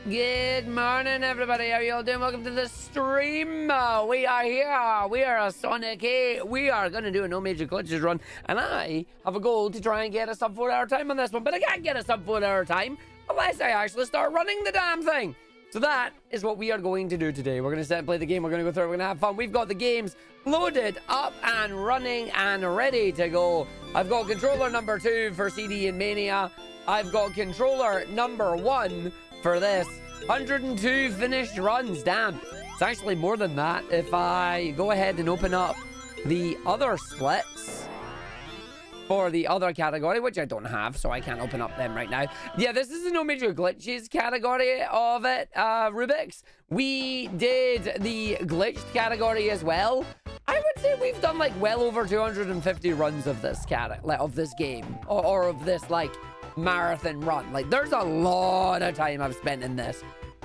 Good morning, everybody. How you all doing? Welcome to the stream. We are here. We are a Sonic 8. We are going to do a no major glitches run. And I have a goal to try and get a sub 4 hour time on this one. But I can't get a sub 4 hour time unless I actually start running the damn thing. So that is what we are going to do today. We're going to sit and play the game. We're going to go through it. We're going to have fun. We've got the games loaded up and running and ready to go. I've got controller number 2 for CD and Mania. I've got controller number 1 for this. 102 finished runs. Damn, it's actually more than that if I go ahead and open up the other splits for the other category, which I don't have, so I can't open up them right now. Yeah, this is a no major glitches category of it, Rubik's. We did the glitched category as well. I would say we've done like well over 250 runs of this game, or of this like marathon run. Like, there's a lot of time I've spent in this.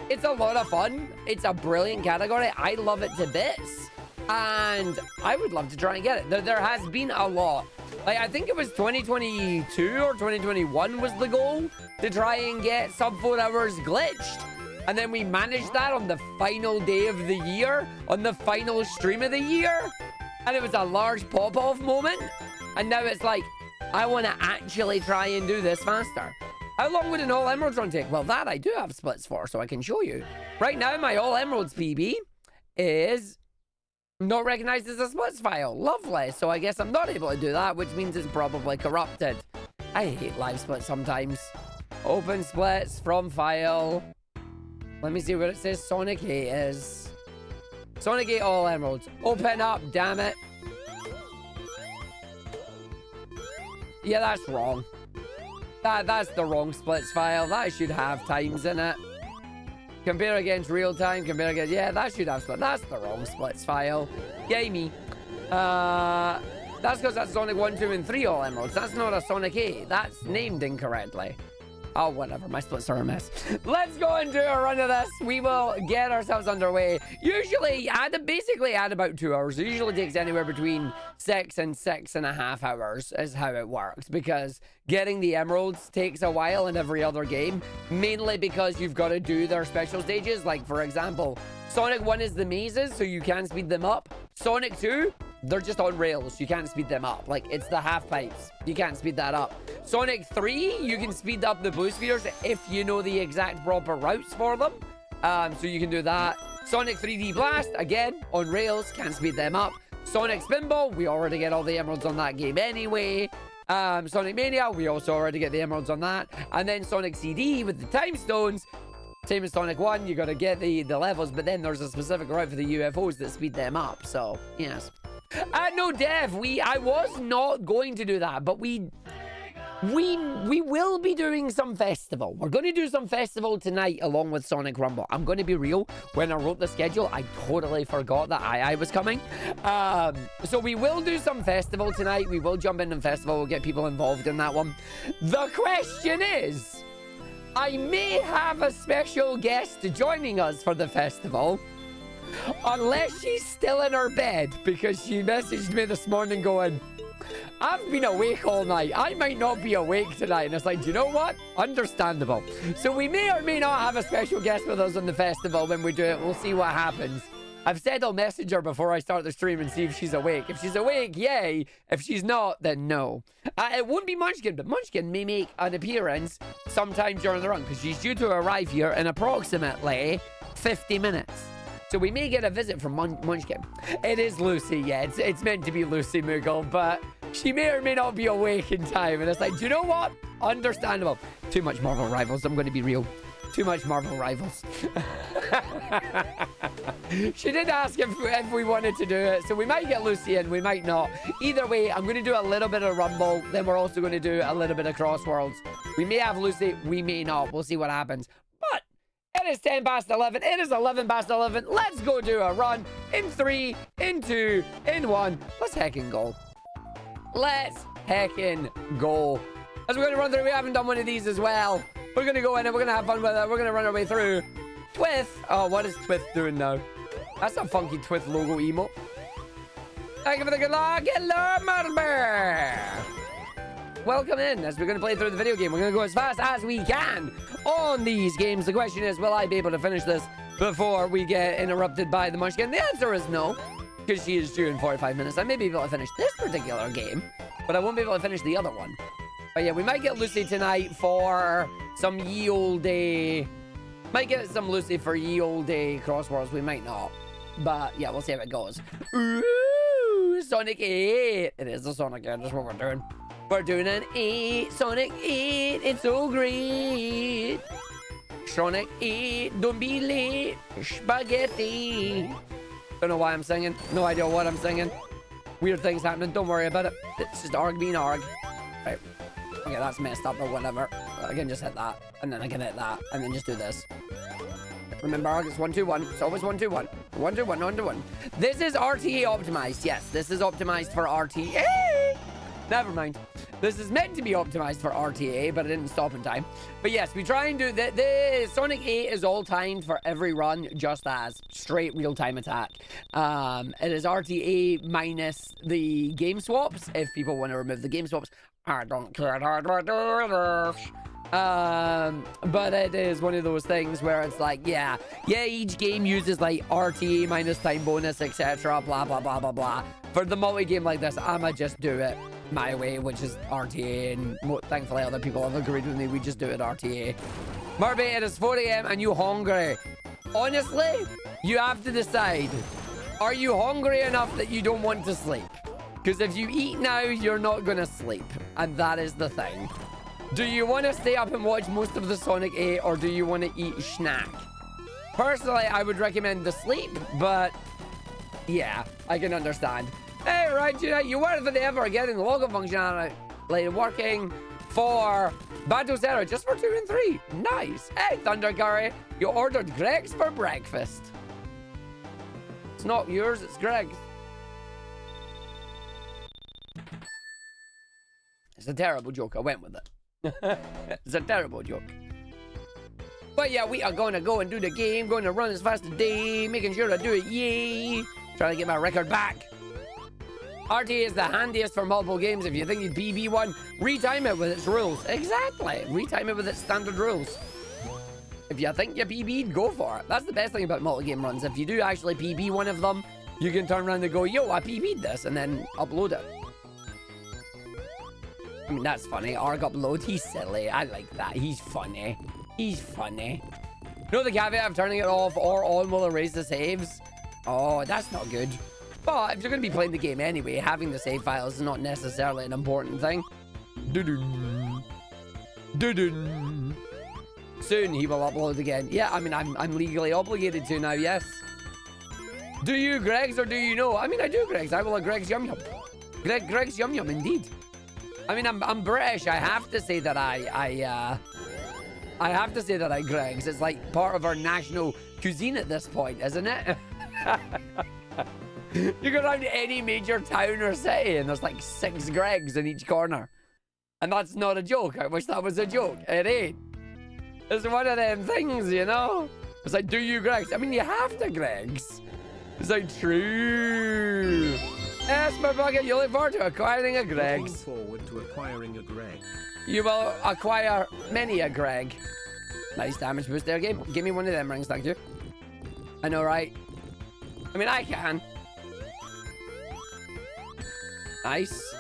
It's a lot of fun. It's a brilliant category. I love it to bits, and I would love to try and get it. There has been a lot. Like, I think it was 2022 or 2021 was the goal to try and get sub 4 hours glitched, and then we managed that on the final day of the year, on the final stream of the year, and it was a large pop-off moment. And now it's like, I want to actually try and do this faster. How long would an all emeralds run take? Well, that I do have splits for, so I can show you. Right now, my all emeralds PB is not recognized as a splits file. Lovely. So I guess I'm not able to do that, which means it's probably corrupted. I hate live splits sometimes. Open splits from file. Let me see what it says Sonic 8 is. Sonic 8 all emeralds. Open up, damn it. Yeah, that's wrong. That's the wrong splits file. That should have times in it. Compare against real time. Compare against... Yeah, that should have splits. That's the wrong splits file. Gamey. That's because that's Sonic 1, 2, and 3 all emeralds. That's not a Sonic 8. That's named incorrectly. Oh, whatever. My splits are a mess. Let's go and do a run of this. We will get ourselves underway. Usually, basically add about 2 hours. It usually takes anywhere between 6 and 6.5 hours is how it works. Because getting the emeralds takes a while in every other game. Mainly because you've got to do their special stages. Like, for example, Sonic 1 is the mazes, so you can speed them up. Sonic 2, they're just on rails. You can't speed them up. Like, it's the half pipes. You can't speed that up. Sonic 3, you can speed up the blue spheres if you know the exact proper routes for them. So you can do that. Sonic 3D Blast, again, on rails. Can't speed them up. Sonic Spinball, we already get all the emeralds on that game anyway. Sonic Mania, we also already get the emeralds on that. And then Sonic CD with the time stones. Same as Sonic 1, you got to get the levels, but then there's a specific route for the UFOs that speed them up. So, yes. No, Dev, I was not going to do that, but we will be doing some festival. We're going to do some festival tonight along with Sonic Rumble. I'm going to be real. When I wrote the schedule, I totally forgot that I was coming. So we will do some festival tonight. We will jump into festival. We'll get people involved in that one. The question is, I may have a special guest joining us for the festival. Unless she's still in her bed, because she messaged me this morning going, I've been awake all night. I might not be awake tonight. And it's like, do you know what? Understandable. So we may or may not have a special guest with us on the festival when we do it. We'll see what happens. I've said I'll message her before I start the stream and see if she's awake. If she's awake, yay. If she's not, then no. It won't be Munchkin, but Munchkin may make an appearance sometime during the run, because she's due to arrive here in approximately 50 minutes. So we may get a visit from Munchkin. It is Lucy, yeah. It's meant to be Lucy Moogle, but she may or may not be awake in time. And it's like, do you know what? Understandable. Too much Marvel Rivals. I'm going to be real. Too much Marvel Rivals. She did ask if we wanted to do it. So we might get Lucy in. We might not. Either way, I'm going to do a little bit of Rumble. Then we're also going to do a little bit of Crossworlds. We may have Lucy. We may not. We'll see what happens. But it is 10 past 11. It is 11 past 11. Let's go do a run in 3, in 2, in 1. Let's heckin' go. Let's heckin' go. As we're going to run through, we haven't done one of these as well. We're going to go in and we're going to have fun with it. We're going to run our way through. Twith. Oh, what is Twith doing now? That's a funky Twith logo emote. Thank you for the good luck. Hello, Mother Bear. welcome in as we're going to play through the video game. We're going to go as fast as we can on these games. The question is, will I be able to finish this before we get interrupted by the munchkin? The answer is no, because she is due in 45 minutes. I may be able to finish this particular game, but I won't be able to finish the other one. But yeah, we might get Lucy tonight for some ye old day. Might get some Lucy for ye old day crosswords. We might not. But yeah, we'll see how it goes. Ooh, Sonic 8. It is a Sonic 8. That's what we're doing. We're doing an 8. Sonic 8. It's so great. Sonic 8. Don't be late. Spaghetti. Don't know why I'm singing. No idea what I'm singing. Weird things happening. Don't worry about it. It's just Arg being Arg. Right. Okay, that's messed up or whatever. I can just hit that. And then I can hit that. And then just do this. Remember, Arg, it's 1-2-1. It's always 1-2-1. 1-2-1, 1-2-1. This is RTA optimized. Yes, this is optimized for RTA. Never mind. This is meant to be optimized for RTA, but it didn't stop in time. But yes, we try and do the Sonic 8 is all timed for every run, just as straight real-time attack. It is RTA minus the game swaps. If people want to remove the game swaps, I don't care. But it is one of those things where it's like, yeah, each game uses like RTA minus time bonus, etc. Blah, blah, blah, blah, blah. For the multi-game like this, I'ma just do it my way, which is RTA, and thankfully other people have agreed with me. We just do it RTA. Murphy, it is 4 a.m. and you hungry. Honestly, you have to decide. Are you hungry enough that you don't want to sleep? Because if you eat now, you're not gonna sleep. And that is the thing. Do you want to stay up and watch most of the Sonic 8, or do you want to eat snack? Personally, I would recommend the sleep, but yeah, I can understand. Hey, right, you were the ever getting the logo functionality working for Battle Sarah just for 2 and 3. Nice. Hey, Thunder Curry, you ordered Greg's for breakfast. It's not yours, it's Greg's. It's a terrible joke. I went with it. It's a terrible joke. But yeah, we are going to go and do the game. Going to run as fast as day. Making sure to do it. Yay. Trying to get my record back. RTA is the handiest for multiple games. If you think you'd PB one, retime it with its rules. Exactly. Retime it with its standard rules. If you think you PB'd, go for it. That's the best thing about multi-game runs. If you do actually PB one of them, you can turn around and go, yo, I PB'd this, and then upload it. I mean, that's funny. Arg upload, he's silly. I like that. He's funny. He's funny. No, the caveat of turning it off or on will erase the saves. Oh, that's not good. But if you're going to be playing the game anyway, having the save files is not necessarily an important thing. Doo-doo. Doo-doo. Soon he will upload again. Yeah, I mean, I'm legally obligated to now, yes. Do you Greg's or do you know? I mean, I do Greg's. I will have Greg's Yum Yum. Greg's Yum Yum, indeed. I mean, I'm British. I have to say that I have to say that I Greg's. It's like part of our national cuisine at this point, isn't it? You go around to any major town or city and there's like 6 Greg's in each corner. And that's not a joke. I wish that was a joke. It ain't. It's one of them things, you know? It's like, do you Greg's? I mean, you have to Greg's. It's like, true. Yes, my bucket, you look forward to acquiring a Greg's. Looking forward to acquiring a Greg. You will acquire many a Greg. Nice damage boost there, game. Give me one of them rings, thank you. I know, right? I mean, I can. Nice.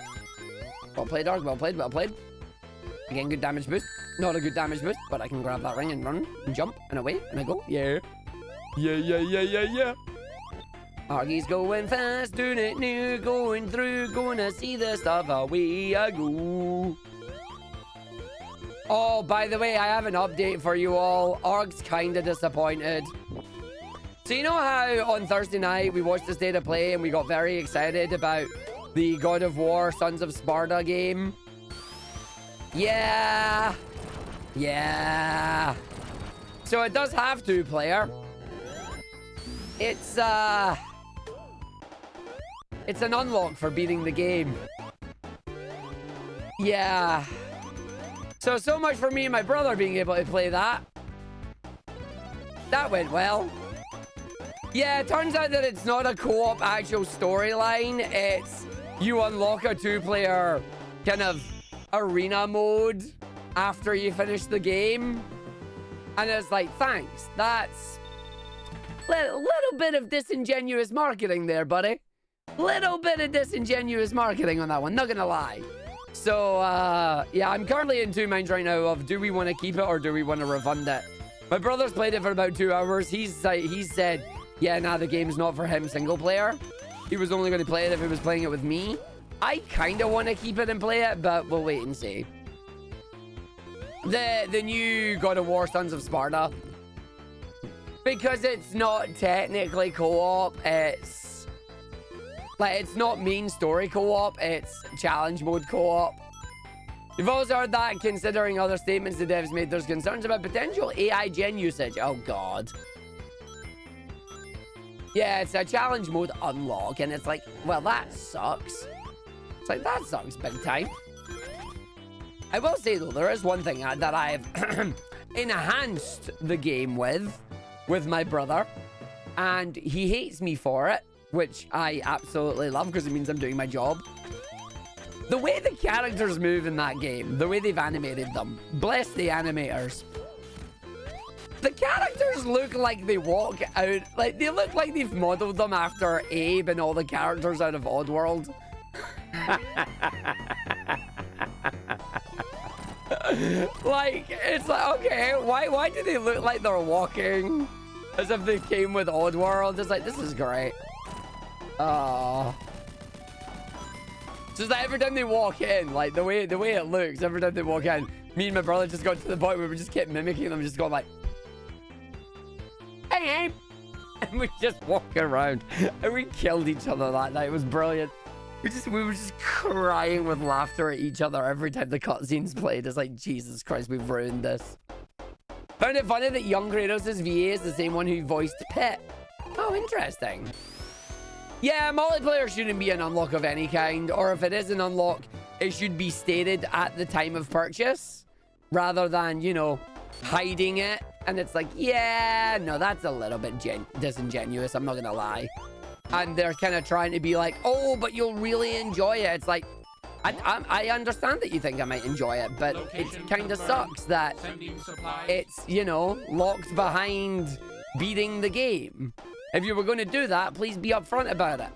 Well played, Arg. Well played, well played. Again, good damage boost. Not a good damage boost, but I can grab that ring and run and jump and away and I go. Yeah. Yeah. Argy's going fast, doing it new, going through, going to see the stuff, away I go. Oh, by the way, I have an update for you all. Arg's kind of disappointed. So you know how on Thursday night we watched the State of Play and we got very excited about the God of War Sons of Sparta game? Yeah. So it does have 2-player. It's an unlock for beating the game. Yeah. So much for me and my brother being able to play that. That went well. Yeah, it turns out that it's not a co-op actual storyline. It's you unlock a 2-player kind of arena mode after you finish the game. And it's like, thanks. That's little bit of disingenuous marketing there, buddy. Little bit of disingenuous marketing on that one, not gonna lie. So, yeah, I'm currently in two minds right now of do we want to keep it or do we want to refund it? My brother's played it for about 2 hours. He said, yeah, nah, the game's not for him single player. He was only going to play it if he was playing it with me. I kind of want to keep it and play it, but we'll wait and see. The new God of War Sons of Sparta. Because it's not technically co-op, it's not main story co-op, it's challenge mode co-op. You've also heard that, considering other statements the devs made, there's concerns about potential AI gen usage. Oh, God. Yeah, it's a challenge mode unlock, and it's like, well, that sucks. It's like, that sucks big time. I will say, though, there is one thing that I've enhanced the game with my brother, and he hates me for it, which I absolutely love because it means I'm doing my job. The way the characters move in that game, the way they've animated them, bless the animators. The characters look like they walk out, like they look like they've modeled them after Abe and all the characters out of Oddworld. Like, it's like, okay, why do they look like they're walking as if they came with Oddworld? It's like, this is great. Oh. Just like every time they walk in, like the way it looks, every time they walk in, me and my brother just got to the point where we just kept mimicking them, just going like, hey, and we just walk around, and we killed each other that night. It was brilliant. We were just crying with laughter at each other every time the cutscenes played. It's like, Jesus Christ, we've ruined this. Found it funny that young Kratos' VA is the same one who voiced Pit. Oh, interesting. Yeah, multiplayer shouldn't be an unlock of any kind, or if it is an unlock, it should be stated at the time of purchase, rather than, you know, hiding it. And it's like, yeah, no, that's a little bit disingenuous, I'm not gonna lie. And they're kind of trying to be like, oh, but you'll really enjoy it. It's like, I understand that you think I might enjoy it, but it kind of sucks that it's, you know, locked behind beating the game. If you were going to do that, please be upfront about it.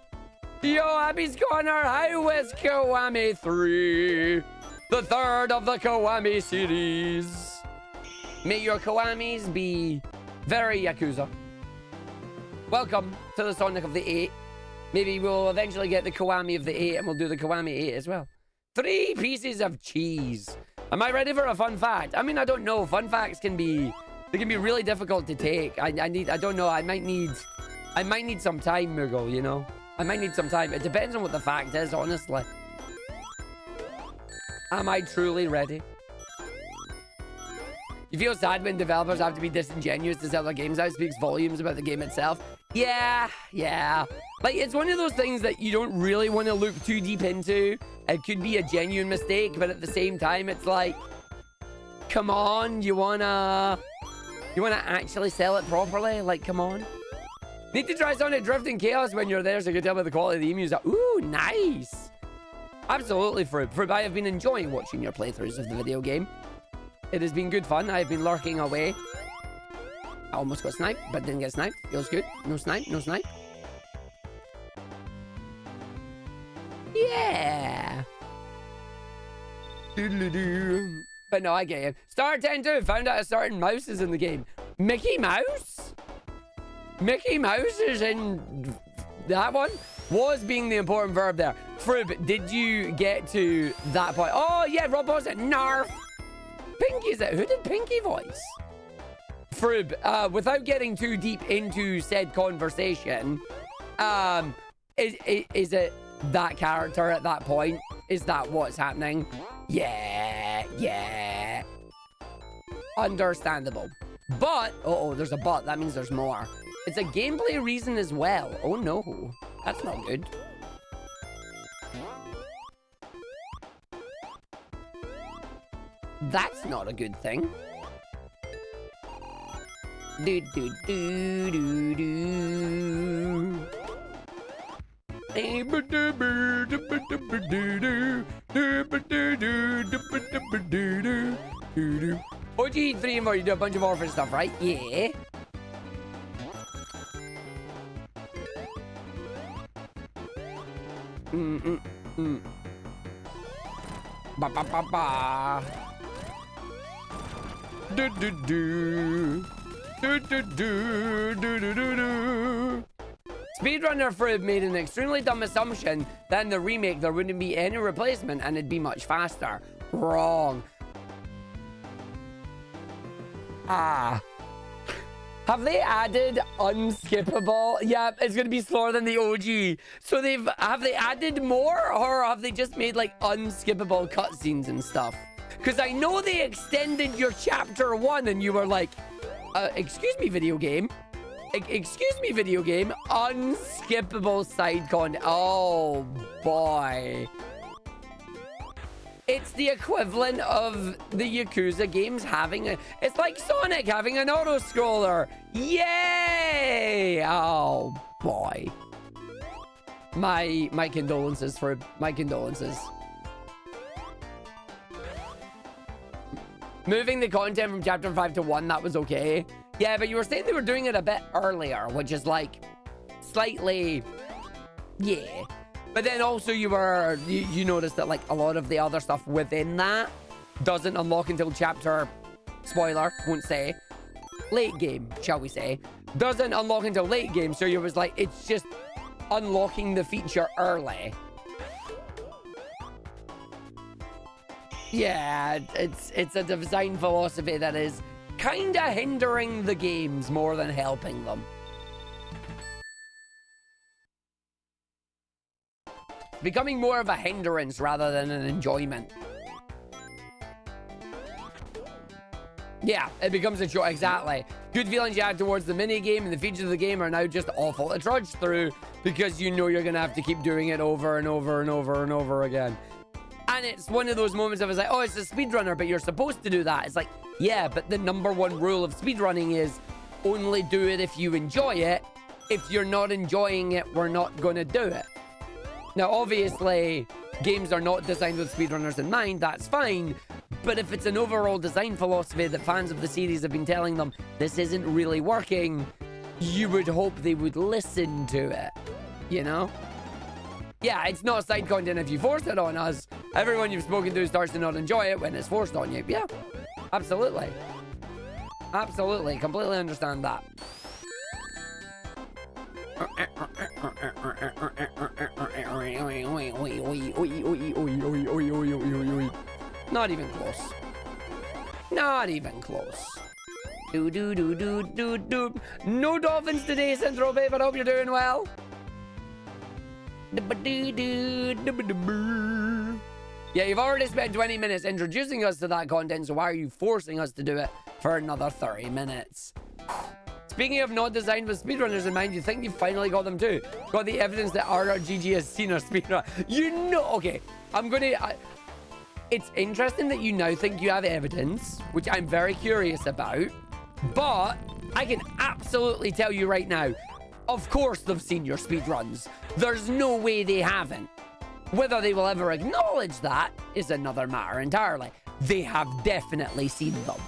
Yo, Abby's Corner, how is Kiwami 3? The third of the Kiwami series. May your Kiwamis be very Yakuza. Welcome to the Sonic of the 8. Maybe we'll eventually get the Kiwami of the 8 and we'll do the Kiwami 8 as well. 3 pieces of cheese. Am I ready for a fun fact? I mean, I don't know. Fun facts can be... They can be really difficult to take. I don't know. I might need some time, Mughal, you know? I might need some time. It depends on what the fact is, honestly. Am I truly ready? You feel sad when developers have to be disingenuous to sell their games out? Speaks volumes about the game itself. Yeah. Like, it's one of those things that you don't really want to look too deep into. It could be a genuine mistake, but at the same time, it's like, come on, you wanna actually sell it properly? Like, come on. Need to try Sonic Drift and Chaos when you're there so you can tell by the quality of the emus. Ooh, nice. Absolutely, Frub. I have been enjoying watching your playthroughs of the video game. It has been good fun. I've been lurking away. I almost got sniped, but didn't get sniped. Feels good. No snipe, no snipe. Yeah. Doodle-doo. But no, I get it. Star 10-2 found out a certain mouse is in the game. Mickey Mouse? Mickey Mouse is in that one? Was being the important verb there. Frub, did you get to that point? Oh, yeah, Rob was it? Narf. Pinky's it. Who did Pinky voice? Frub, without getting too deep into said conversation, is it that character at that point? Is that what's happening? Yeah. Understandable. But, uh-oh, there's a but. That means there's more. It's a gameplay reason as well. Oh, no. That's not good. That's not a good thing. Do. OG 3 and 4, you do a bunch of orphan stuff, right? Yeah. Ba ba ba ba. Do do do. Do do do do do do do. Speedrunner Fruit made an extremely dumb assumption that in the remake there wouldn't be any replacement and it'd be much faster. Wrong. Have they added unskippable? Yeah, it's gonna be slower than the OG. So have they added more, or have they just made like unskippable cutscenes and stuff? Because I know they extended your chapter 1 and you were like, excuse me, video game. Excuse me, video game. Unskippable side content. Oh boy. It's the equivalent of the Yakuza games having it's like Sonic having an auto-scroller. Yay! Oh boy. My condolences for my condolences. Moving the content from chapter 5 to 1, that was okay. Yeah, but you were saying they were doing it a bit earlier, which is like slightly, yeah. But then also you noticed that like a lot of the other stuff within that doesn't unlock until chapter, spoiler, won't say, late game, shall we say, doesn't unlock until late game. So you was like, it's just unlocking the feature early. Yeah, it's a design philosophy that is kind of hindering the games more than helping them. Becoming more of a hindrance rather than an enjoyment. Yeah, it becomes a choice. Exactly. Good feelings you have towards the mini game and the features of the game are now just awful to trudge through because you know you're gonna have to keep doing it over and over and over and over again. And it's one of those moments of it's like, oh, it's a speedrunner, but you're supposed to do that. It's like, yeah, but the #1 rule of speedrunning is only do it if you enjoy it. If you're not enjoying it, we're not gonna do it. Now, obviously, games are not designed with speedrunners in mind. That's fine. But if it's an overall design philosophy that fans of the series have been telling them this isn't really working, you would hope they would listen to it, you know? Yeah, it's not side content if you force it on us. Everyone you've spoken to starts to not enjoy it when it's forced on you. Yeah, absolutely. Absolutely. Completely understand that. Not even close. Not even close. Do do do do do do. No dolphins today, Central Bay, but I hope you're doing well. Yeah, you've already spent 20 minutes introducing us to that content, so why are you forcing us to do it for another 30 minutes? Speaking of not designed with speedrunners in mind, you think you finally got them too? Got the evidence that RRGG has seen our speedrun? You know, okay, it's interesting that you now think you have evidence, which I'm very curious about, but I can absolutely tell you right now, of course they've seen your speedruns. There's no way they haven't. Whether they will ever acknowledge that is another matter entirely. They have definitely seen them.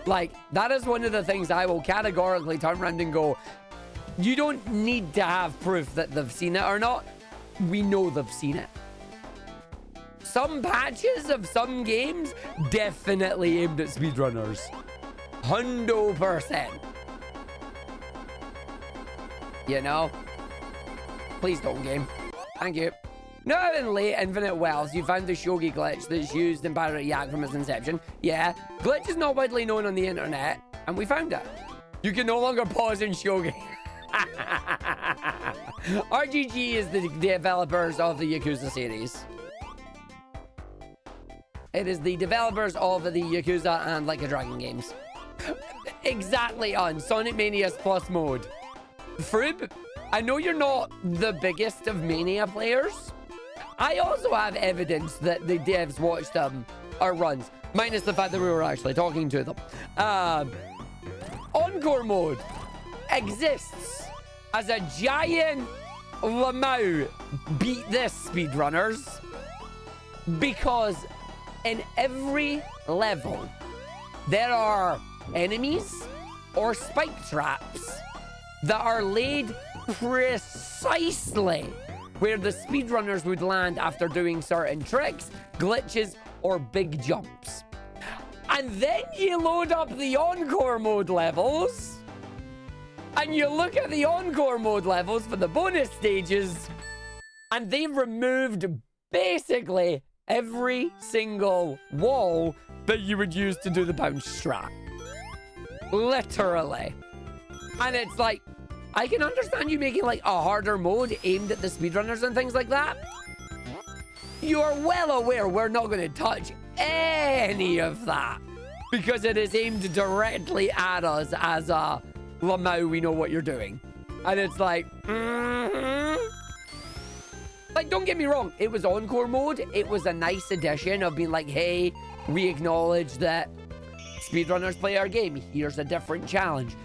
Like, that is one of the things I will categorically turn around and go, you don't need to have proof that they've seen it or not. We know they've seen it. Some patches of some games definitely aimed at speedrunners. 100%. You know? Please don't, game. Thank you. Now in late Infinite Wells, you found the shogi glitch that's used in Pirate Yak from its inception. Yeah, glitch is not widely known on the internet, and we found it. You can no longer pause in shogi. RGG is the developers of the Yakuza series. It is the developers of the Yakuza and Like a Dragon games. Exactly on Sonic Mania's Plus mode. Frib, I know you're not the biggest of Mania players. I also have evidence that the devs watched our runs, minus the fact that we were actually talking to them. Encore mode exists as a giant Lamau beat this, speedrunners, because in every level there are enemies or spike traps that are laid precisely where the speedrunners would land after doing certain tricks, glitches, or big jumps. And then you load up the encore mode levels, and you look at the encore mode levels for the bonus stages, and they've removed basically every single wall that you would use to do the bounce strat. Literally. And it's like, I can understand you making like a harder mode aimed at the speedrunners and things like that. You're well aware we're not going to touch any of that because it is aimed directly at us as a Lamau, we know what you're doing. And it's like, like, don't get me wrong, it was encore mode. It was a nice addition of being like, hey, we acknowledge that speedrunners play our game. Here's a different challenge.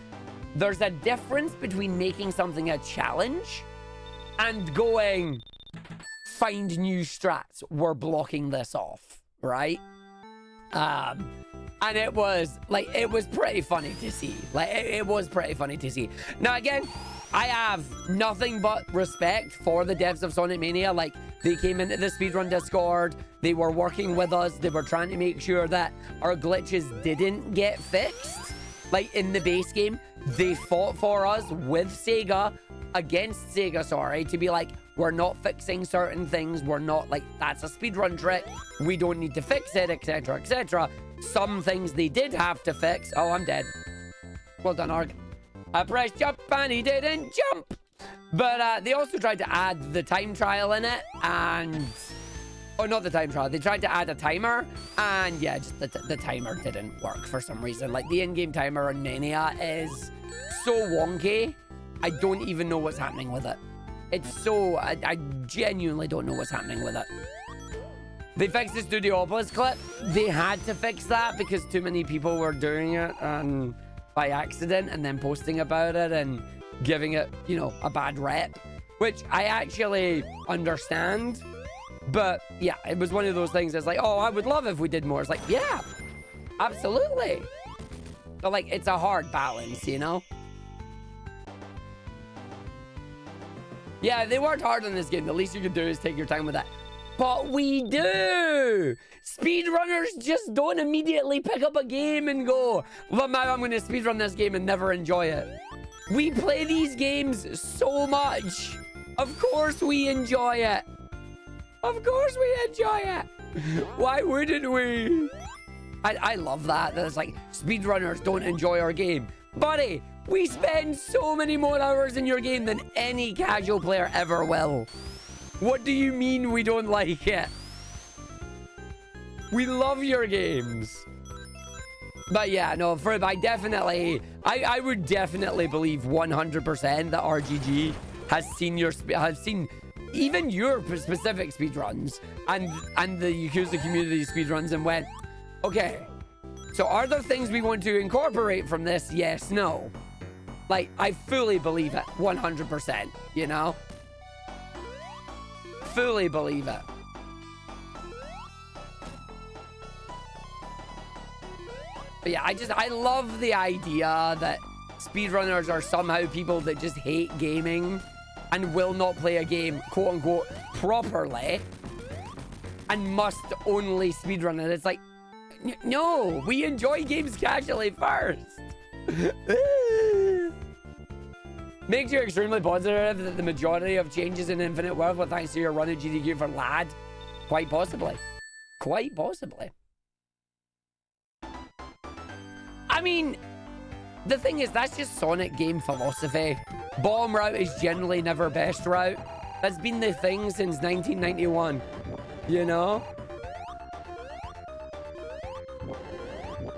There's a difference between making something a challenge and going, find new strats. We're blocking this off, right? And it was like, it was pretty funny to see. Like, it was pretty funny to see. Now, again, I have nothing but respect for the devs of Sonic Mania. Like, they came into the speedrun Discord. They were working with us. They were trying to make sure that our glitches didn't get fixed. Like, in the base game, they fought for us with Sega, against Sega, sorry, to be like, we're not fixing certain things. We're not, like, that's a speedrun trick. We don't need to fix it, etc., etc. Some things they did have to fix. Oh, I'm dead. Well done, Arg. I pressed jump and he didn't jump. But they also tried to add the time trial in it, and... Oh, not the time trial. They tried to add a timer, and yeah, just the timer didn't work for some reason. Like, the in-game timer on Mania is so wonky, I don't even know what's happening with it. It's so... I genuinely don't know what's happening with it. They fixed the Studiopolis clip. They had to fix that because too many people were doing it by accident and then posting about it and giving it, you know, a bad rep, which I actually understand. But yeah, it was one of those things that's like, oh, I would love if we did more. It's like, yeah, absolutely. But like, it's a hard balance, you know? Yeah, they worked hard on this game. The least you can do is take your time with that. But we do! Speedrunners just don't immediately pick up a game and go, well, now I'm going to speedrun this game and never enjoy it. We play these games so much. Of course we enjoy it. Of course we enjoy it. Why wouldn't we? I love that. It's like, speedrunners don't enjoy our game. Buddy, we spend so many more hours in your game than any casual player ever will. What do you mean we don't like it? We love your games. But yeah, no, I would definitely believe 100% that RGG has seen even your specific speedruns and the Yakuza community speedruns and went, okay, so are there things we want to incorporate from this? Yes, no. Like, I fully believe it, 100%, you know? Fully believe it. But yeah, I love the idea that speedrunners are somehow people that just hate gaming and will not play a game, quote unquote, properly and must only speedrun it. It's like, no, we enjoy games casually first. Makes you extremely positive that the majority of changes in Infinite World were thanks to your run at GDQ for Lad. Quite possibly. Quite possibly. I mean, the thing is, that's just Sonic game philosophy. Bottom route is generally never best route. That's been the thing since 1991. You know?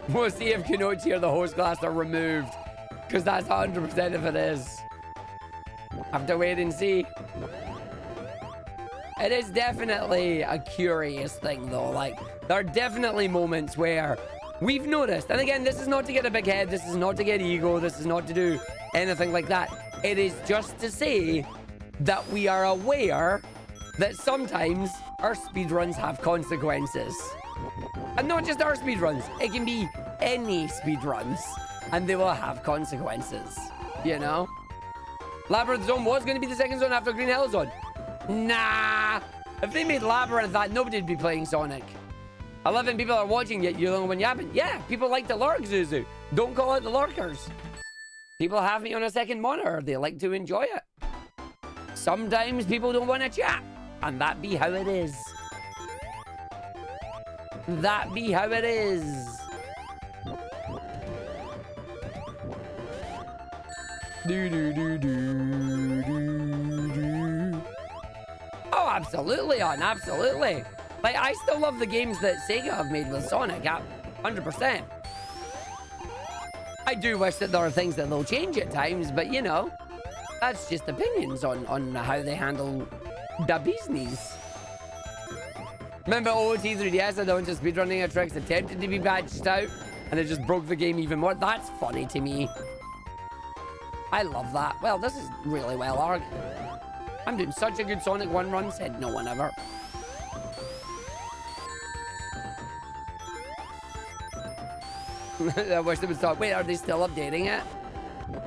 We'll see if Kenochi or the host class are removed. Because that's 100% if it is. Have to wait and see. It is definitely a curious thing, though. Like, there are definitely moments where we've noticed, and again, this is not to get a big head, this is not to get ego, this is not to do anything like that. It is just to say that we are aware that sometimes our speedruns have consequences. And not just our speedruns, it can be any speedruns, and they will have consequences, you know? Labyrinth Zone was going to be the second zone after Green Hill Zone. Nah! If they made Labyrinth that, nobody would be playing Sonic. 11 people are watching it, you're the only one yapping. Yeah, people like to lurk, Zuzu. Don't call it the lurkers. People have me on a second monitor. They like to enjoy it. Sometimes people don't want to chat. And that be how it is. That be how it is. Oh, absolutely, absolutely. Like, I still love the games that Sega have made with Sonic, 100%. I do wish that there are things that they'll change at times, but you know, that's just opinions on how they handle the business. Remember OT3DS had a bunch of speedrunning tricks attempted to be patched out, and it just broke the game even more? That's funny to me. I love that. Well, this is really well, Arg. I'm doing such a good Sonic 1 run, said no one ever. I wish they would stop. Wait, are they still updating it?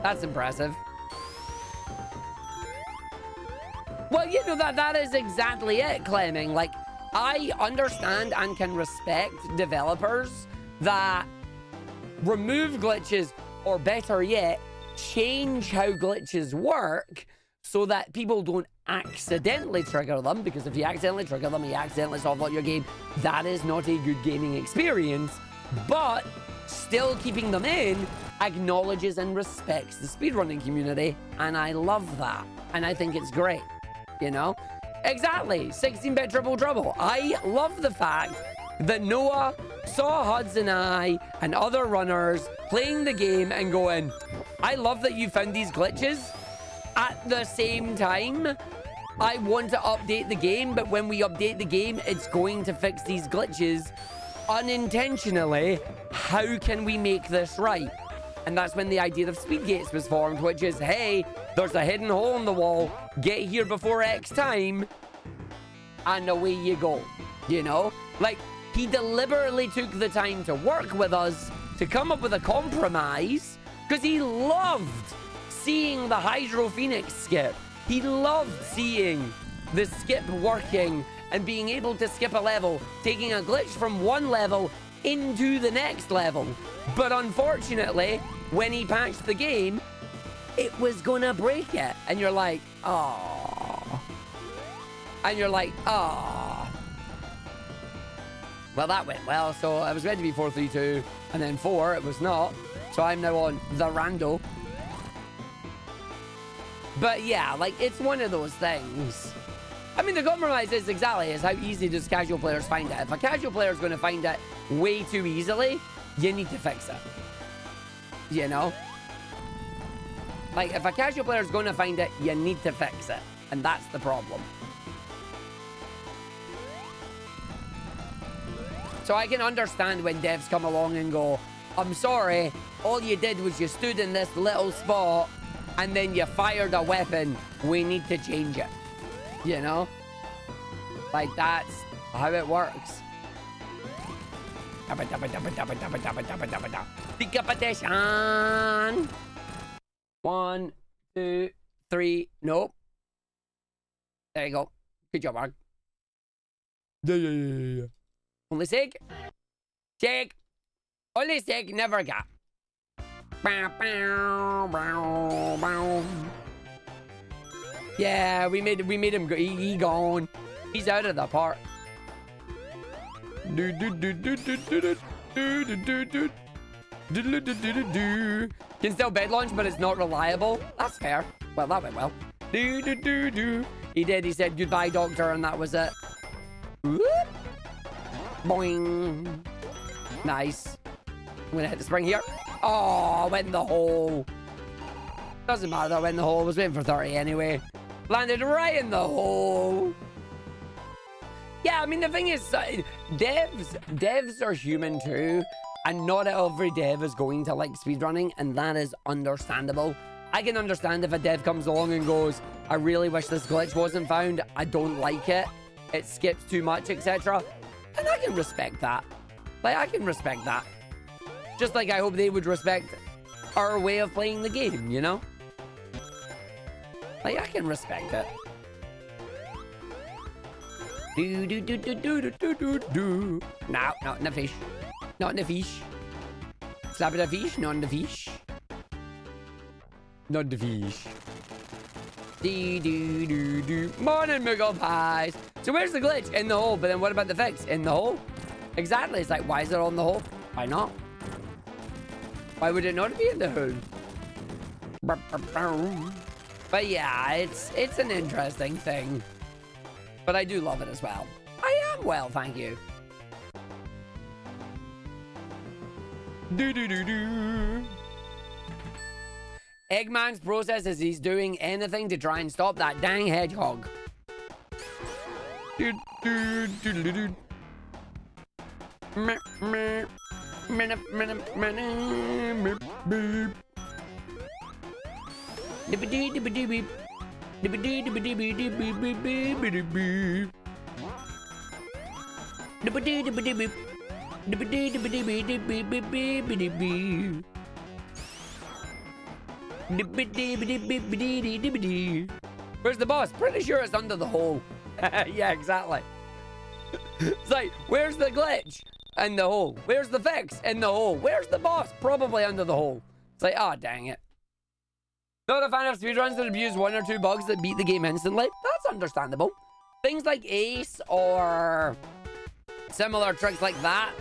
That's impressive. Well, you know, that is exactly it, Clemming. Like, I understand and can respect developers that remove glitches, or better yet, change how glitches work so that people don't accidentally trigger them, because if you accidentally trigger them and you accidentally solve out your game, that is not a good gaming experience. But still keeping them in acknowledges and respects the speedrunning community, and I love that, and I think it's great, you know? Exactly, 16-bit Triple Trouble. I love the fact that Noah saw Huds and I and other runners playing the game and going, I love that you found these glitches. At the same time, I want to update the game, but when we update the game, it's going to fix these glitches unintentionally. How can we make this right? And that's when the idea of speed gates was formed, which is, hey, there's a hidden hole in the wall, get here before X time, and away you go, you know? Like, he deliberately took the time to work with us to come up with a compromise, because he loved seeing the Hydro Phoenix skip. He loved seeing the skip working and being able to skip a level, taking a glitch from one level into the next level. But unfortunately, when he patched the game, it was gonna break it. And you're like, oh. And you're like, oh. Well, that went well. So I was ready to be 4-3-2, and then 4, it was not. So I'm now on the rando. But yeah, like, it's one of those things. I mean, the compromise is exactly how easy does casual players find it. If a casual player is going to find it way too easily, you need to fix it. You know? Like, if a casual player is going to find it, you need to fix it. And that's the problem. So I can understand when devs come along and go, I'm sorry, all you did was you stood in this little spot and then you fired a weapon. We need to change it. You know? Like, that's how it works. Decapitation. 1, 2, 3. Nope. There you go. Good job, Mark. Yeah. Only sig. Sig. Only sig, never got. Yeah, we made him go. He gone. He's out of the park. Can still bed launch, but it's not reliable. That's fair. Well, that went well. He did. He said goodbye, doctor, and that was it. Whoop. Boing. Nice. I'm gonna hit the spring here. Oh, went in the hole. Doesn't matter that I went in the hole. I was waiting for 30 anyway. Landed right in the hole. Yeah, I mean, the thing is, devs are human too, and not every dev is going to like speedrunning, and that is understandable. I can understand if a dev comes along and goes, I really wish this glitch wasn't found. I don't like it. It skips too much, etc. And I can respect that. Like, I can respect that. Just like I hope they would respect our way of playing the game, you know? Like, I can respect it. Do do do do do do do do do. No, not in the fish. Not in the fish. Slap it a fish, not in the fish. Not the fish. Do do do do. Morning, Muggle Pies. So where's the glitch? In the hole. But then what about the fix? In the hole? Exactly. It's like, why is it on the hole? Why not? Why would it not be in the hole? But yeah, it's an interesting thing. But I do love it as well. I am well, thank you. Do do do do. Eggman's process is he's doing anything to try and stop that dang hedgehog. Do do do do do. Where's the boss? Pretty sure it's under the hole. Yeah, exactly. It's like, where's the glitch? In the hole. Where's the fix? In the hole. Where's the boss? Probably under the hole. It's like, oh, dang it. Not a fan of speedruns that abuse one or two bugs that beat the game instantly. That's understandable. Things like Ace or similar tricks like that.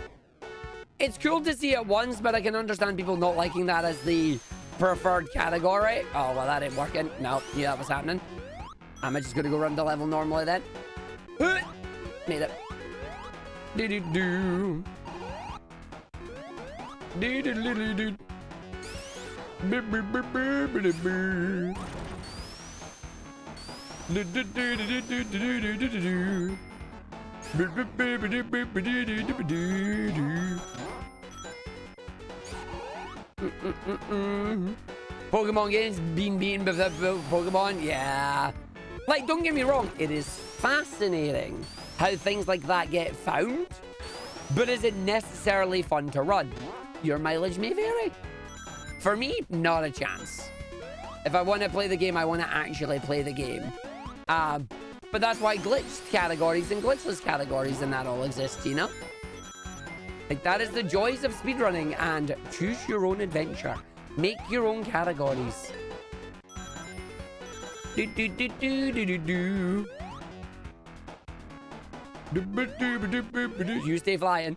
It's cool to see it once, but I can understand people not liking that as the preferred category. Oh, well, that ain't working. No, knew that was happening. I'm just gonna go run the level normally then. Made it. Do-do-do. Do-do-do-do-do. Do-do-do-do-do-do-do. Do-do-do-do-do-do-do-do-do. Pokemon games being beaten with Pokemon, yeah. Like, don't get me wrong, it is fascinating how things like that get found, but is it necessarily fun to run? Your mileage may vary. For me, not a chance. If I want to play the game, I want to actually play the game. But that's why glitched categories and glitchless categories and that all exist, you know? Like, that is the joys of speedrunning, and choose your own adventure. Make your own categories. Do do do do do do do. You stay flying.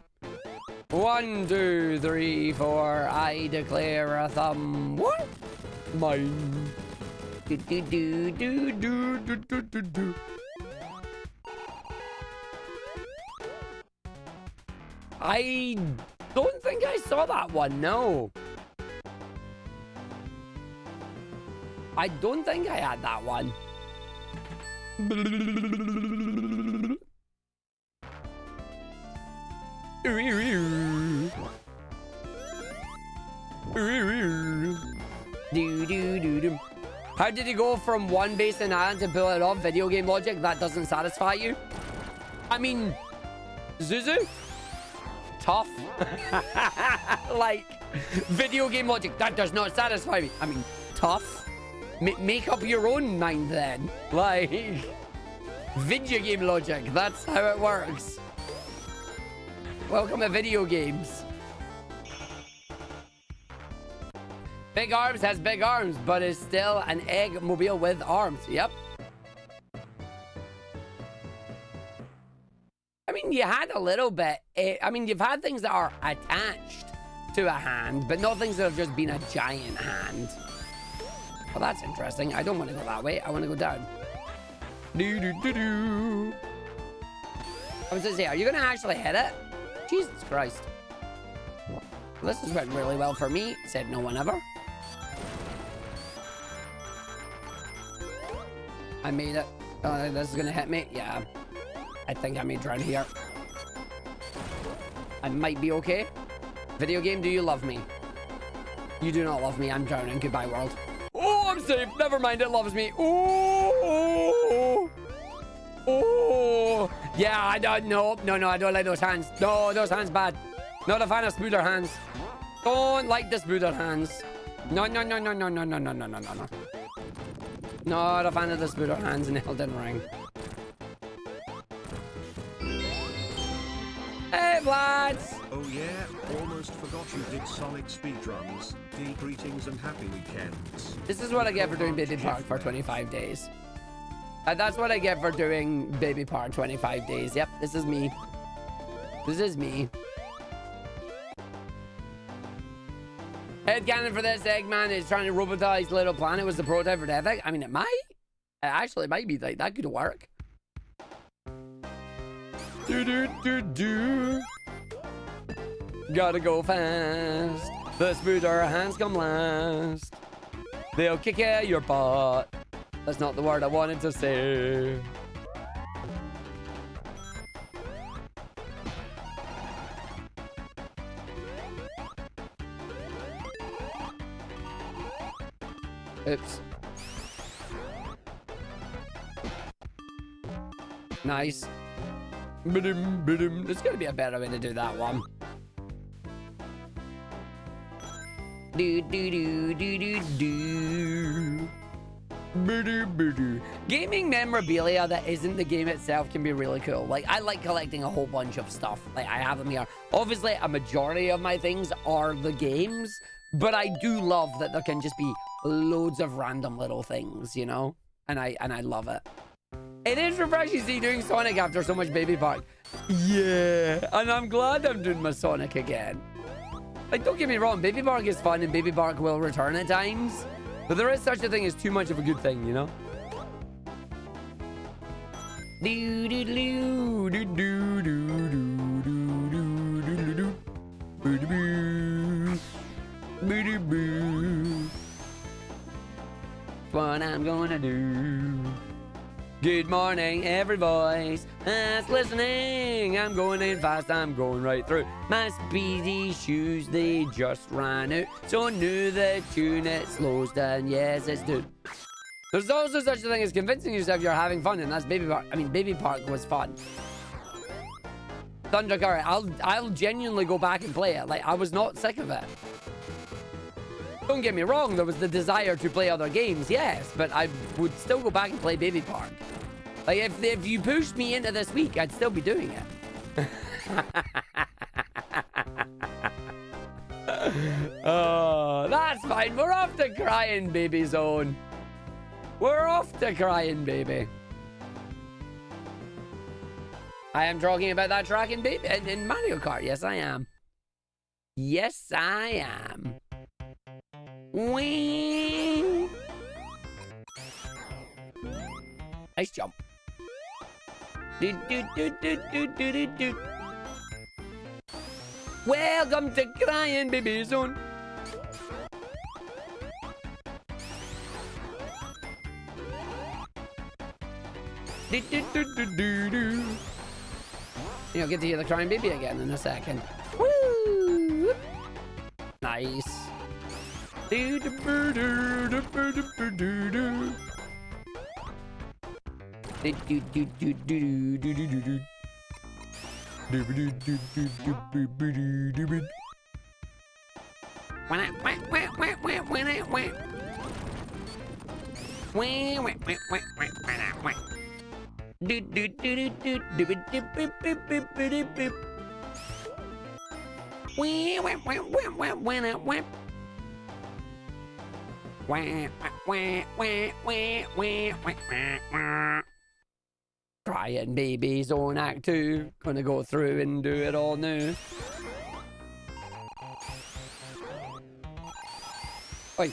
1, 2, 3, 4. I declare a thumb. What? Mine. Do do do do do do do do do. I don't think I saw that one. No. I don't think I had that one. How did he go from one base in island to pull it off? Video game logic? That doesn't satisfy you? I mean, Zuzu? Tough. Like, video game logic? That does not satisfy me. I mean, tough. Make up your own mind then. Like, video game logic. That's how it works. Welcome to video games. Big Arms has big arms, but is still an egg mobile with arms. Yep. I mean, you had a little bit. I mean, you've had things that are attached to a hand, but not things that have just been a giant hand. Well, that's interesting. I don't want to go that way. I want to go down. Do-do-do-do. I was going to say, are you going to actually hit it? Jesus Christ. Well, this has went really well for me, said no one ever. I made it. Oh, this is going to hit me? Yeah. I think I may drown here. I might be okay. Video game, do you love me? You do not love me. I'm drowning. Goodbye, world. Oh, safe. Never mind, it loves me. Ooh. Oh, yeah, I don't know. No, I don't like those hands. No, those hands bad. Not a fan of spooder hands. Don't like the spooder hands. No. Not a fan of the spooder hands in Elden Ring. Hey, lads. Oh yeah, almost forgot you did Sonic speedruns. Greetings and happy weekends. This is what I get for doing Baby Park for 25 days. That's what I get for doing Baby Park 25 days. Yep, this is me. This is me. Headcanon for this, Eggman is trying to robotize Little Planet was the prototype for Death Egg. I mean, it might. Actually, it might be like that could work. Gotta go fast. The spooder hands come last. They'll kick your butt. That's not the word I wanted to say. Oops. Nice. There's gotta be a better way to do that one. Gaming memorabilia that isn't the game itself can be really cool. Like, I like collecting a whole bunch of stuff. Like, I have them here. Obviously, a majority of my things are the games, but I do love that there can just be loads of random little things, you know? And I love it. It is refreshing to see doing Sonic after so much Baby Park. Yeah, and I'm glad I'm doing my Sonic again. Like, don't get me wrong, Baby Park is fun and Baby Park will return at times. But there is such a thing as too much of a good thing, you know? What I'm gonna do. Good morning, every voice that's listening. I'm going in fast, I'm going right through. My speedy shoes, they just ran out. So new the tune, it slows down. Yes, it's good. There's also such a thing as convincing yourself you're having fun, and that's Baby Park. I mean, Baby Park was fun. Thunder Curry, I'll genuinely go back and play it. Like, I was not sick of it. Don't get me wrong, there was the desire to play other games, yes, but I would still go back and play Baby Park. Like, if you pushed me into this week, I'd still be doing it. Oh, that's fine. We're off to Crying Baby Zone. We're off to Crying Baby. I am talking about that track in Mario Kart. Yes, I am. Yes, I am. Wing. Nice jump. Welcome to Crying Baby Zone. You'll get to hear the Crying Baby again in a second. Woo! Nice. Crying Baby Zone Act 2. Gonna go through and do it all now. Oi.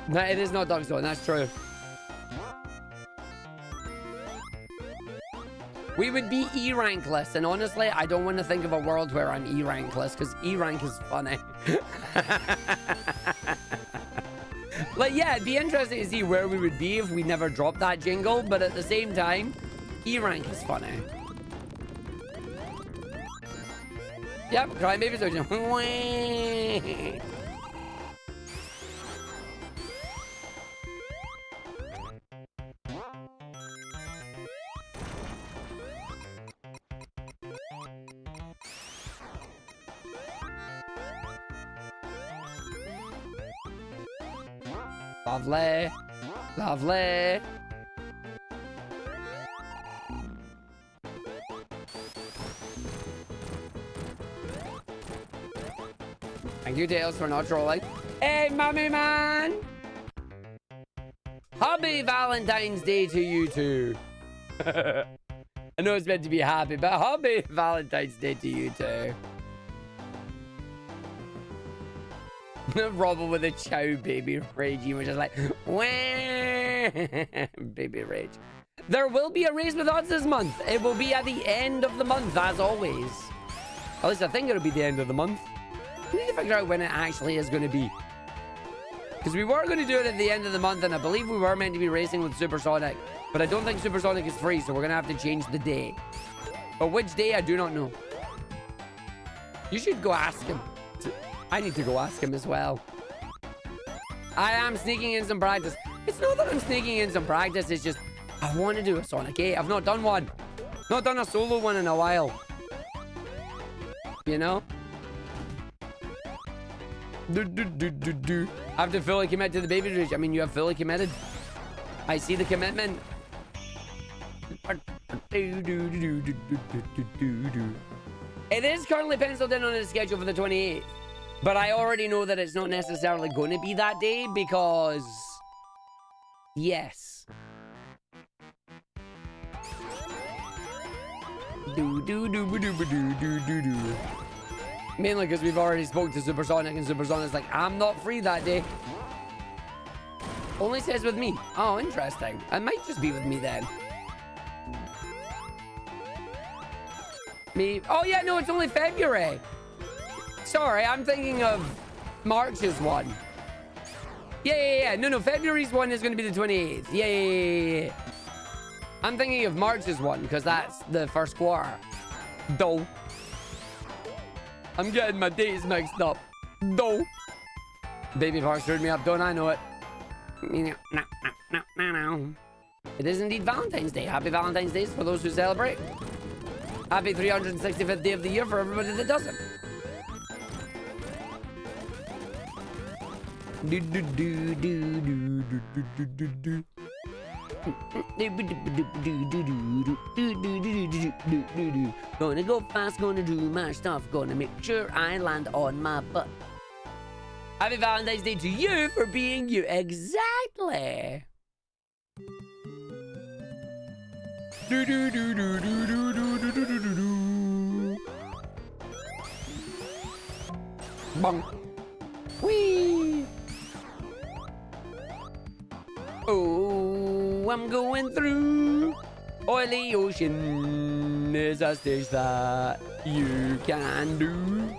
No, it is not Dog Zone, that's true. We would be E-rankless, and honestly, I don't want to think of a world where I'm E-rankless, because E-rank is funny. Like, yeah, it'd be interesting to see where we would be if we never dropped that jingle, but at the same time, E-rank is funny. Yep, Crying Baby Zone. Lovely. Lovely. Thank you, Tails, for not trolling. Hey, mummy man! Happy Valentine's Day to you too. I know it's meant to be happy, but happy Valentine's Day to you too. Robin with a chow baby rage. You were just like, wah! Baby rage. There will be a race with odds this month. It will be at the end of the month, as always. At least I think it'll be the end of the month. We need to figure out when it actually is going to be. Because we were going to do it at the end of the month, and I believe we were meant to be racing with Supersonic. But I don't think Supersonic is free, so we're going to have to change the day. But which day, I do not know. You should go ask him. I need to go ask him as well. I am sneaking in some practice. It's not that I'm sneaking in some practice, it's just I want to do a Sonic 8. I've not done one. Not done a solo one in a while. You know? I have to fully commit to the baby rage. I mean, you have fully committed. I see the commitment. It is currently penciled in on the schedule for the 28th. But I already know that it's not necessarily going to be that day because... Yes. Mainly because we've already spoke to Supersonic and Supersonic's like, I'm not free that day. Only says with me. Oh, interesting. It might just be with me then. Me. Oh yeah, no, it's only February. Sorry, I'm thinking of March's one. Yeah. No, February's one is going to be the 28th. Yeah. I'm thinking of March's one because that's the first quarter. Doh. I'm getting my dates mixed up. Doh. Baby Park screwed me up, don't I know it? It is indeed Valentine's Day. Happy Valentine's Day for those who celebrate. Happy 365th day of the year for everybody that doesn't. Gonna go fast, gonna do my stuff, gonna make sure I land on my butt. Happy Valentine's Day to you for being you. Exactly. Bong. Whee. Oh, I'm going through oily ocean. Is a stage that you can do.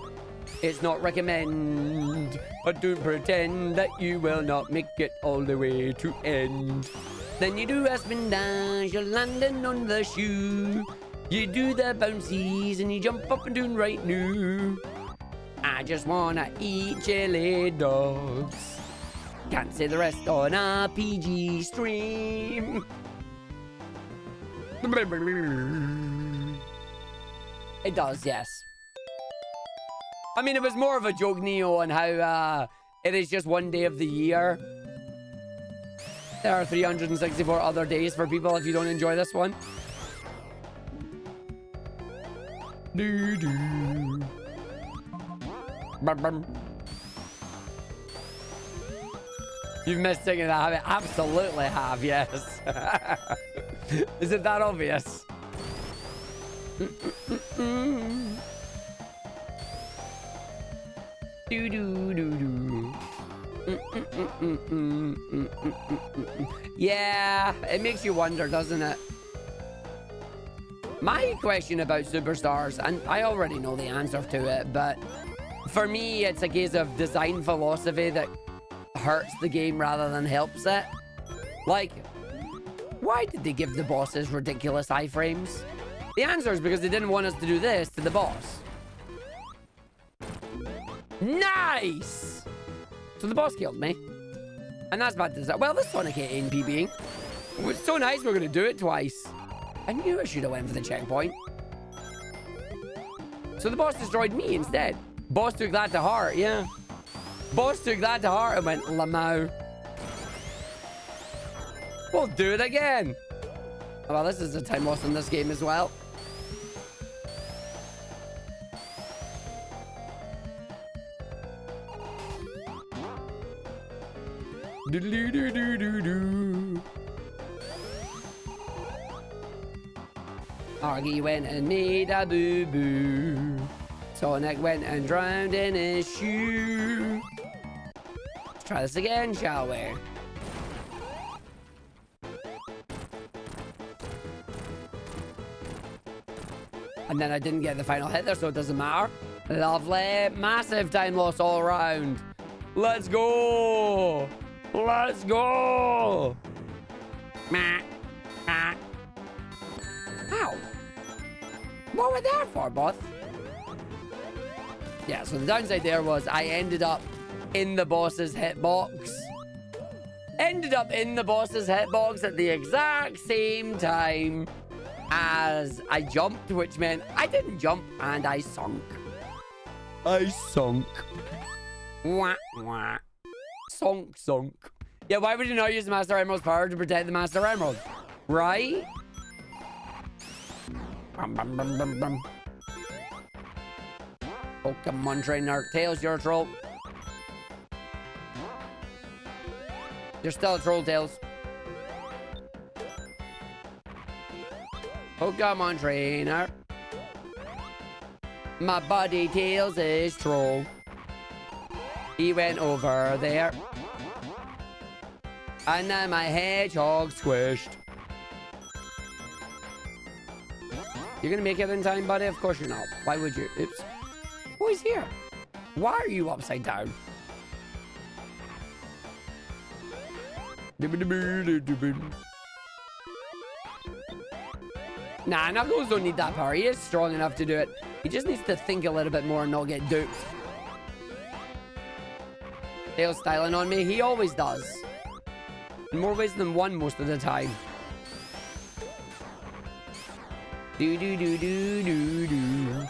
It's not recommend, but don't pretend that you will not make it all the way to end. Then you do a spin dash, you're landing on the shoe. You do the bouncies and you jump up and down right now. I just wanna eat chili dogs. Can't say the rest on a PG stream. It does, yes. I mean, it was more of a joke, Neo, on how it is just one day of the year. There are 364 other days for people if you don't enjoy this one. You've missed singing that, have you? Absolutely have, yes. Is it that obvious? Yeah, it makes you wonder, doesn't it? My question about superstars, and I already know the answer to it, but for me, it's a case of design philosophy that hurts the game rather than helps it. Like, why did they give the bosses ridiculous iframes? The answer is because they didn't want us to do this to the boss. Nice! So the boss killed me. And that's bad design. Well, this Sonic 8 ain't PBing. It's so nice we're going to do it twice. I knew I should have went for the checkpoint. So the boss destroyed me instead. Boss took that to heart, yeah. Boss took that to heart and went, Lamau. We'll do it again. Well, this is a time lost in this game as well. Do-do-do-do-do-do. Argy went and made a boo-boo. Sonic went and drowned in his shoe. Let's try this again, shall we? And then I didn't get the final hit there, so it doesn't matter. Lovely. Massive time loss all around. Let's go. Let's go. Meh. Meh. Ow. What were there for, boss? Yeah, so the downside there was I ended up in the boss's hitbox. Ended up in the boss's hitbox at the exact same time as I jumped, which meant I didn't jump and I sunk. I sunk. Wah, wah. Sunk. Yeah, why would you not use the Master Emerald's power to protect the Master Emerald? Right? Bum, bum, bum, bum, bum. Pokemon trainer, Tails, you're a troll. You're still a troll, Tails. Pokemon trainer. My buddy Tails is troll. He went over there. And now my hedgehog squished. You're gonna make it in time, buddy? Of course you're not. Why would you? Oops. Oh, he's here. Why are you upside down? Nah, Knuckles don't need that power. He is strong enough to do it. He just needs to think a little bit more and not get duped. Tails styling on me. He always does. In more ways than one most of the time. Do-do-do-do-do-do.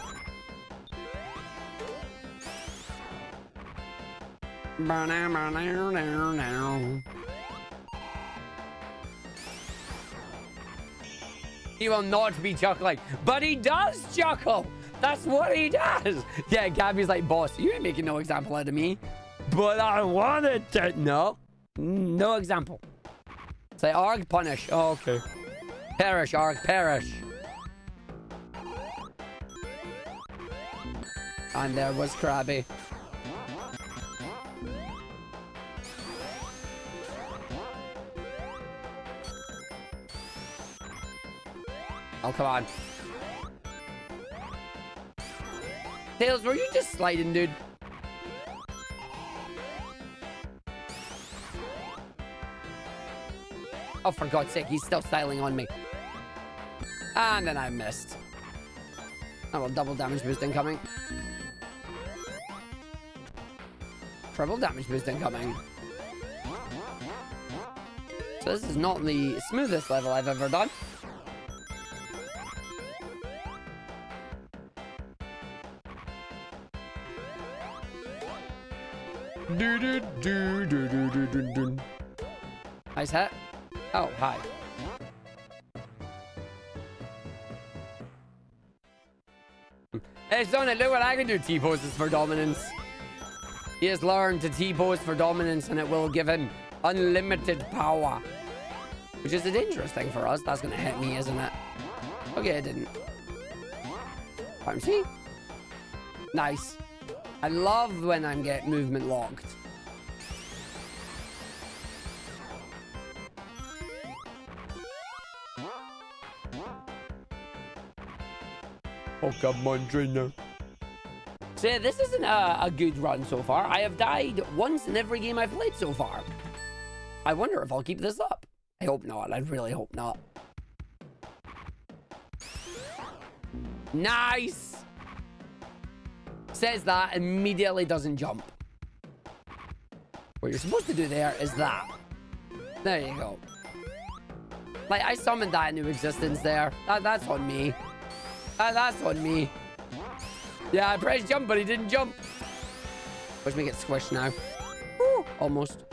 He will not be chuckling, but he does chuckle. That's what he does. Yeah, Gabby's like, boss, you ain't making no example out of me. But I wanted to. No example. Say, Arg, punish. Oh, okay. Perish, Arg, perish. And there was Krabby. Oh, come on. Tails, were you just sliding, dude? Oh, for God's sake, he's still styling on me. And then I missed. Oh, well, double damage boost incoming. Triple damage boost incoming. So this is not the smoothest level I've ever done. Nice hit. Oh, hi. Hey, Sonic, look what I can do. T-poses for dominance. He has learned to T-pose for dominance, and it will give him unlimited power. Which is a dangerous thing for us. That's going to hit me, isn't it? Okay, it didn't. See? Nice. I love when I get movement locked. Pokemon trainer. So this isn't a good run so far. I have died once in every game I've played so far. I wonder if I'll keep this up. I hope not. I really hope not. Nice! Says that, immediately doesn't jump. What you're supposed to do there is that. There you go. Like, I summoned that into existence there. That's on me. That's on me. Yeah, I pressed jump, but he didn't jump. Watch me get squished now. Woo, almost.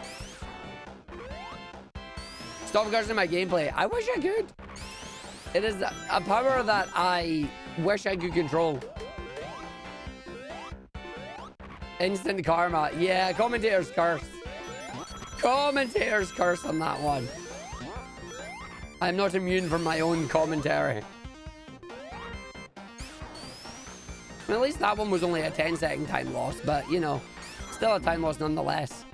stop cursing my gameplay. I wish I could. It is a power that I wish I could control. Instant karma. Yeah, commentators curse. Commentators curse on that one. I'm not immune from my own commentary. At least that one was only a 10-second time loss, but, you know, still a time loss nonetheless.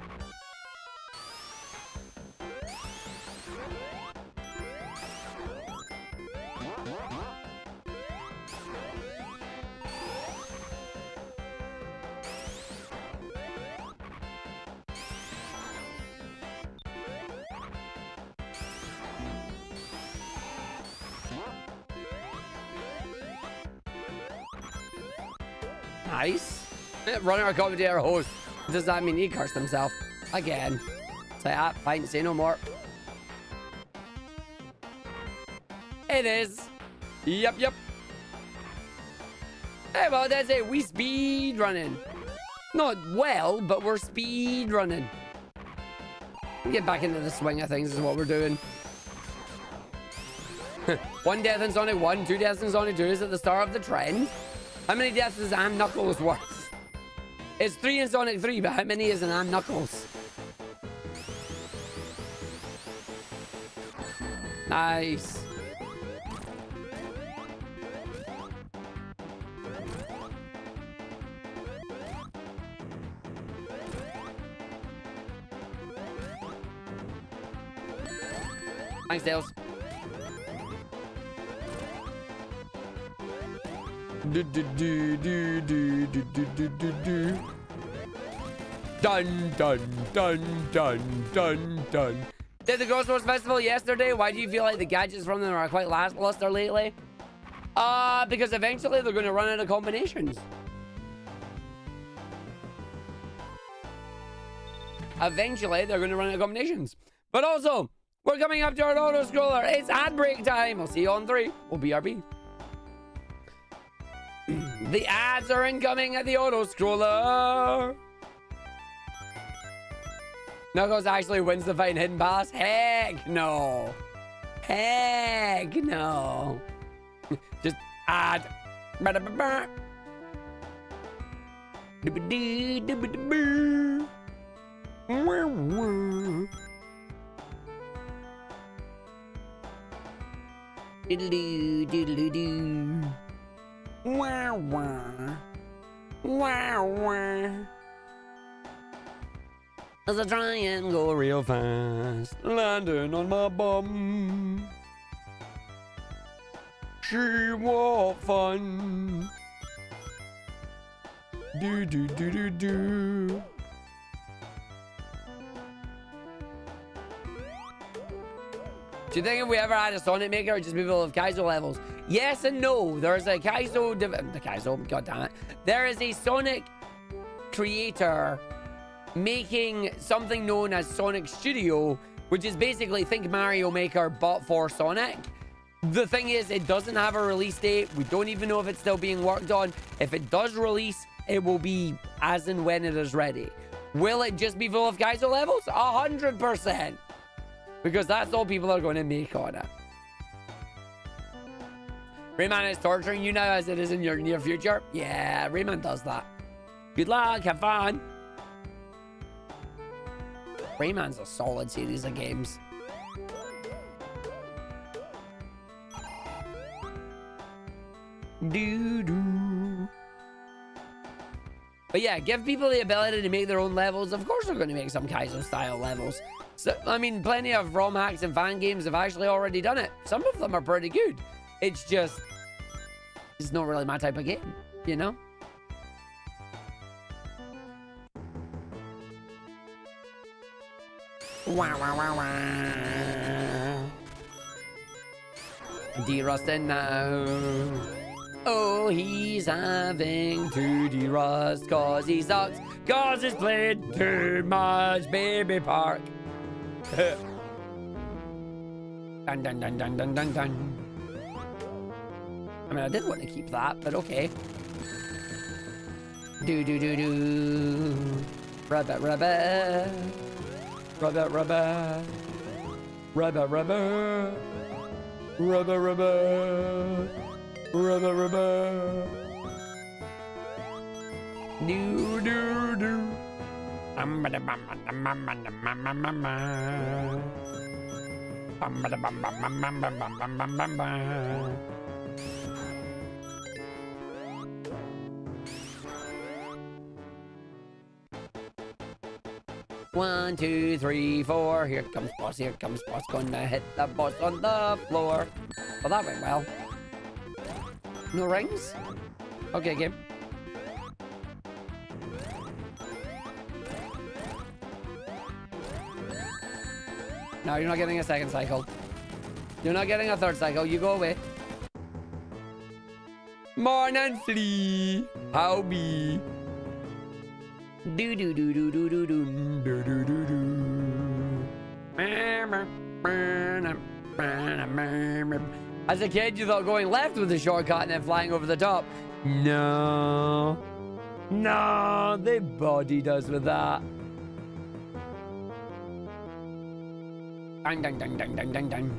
Nice. Running our commentator host. Does that mean he cursed himself? Again. Say, fine, say no more. It is. Yep. Hey, well, that's it. We speed running. Not well, but we're speed running. Get back into the swing of things is what we're doing. 1 death in Sonic 1, 2 deaths in Sonic 2 is at the start of the trend. How many deaths is Am Knuckles worth? It's 3 in Sonic 3, but how many is an Am Knuckles? Nice. Thanks, Tails. Dun. Did the Ghost Wars Festival yesterday? Why do you feel like the gadgets from them are quite lackluster lately? Because eventually they're going to run out of combinations. But also, we're coming up to our auto scroller. It's ad break time. I'll see you on 3. We'll BRB. The ads are incoming at the auto scroller. Knuckles actually wins the fight in Hidden Palace. Heck no. Just ad. As I try and go real fast, landing on my bum. She what fun. Do. Do you think if we ever had a Sonic Maker, it'd just be full of Kaizo levels? Yes and no. There's a Kaizo, god damn it. There is a Sonic creator making something known as Sonic Studio, which is basically think Mario Maker but for Sonic. The thing is, it doesn't have a release date. We don't even know if it's still being worked on. If it does release, it will be as and when it is ready. Will it just be full of Kaizo levels? 100%. Because that's all people are going to make on it. Rayman is torturing you now as it is in your near future. Yeah, Rayman does that. Good luck, have fun. Rayman's a solid series of games. But yeah, give people the ability to make their own levels. Of course they're going to make some Kaizo style levels. So, I mean, plenty of ROM hacks and fan games have actually already done it. Some of them are pretty good. It's just, it's not really my type of game, you know? Wow. De-rusting now. Oh, he's having to de-rust cause he sucks, cause he's played too much Baby Park. Dun. I mean, I did want to keep that, but okay. Rabbit. Rubber, rubber. Rubber, rubber. Rubber, rubber. Do, do, do. One, two, three, four. Here comes boss. Here comes boss. Gonna hit the boss on the floor. Well, that went well. No rings? Okay, game. No, you're not getting a second cycle. You're not getting a third cycle. You go away. Morning, flea. How be? Do do do do do do do do do do do. As a kid, you thought going left was a shortcut and then flying over the top. No. No, they bodied us with that. Dang, dang, dang, dang, dang, dang, dang.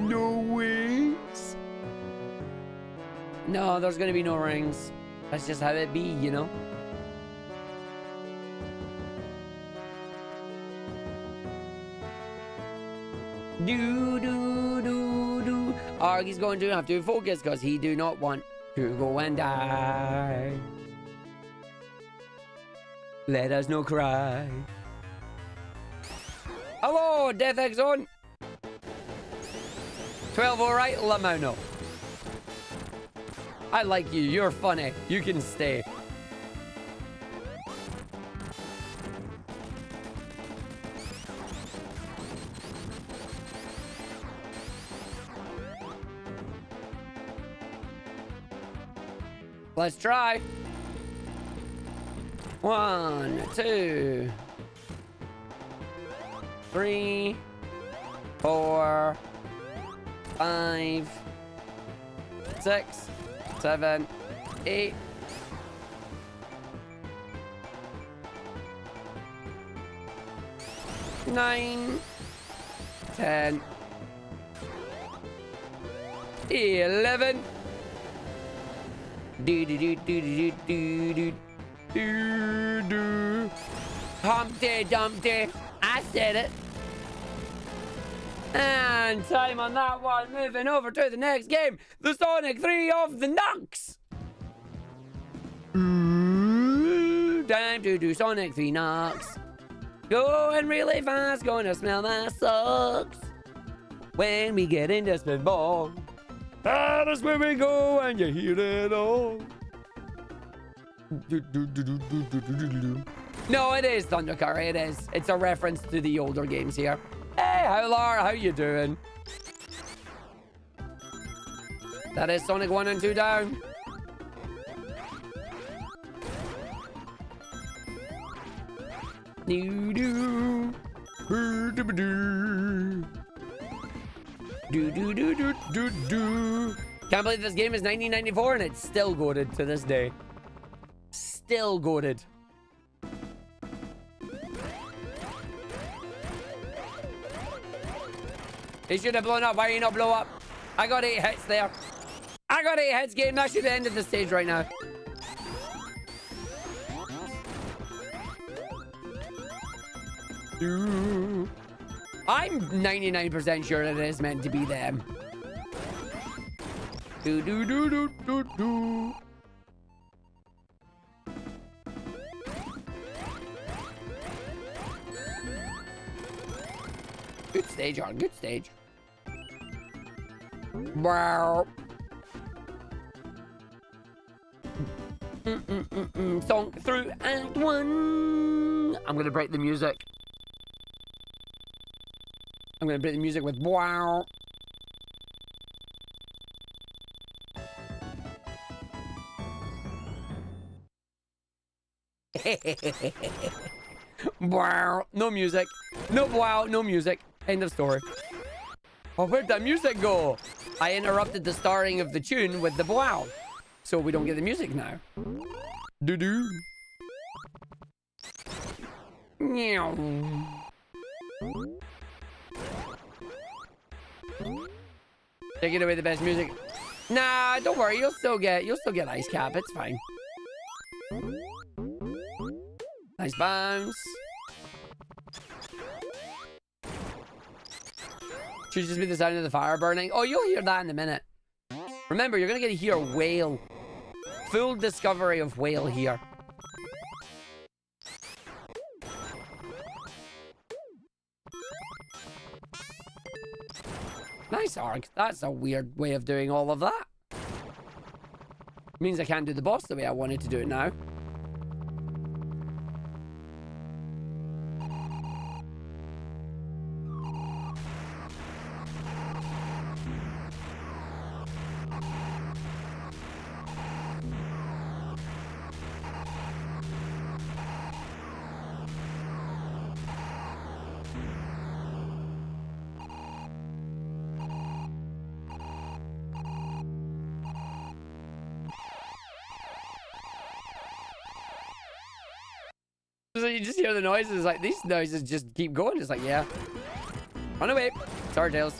No wings. No, there's gonna be no rings. That's just how it be, you know? Do, do, do, do. Argy's going to have to focus because he do not want to go and die. Let us no cry. Hello, Death X Zone. 12 alright, Lamono. I like you. You're funny. You can stay. Let's try. 1, 2, 3, 4, 5, 6, 7, 8. 9, 10, 11. Do do do do do do do do do. Humpty Dumpty. I said it. And time on that one. Moving over to the next game. The Sonic 3 of the Knocks. Time to do Sonic 3 Knocks. Going really fast. Gonna smell my socks. When we get into spinball. That is where we go and you hear it all. No, it is Thunder Curry, it is. It's a reference to the older games here. Hey, Howlar, how you doing? That is Sonic 1 and 2 down. Do-do. Do-do-do. Do-do-do-do-do-do. Can't believe this game is 1994 and it's still goated to this day. Still goated. He should have blown up. Why are you not blow up? I got 8 hits there. I got 8 hits, game. That should have ended the stage right now. I'm 99% sure it is meant to be them. Do do do do do do. Good stage, on good stage. Wow. Song through Act 1. I'm gonna break the music. I'm gonna break the music with wow. Wow. No music. No wow, no music. End of story. Oh, where'd that music go? I interrupted the starting of the tune with the wow. So we don't get the music now. Doo-doo. Meow. Taking away the best music. Nah, don't worry. You'll still get ice cap. It's fine. Nice bounce. Should just be the sound of the fire burning. Oh, you'll hear that in a minute. Remember, you're gonna get to hear whale. Full discovery of whale here. Nice arc. That's a weird way of doing all of that. Means I can't do the boss the way I wanted to do it now. So you just hear the noises, like, these noises just keep going. It's like, yeah. Run away. Sorry, Tails.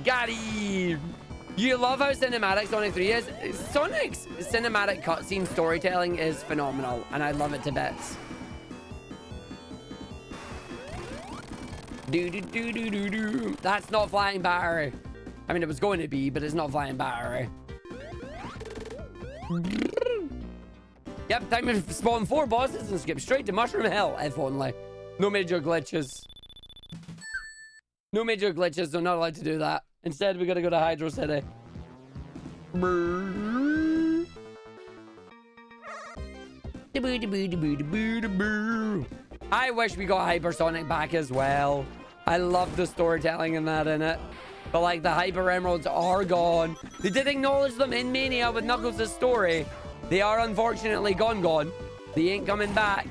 Got him. You love how cinematic Sonic 3 is? Sonic's cinematic cutscene storytelling is phenomenal, and I love it to bits. Do. That's not flying battery. I mean, it was going to be, but it's not flying battery. Yep, time to spawn 4 bosses and skip straight to Mushroom Hill, if only. No major glitches. No major glitches, so not allowed to do that. Instead, we gotta go to Hydro City. I wish we got Hypersonic back as well. I love the storytelling in that, innit? But like, the Hyper Emeralds are gone. They did acknowledge them in Mania with Knuckles' story. They are unfortunately gone. They ain't coming back.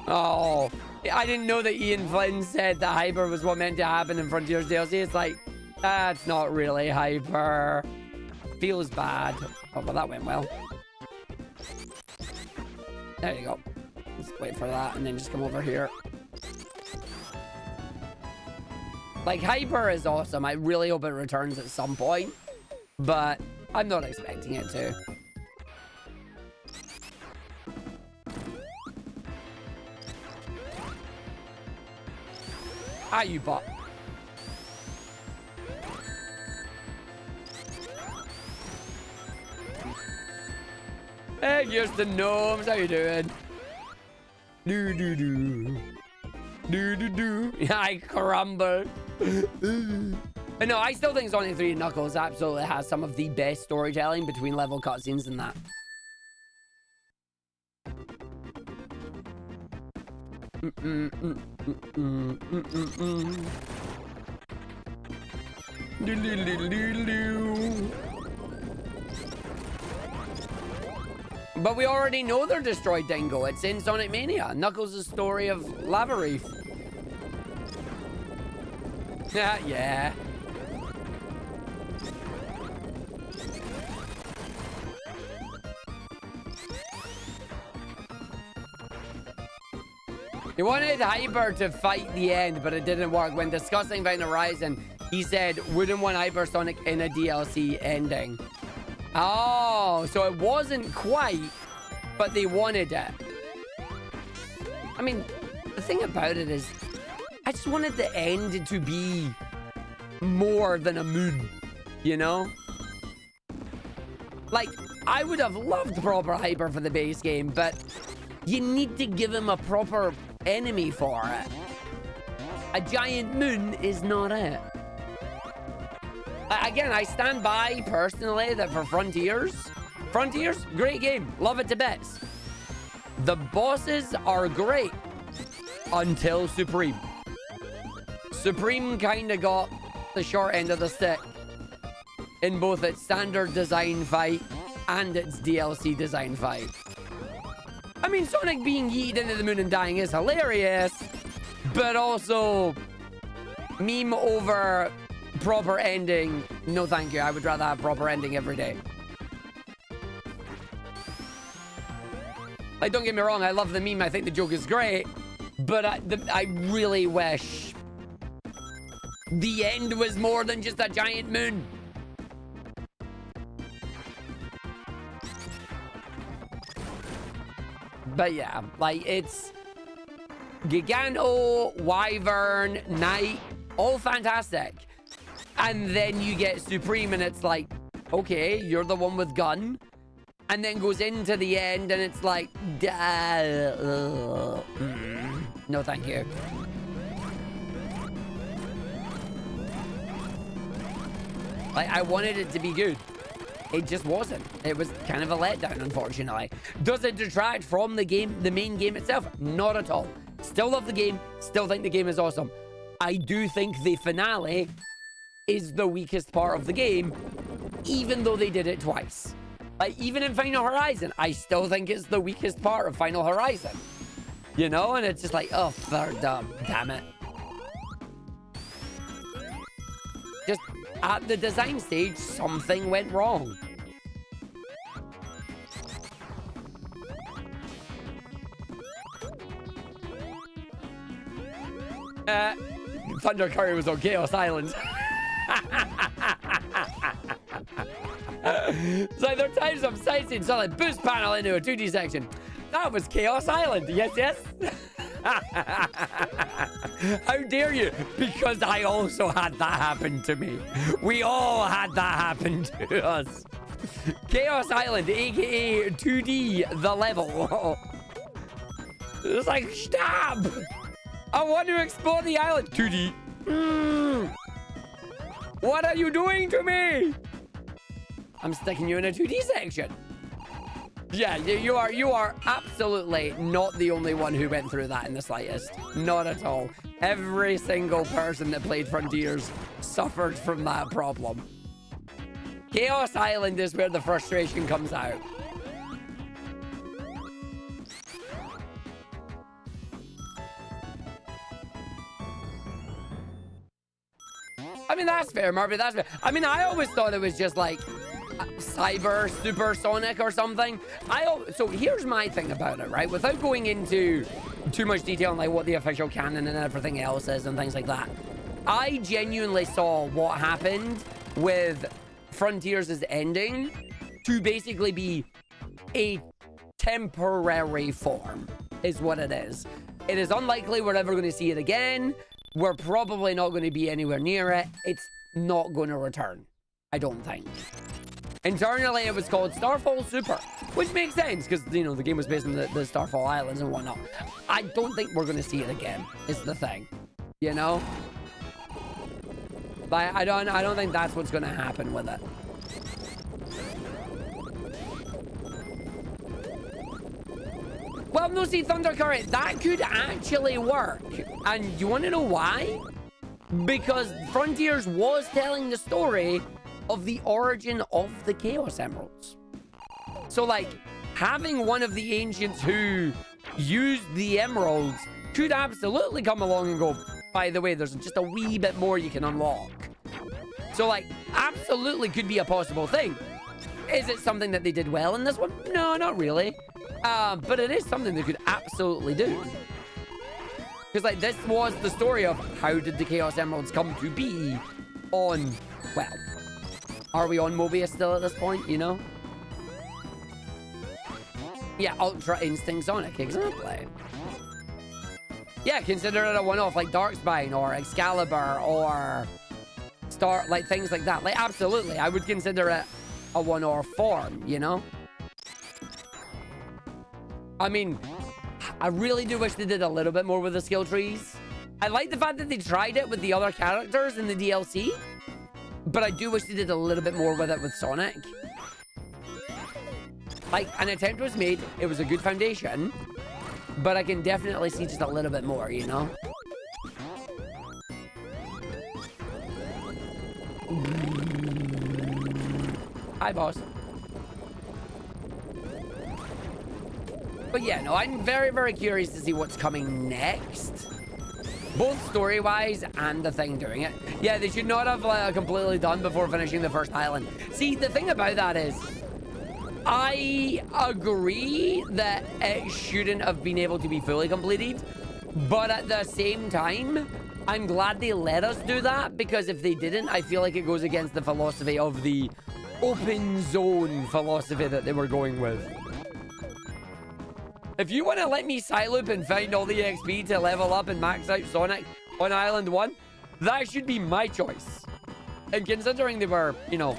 Oh, I didn't know that Ian Flynn said that Hyper was what meant to happen in Frontiers DLC. It's like, that's not really Hyper. Feels bad. Oh, well, that went well. There you go. Let's wait for that and then just come over here. Like, Hyper is awesome. I really hope it returns at some point, but I'm not expecting it to. Ah, you bot. Hey, here's the gnomes. How you doing? Do. I crumble. But no, I still think Sonic 3 Knuckles absolutely has some of the best storytelling between level cutscenes and that. But we already know they're destroyed Dingo. It's in Sonic Mania. Knuckles' story of Lava Reef. Yeah. He wanted Hyper to fight the end, but it didn't work. When discussing Event Horizon, he said, wouldn't want Hypersonic in a DLC ending. Oh, so it wasn't quite, but they wanted it. I mean, the thing about it is, I just wanted the end to be more than a moon, you know? Like, I would have loved proper Hyper for the base game, but you need to give him a proper enemy for it. A giant moon is not it. Again, I stand by personally that for Frontiers, great game, love it to bits. The bosses are great until Supreme. Supreme kind of got the short end of the stick in both its standard design fight and its DLC design fight. I mean, Sonic being yeeted into the moon and dying is hilarious, but also meme over proper ending. No, thank you. I would rather have proper ending every day. Like, don't get me wrong. I love the meme. I think the joke is great. But I really wish the end was more than just a giant moon. But yeah, like, it's Giganto, Wyvern, Knight, all fantastic. And then you get Supreme and it's like, okay, you're the one with gun. And then goes into the end and it's like, no thank you. Like, I wanted it to be good. It just wasn't. It was kind of a letdown, unfortunately. Does it detract from the game, the main game itself? Not at all. Still love the game. Still think the game is awesome. I do think the finale is the weakest part of the game, even though they did it twice. Like, even in Final Horizon, I still think it's the weakest part of Final Horizon. You know? And it's just like, oh, damn it. Just at the design stage, something went wrong. Thunder Curry was on Chaos Island. It's like there are times I'm sightseeing solid boost panel into a 2D section. That was Chaos Island. Yes, yes. How dare you? Because I also had that happen to me. We all had that happen to us. Chaos Island, aka 2D the level. It's like, stop! I want to explore the island. 2D. What are you doing to me? I'm sticking you in a 2D section. Yeah, you are absolutely not the only one who went through that in the slightest. Not at all. Every single person that played Frontiers suffered from that problem. Chaos Island is where the frustration comes out. I mean, that's fair, Marvin, that's fair. I mean, I always thought it was just like cyber supersonic or something. So here's my thing about it, right? Without going into too much detail on like what the official canon and everything else is and things like that, I genuinely saw what happened with Frontiers' ending to basically be a temporary form, is what it is. It is unlikely we're ever going to see it again. We're probably not going to be anywhere near it. It's not going to return, I don't think. Internally, it was called Starfall Super, which makes sense because, you know, the game was based on the Starfall Islands and whatnot. I don't think we're going to see it again, is the thing, you know? But I don't think that's what's going to happen with it. Well, no, see, Thunder Curry, that could actually work. And you want to know why? Because Frontiers was telling the story of the origin of the Chaos Emeralds. So, like, having one of the ancients who used the emeralds could absolutely come along and go, by the way, there's just a wee bit more you can unlock. So, like, absolutely could be a possible thing. Is it something that they did well in this one? No, not really. But it is something they could absolutely do. Because, like, this was the story of how did the Chaos Emeralds come to be on, well, are we on Mobius still at this point, you know? Yeah, Ultra Instinct Sonic, exactly. Yeah, consider it a one-off, like Darkspine or Excalibur or like things like that. Like, absolutely, I would consider it a one-off form, you know? I mean, I really do wish they did a little bit more with the skill trees. I like the fact that they tried it with the other characters in the DLC, but I do wish they did a little bit more with it with Sonic. Like, an attempt was made, it was a good foundation, but I can definitely see just a little bit more, you know? Hi, boss. But yeah, no, I'm very, very curious to see what's coming next. Both story-wise and the thing doing it. Yeah, they should not have completely done before finishing the first island. See, the thing about that is, I agree that it shouldn't have been able to be fully completed, but at the same time, I'm glad they let us do that, because if they didn't, I feel like it goes against the philosophy of the open zone philosophy that they were going with. If you want to let me side-loop and find all the XP to level up and max out Sonic on Island 1, that should be my choice. And considering they were, you know,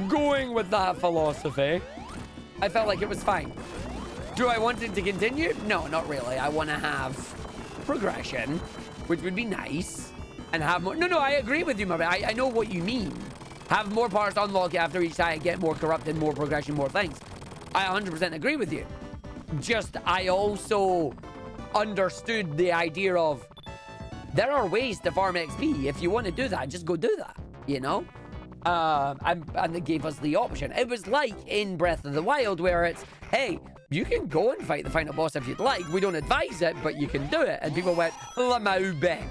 going with that philosophy, I felt like it was fine. Do I want it to continue? No, not really. I want to have progression, which would be nice, and have more... No, I agree with you, Murray. I know what you mean. Have more parts unlock after each side, get more corrupted, more progression, more things. I 100% agree with you. Just, I also understood the idea of there are ways to farm XP. If you want to do that, just go do that, you know? And they gave us the option. It was like in Breath of the Wild where it's, hey, you can go and fight the final boss if you'd like. We don't advise it, but you can do it. And people went, Lamau bet.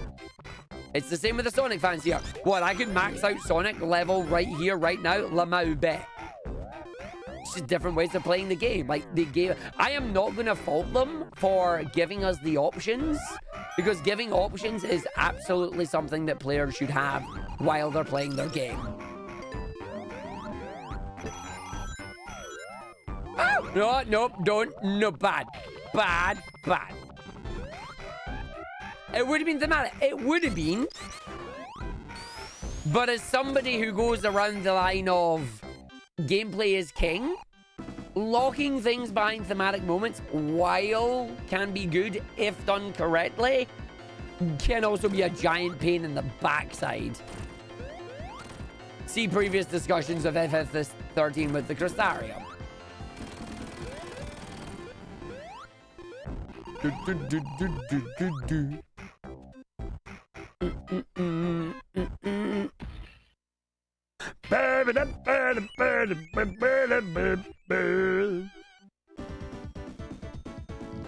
It's the same with the Sonic fans here. What, I could max out Sonic level right here, right now? Lamau bet. It's just different ways of playing the game. Like, they gave... I am not going to fault them for giving us the options, because giving options is absolutely something that players should have while they're playing their game. Oh! No, nope, don't. No, bad. Bad. It would have been thematic. It would have been. But as somebody who goes around the line of gameplay is king, locking things behind thematic moments, while can be good if done correctly, can also be a giant pain in the backside. See previous discussions of FF13 with the Crystarium.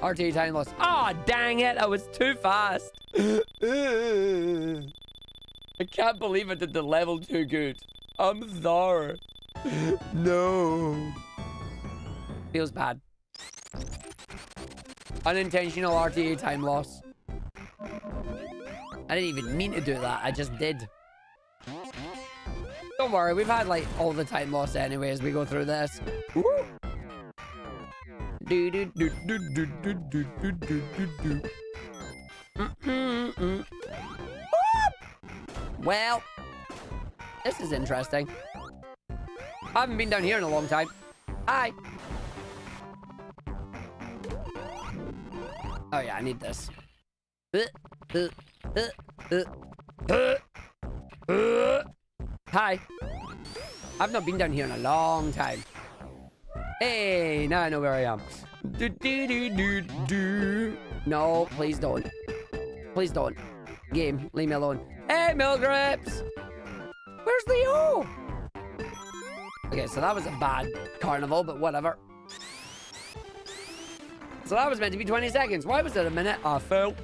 RTA time loss. Ah, oh, dang it. I was too fast. I can't believe I did the level too good. I'm sorry. No. Feels bad. Unintentional RTA time loss. I didn't even mean to do that. I just did. Don't worry, we've had like all the time loss anyway as we go through this. Woo! Well, this is interesting. I haven't been down here in a long time. Hi. Oh yeah, I need this. Hi. I've not been down here in a long time. Hey, now I know where I am. No, please don't. Please don't. Game, leave me alone. Hey, Milgrips! Where's Leo? Okay, so that was a bad carnival, but whatever. So that was meant to be 20 seconds. Why was it a minute? I fell.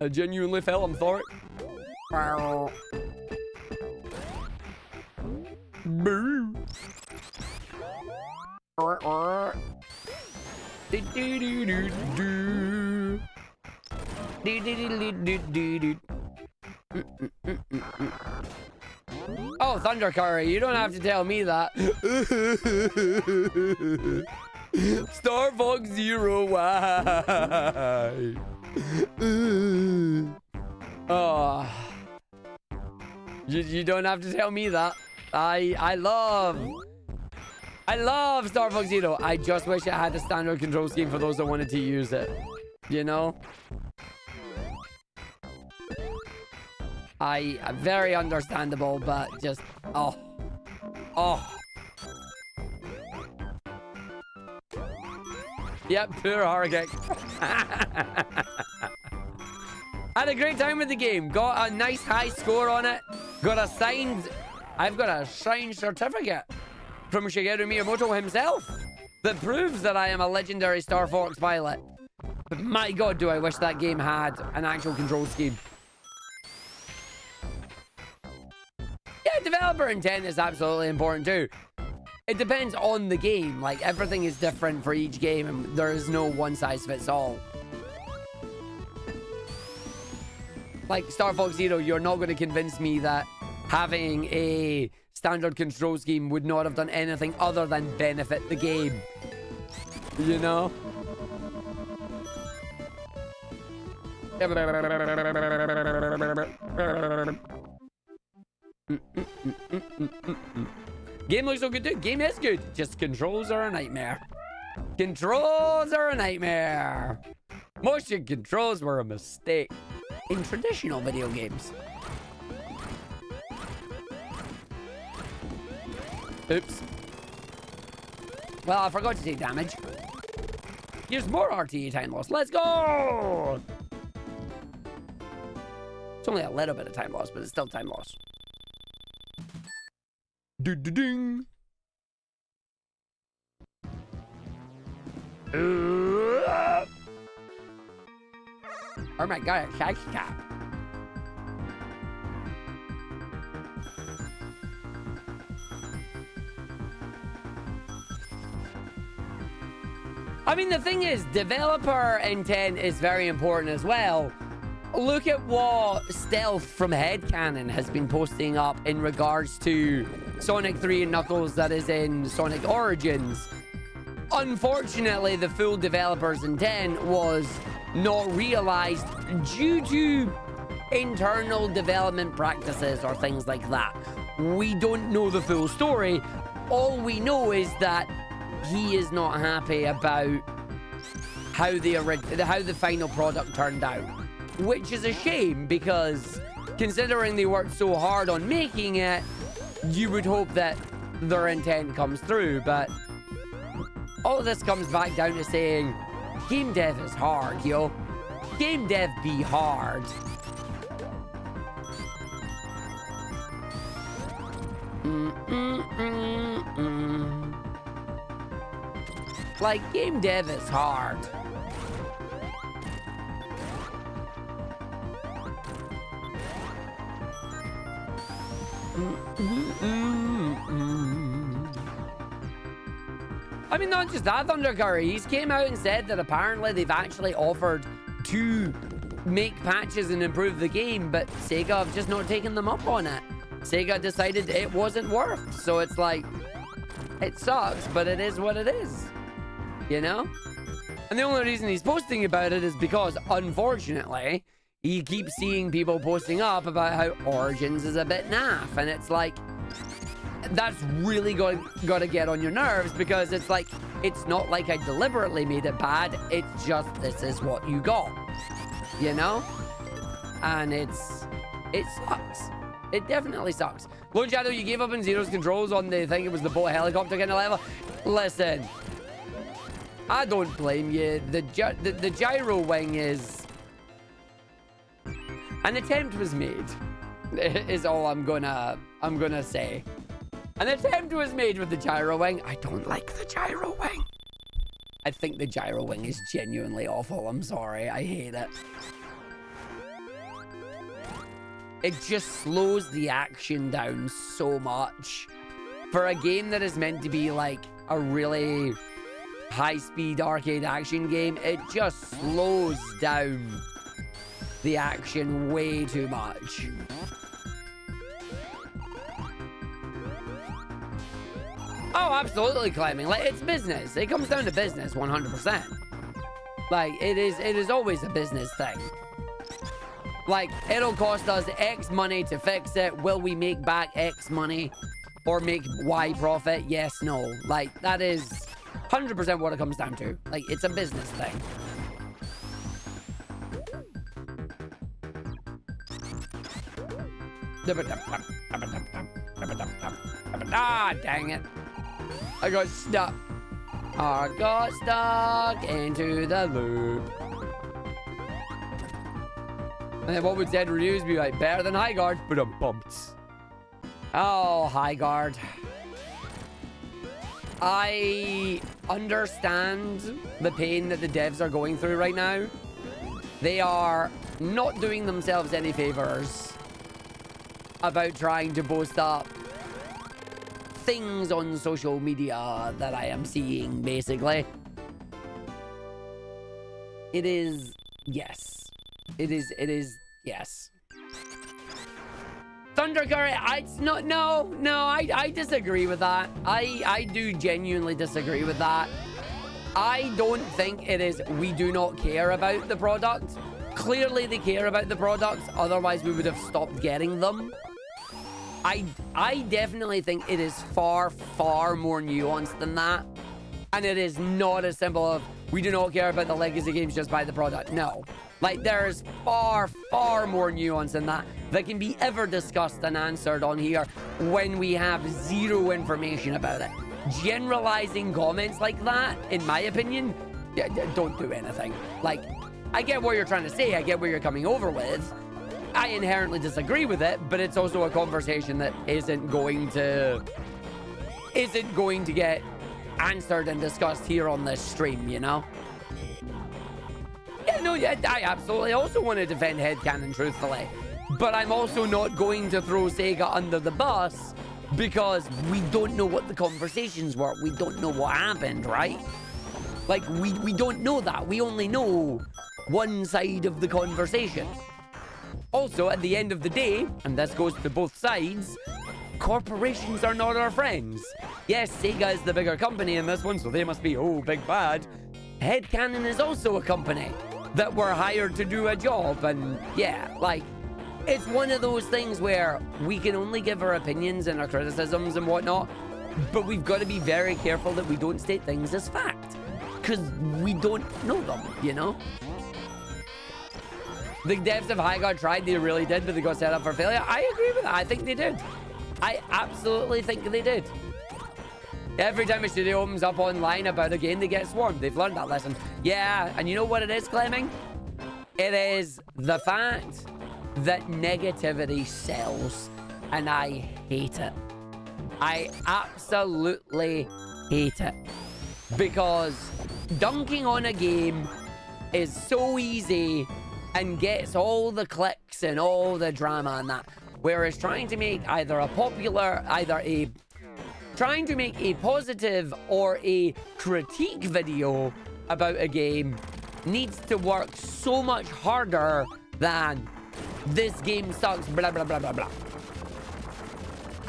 I genuinely fell, I'm sorry. Boo. Oh, Thunder Curry, you don't have to tell me that. Star Fox Zero, why? Oh. You don't have to tell me that. I love Star Fox Zero. I just wish it had a standard control scheme for those that wanted to use it. You know? Very understandable, but just, oh. Yep, poor Argick. Had a great time with the game. Got a nice high score on it. I've got a signed certificate from Shigeru Miyamoto himself that proves that I am a legendary Star Fox pilot. But my god, do I wish that game had an actual control scheme. Yeah, developer intent is absolutely important too. It depends on the game. Like, everything is different for each game, and there is no one size fits all. Like, Star Fox Zero, you're not going to convince me that having a standard control scheme would not have done anything other than benefit the game. You know? Game looks so good too. Game is good. Just controls are a nightmare. Controls are a nightmare. Motion controls were a mistake in traditional video games. Oops. Well, I forgot to take damage. Here's more RTA time loss. Let's go! It's only a little bit of time loss, but it's still time loss. Do-do-ding. Oh my god, a side stop. I mean, the thing is, developer intent is very important as well. Look at what Stealth from Headcanon has been posting up in regards to Sonic 3 and Knuckles that is in Sonic Origins. Unfortunately, the full developer's intent was not realized due to internal development practices or things like that. We don't know the full story. All we know is that he is not happy about how the final product turned out, which is a shame because considering they worked so hard on making it, you would hope that their intent comes through. But all of this comes back down to saying game dev is hard, yo. Game dev be hard. Like, game dev is hard. I mean, not just that, Thundercurry. He's came out and said that apparently they've actually offered to make patches and improve the game, but Sega have just not taken them up on it. Sega decided it wasn't worth, so it's like, it sucks, but it is what it is. You know? And the only reason he's posting about it is because, unfortunately, he keeps seeing people posting up about how Origins is a bit naff, and it's like, that's really got to get on your nerves, because it's like, it's not like I deliberately made it bad, it's just this is what you got, you know? And it sucks. It definitely sucks. Lone Shadow, you gave up on Zero's controls on the thing, it was the boat helicopter kind of level. Listen, I don't blame you. The gyro wing is... An attempt was made, is all I'm gonna say. An attempt was made with the gyro wing. I don't like the gyro wing. I think the gyro wing is genuinely awful. I'm sorry. I hate it. It just slows the action down so much. For a game that is meant to be like a really high-speed arcade action game, it just slows down the action way too much. Oh, absolutely, climbing. Like, it's business. It comes down to business 100%. Like, it is always a business thing. Like, it'll cost us X money to fix it. Will we make back X money or make Y profit? Yes, no. Like, that is 100% what it comes down to. Like, it's a business thing. Ah, dang it. I got stuck. I got stuck into the loop. And then what would Zed reviews be like? Better than High Guard, but I'm bumped. Oh, High Guard. I understand the pain that the devs are going through right now. They are not doing themselves any favors about trying to boast up things on social media that I am seeing, basically. It is, yes. It is, yes. Thundercurry, I disagree with that. I do genuinely disagree with that. I don't think it is we do not care about the product. Clearly they care about the products, otherwise we would have stopped getting them. I definitely think it is far, far more nuanced than that. And it is not as simple of, we do not care about the legacy games, just buy the product. No. Like, there's far, far more nuance in that can be ever discussed and answered on here when we have zero information about it. Generalizing comments like that, in my opinion, don't do anything. Like, I get what you're trying to say, I get where you're coming over with. I inherently disagree with it, but it's also a conversation that isn't going to get answered and discussed here on this stream, you know? Yeah, no, yeah, I absolutely also want to defend headcanon truthfully, but I'm also not going to throw Sega under the bus because we don't know what the conversations were. We don't know what happened, right? Like, we don't know that. We only know one side of the conversation. Also, at the end of the day, and this goes to both sides, corporations are not our friends. Yes, Sega is the bigger company in this one, so they must be, oh, big bad. Headcanon is also a company that were hired to do a job, and yeah, like, it's one of those things where we can only give our opinions and our criticisms and whatnot, but we've got to be very careful that we don't state things as fact, because we don't know them, you know? The devs of High God tried, they really did, but they got set up for failure. I agree with that. I think they did. I absolutely think they did. Every time a studio opens up online about a game, they get swarmed. They've learned that lesson. Yeah, and you know what it is, Clemming? It is the fact that negativity sells, and I hate it. I absolutely hate it. Because dunking on a game is so easy and gets all the clicks and all the drama and that. Whereas trying to make trying to make a positive or a critique video about a game needs to work so much harder than this game sucks, blah, blah, blah, blah, blah.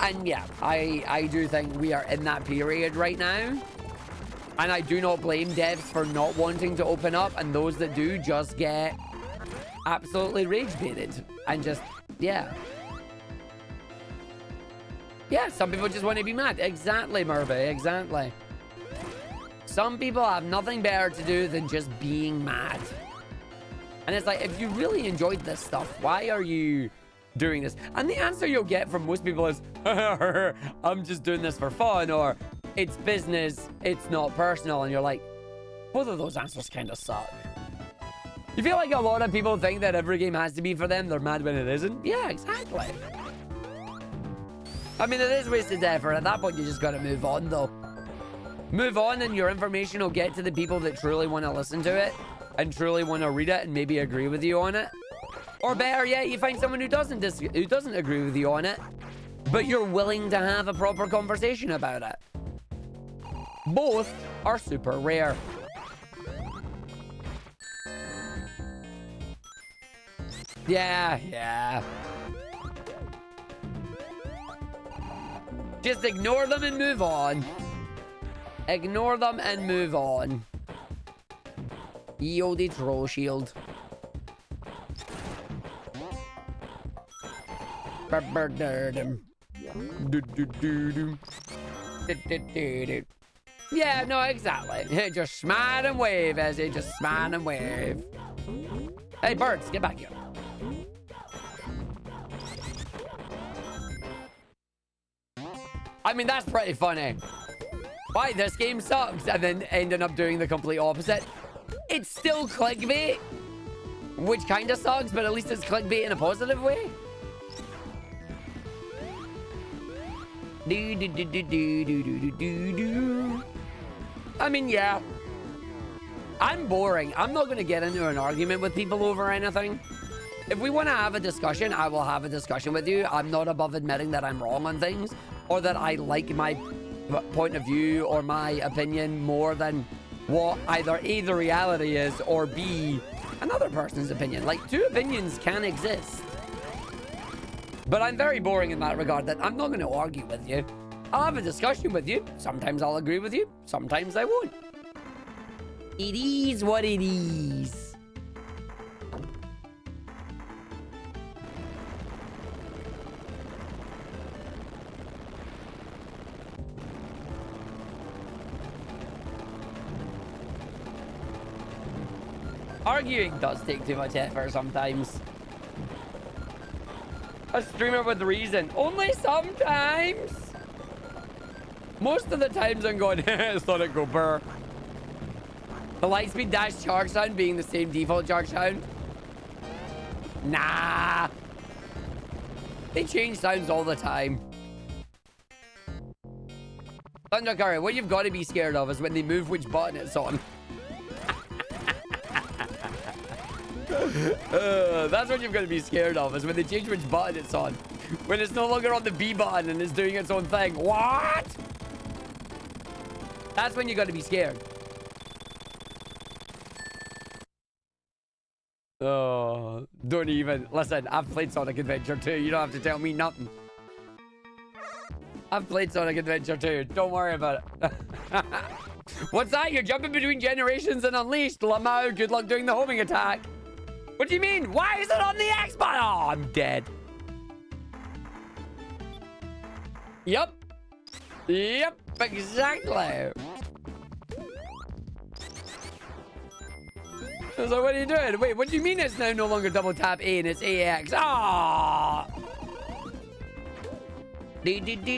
And yeah, I do think we are in that period right now. And I do not blame devs for not wanting to open up, and those that do just get absolutely rage baited and just, yeah. Yeah, some people just want to be mad. Exactly, Murphy, exactly. Some people have nothing better to do than just being mad. And it's like, if you really enjoyed this stuff, why are you doing this? And the answer you'll get from most people is, I'm just doing this for fun, or it's business, it's not personal. And you're like, both of those answers kind of suck. You feel like a lot of people think that every game has to be for them. They're mad when it isn't. Yeah, exactly. I mean, it is wasted effort. At that point, you just got to move on, though. Move on, and your information will get to the people that truly want to listen to it and truly want to read it and maybe agree with you on it. Or better yet, you find someone who doesn't agree with you on it, but you're willing to have a proper conversation about it. Both are super rare. Yeah. Just ignore them and move on. Ignore them and move on. Yodi troll shield. Yeah, no, exactly. Just smile and wave, Ezzy. Just smile and wave. Hey, birds, get back here. I mean, that's pretty funny. Why, this game sucks, and then ending up doing the complete opposite. It's still clickbait, which kind of sucks, but at least it's clickbait in a positive way. I mean, yeah. I'm boring. I'm not going to get into an argument with people over anything. If we want to have a discussion, I will have a discussion with you. I'm not above admitting that I'm wrong on things, or that I like my point of view or my opinion more than what either A, the reality is, or B, another person's opinion. Like, two opinions can exist. But I'm very boring in that regard, that I'm not going to argue with you. I'll have a discussion with you. Sometimes I'll agree with you. Sometimes I won't. It is what it is. Arguing does take too much effort sometimes. A streamer with reason. Only sometimes. Most of the times I'm going, Sonic go burr. The Lightspeed dash charge sound being the same default charge sound. Nah. They change sounds all the time. Thunder Curry, what you've got to be scared of is when they move which button it's on. That's what you've got to be scared of, is when they change which button it's on. When it's no longer on the B button and it's doing its own thing. What? That's when you got to be scared. Oh, don't even. Listen, I've played Sonic Adventure 2. You don't have to tell me nothing. I've played Sonic Adventure 2. Don't worry about it. What's that? You're jumping between generations and Unleashed. Lamau, good luck doing the homing attack. What do you mean? Why is it on the X button? Oh, I'm dead. Yep. Yep, exactly. So what are you doing? Wait, what do you mean it's now no longer double tap A and it's AX? Ah. It's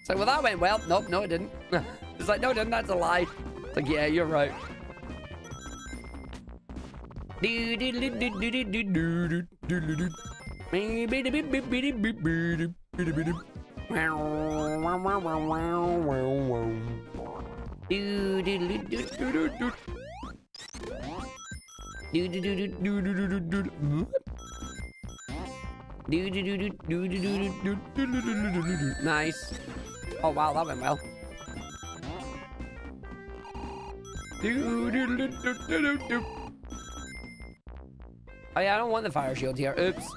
like, well, that went well. Nope, no, it didn't. It's like, no, it didn't. That's a lie. It's like, yeah, you're right. Nice. Oh wow, that went well. Oh yeah, I don't want the fire shield here. Oops.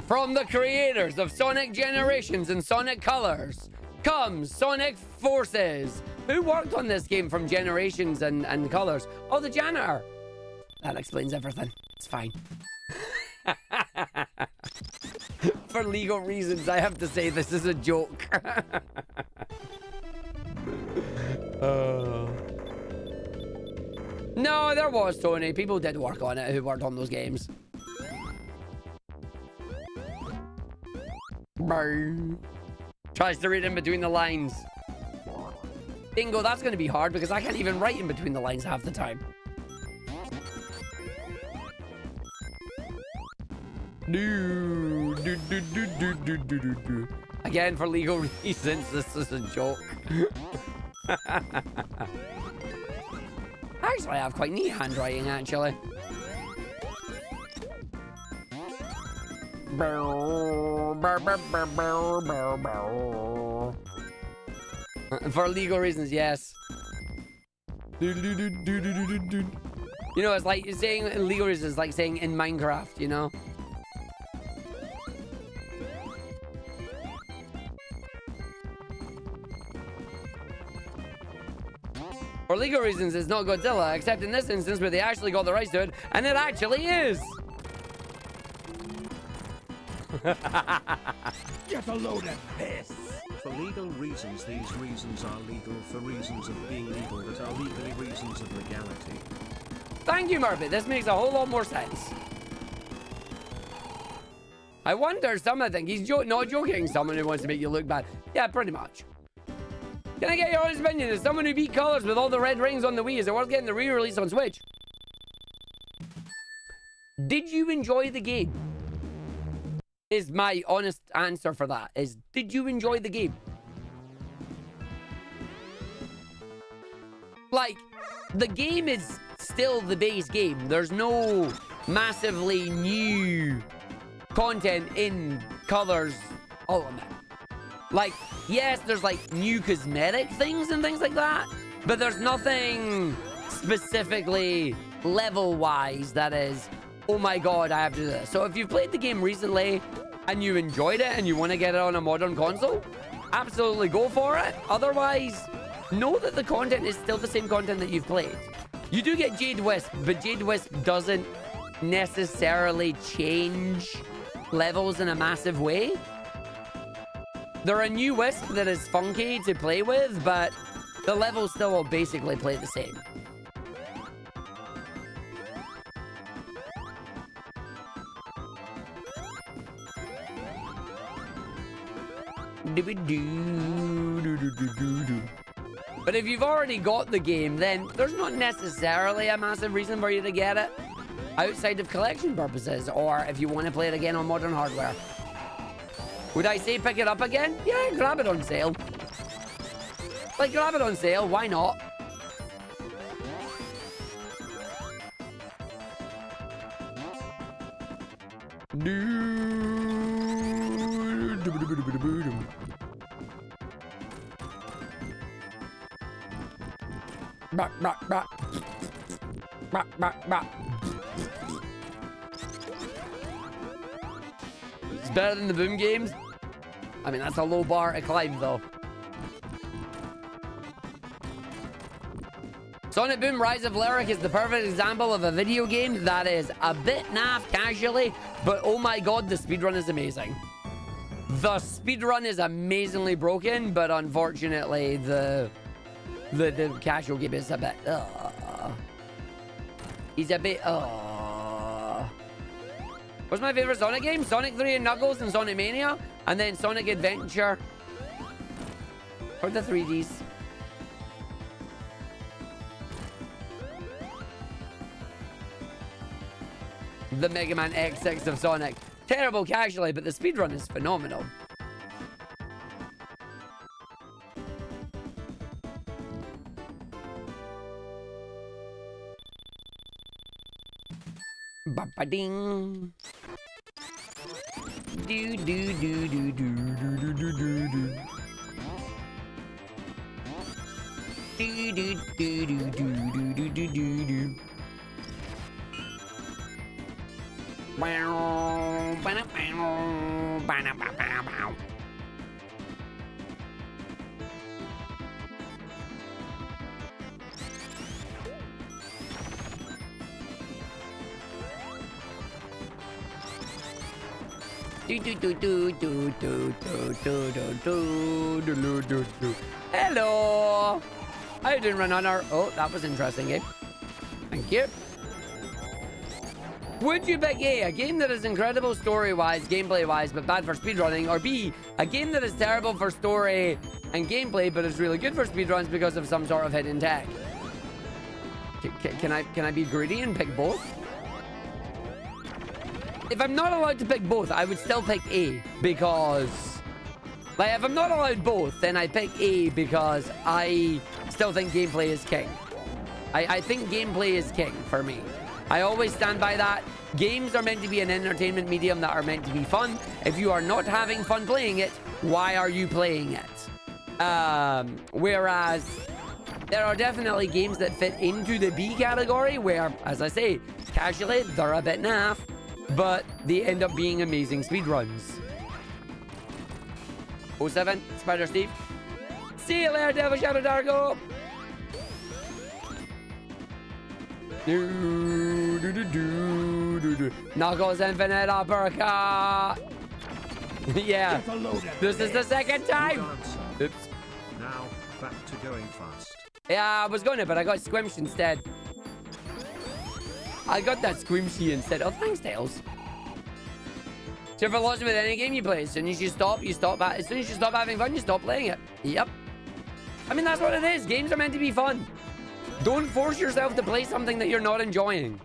From the creators of Sonic Generations and Sonic Colors comes Sonic Forces. Who worked on this game from Generations and Colors? Oh, the janitor. That explains everything. It's fine. For legal reasons, I have to say this is a joke. No, there was, Tony. People did work on it who worked on those games. Burn. Tries to read in between the lines. Bingo, that's going to be hard because I can't even write in between the lines half the time. Again, for legal reasons, this is a joke. Actually, I have quite neat handwriting, actually. For legal reasons, yes. You know, it's like saying in legal reasons, it's like saying in Minecraft, you know? For legal reasons, it's not Godzilla, except in this instance where they actually got the rights to it, and it actually is! Get a load of this! For legal reasons, these reasons are legal for reasons of being legal that are legally reasons of legality. Thank you, Murphy. This makes a whole lot more sense. I wonder, someone think he's not joking. Someone who wants to make you look bad. Yeah, pretty much. Can I get your honest opinion? As someone who beat Colors with all the red rings on the Wii, is it worth getting the re-release on Switch? Did you enjoy the game? Is my honest answer for that. Is, did you enjoy the game? Like, the game is still the base game. There's no massively new content in Colors Ultimate. Like, yes, there's like new cosmetic things and things like that, but there's nothing specifically level-wise that is, oh my god, I have to do this. So if you've played the game recently and you enjoyed it and you want to get it on a modern console, absolutely go for it. Otherwise, know that the content is still the same content that you've played. You do get Jade Wisp, but Jade Wisp doesn't necessarily change levels in a massive way. They're a new Wisp that is funky to play with, but the levels still will basically play the same. But if you've already got the game, then there's not necessarily a massive reason for you to get it outside of collection purposes, or if you want to play it again on modern hardware. Would I say pick it up again? Yeah, grab it on sale. Like, grab it on sale, why not? It's better than the Boom games. I mean, that's a low bar to climb, though. Sonic Boom Rise of Lyric is the perfect example of a video game that is a bit naff casually, but oh my god, the speedrun is amazing. The speedrun is amazingly broken, but unfortunately, the casual game is a bit... He's a bit... What's my favorite Sonic game? Sonic 3 and Knuckles and Sonic Mania, and then Sonic Adventure for the 3Ds. The Mega Man X6 of Sonic. Terrible casually, but the speedrun is phenomenal. Ba-ba-ding. Do do do do do do do do do do. Do do do do do do do do do. Bow, bow, bow, bow, bow, bow. Do do do do do do do do do do do do do. Hello. How you doing, Runner? Oh, that was interesting, eh? Thank you. Would you pick A, a game that is incredible story-wise, gameplay-wise, but bad for speedrunning, or B, a game that is terrible for story and gameplay, but is really good for speedruns because of some sort of hidden tech? Can I be greedy and pick both? If I'm not allowed to pick both, I would still pick A, because... Like, if I'm not allowed both, then I pick A because I still think gameplay is king. I think gameplay is king for me. I always stand by that. Games are meant to be an entertainment medium that are meant to be fun. If you are not having fun playing it, why are you playing it? Whereas there are definitely games that fit into the B category where, as I say, casually, they're a bit naff, but they end up being amazing speedruns. 07, Spider Steve. See you later, Devil Shadow Dargo. Knuckles Infinite Uppercut. Yeah, this is the second time. Oops. Now, back to going fast. Yeah, I was gonna, but I got squished instead. I got that squishy instead. Oh, thanks, Tails. So for lots with any game you play, as soon as you stop as soon as you stop having fun, you stop playing it. Yep. I mean, that's what it is. Games are meant to be fun. Don't force yourself to play something that you're not enjoying.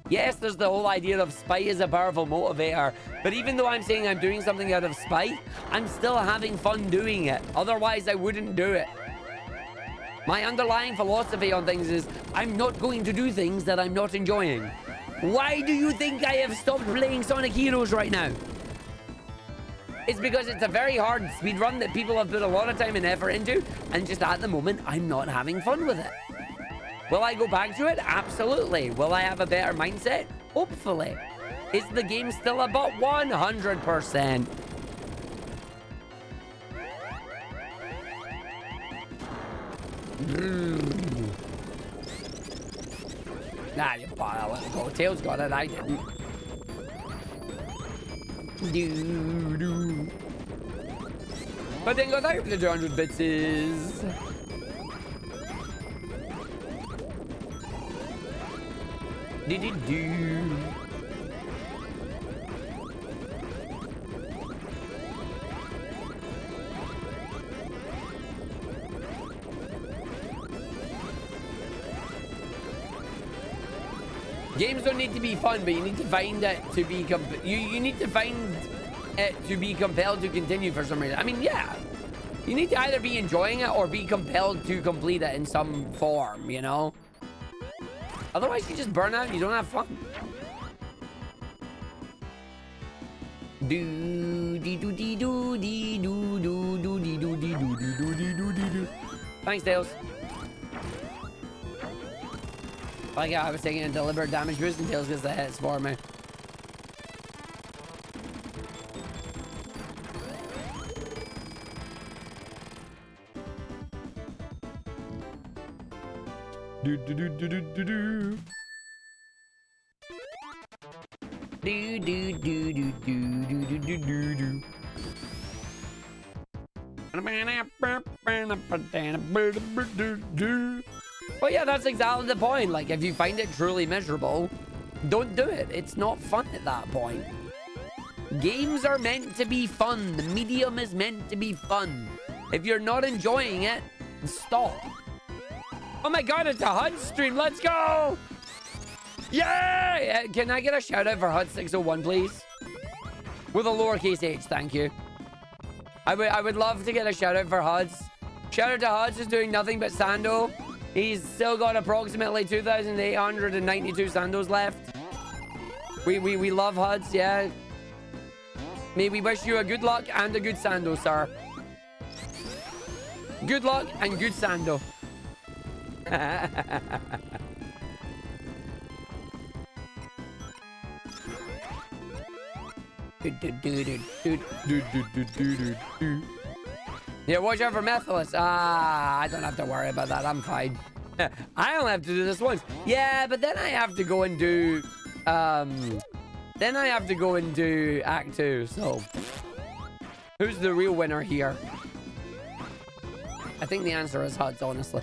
Yes, there's the whole idea of spite is a powerful motivator, but even though I'm saying I'm doing something out of spite, I'm still having fun doing it. Otherwise, I wouldn't do it. My underlying philosophy on things is I'm not going to do things that I'm not enjoying. Why do you think I have stopped playing Sonic Heroes right now? It's because it's a very hard speedrun that people have put a lot of time and effort into, and just at the moment, I'm not having fun with it. Will I go back to it? Absolutely. Will I have a better mindset? Hopefully. Is the game still a bot? 100%. Nah, you bother. Let's go. Tails got it. I didn't. But then got out for the 200 bits is... Do. Games don't need to be fun, but you need to find it to be you need to find it to be compelled to continue for some reason. I mean, yeah. You need to either be enjoying it or be compelled to complete it in some form, you know? Otherwise, you just burn out and you don't have fun. Thanks, Tails. Like I was taking a deliberate damage boost and Tails gets the hits for me. Well, yeah, that's exactly the point. Like, if you find it truly miserable, don't do it. It's not fun at that point. Games are meant to be fun. The medium is meant to be fun. If you're not enjoying it, stop. Oh my god, it's a HUD stream. Let's go! Yay! Can I get a shout out for HUD601, please? With a lowercase h, thank you. I would love to get a shout out for HUDs. Shout out to HUDs who's doing nothing but Sando. He's still got approximately 2,892 Sandos left. We love HUDs, yeah. May we wish you a good luck and a good Sando, sir. Good luck and good Sando. Yeah, watch out for Methylis. I don't have to worry about that. I'm fine. I only have to do this once. Yeah, but then I have to go and do... Then I have to go and do Act 2, so... Who's the real winner here? I think the answer is HUDs, honestly.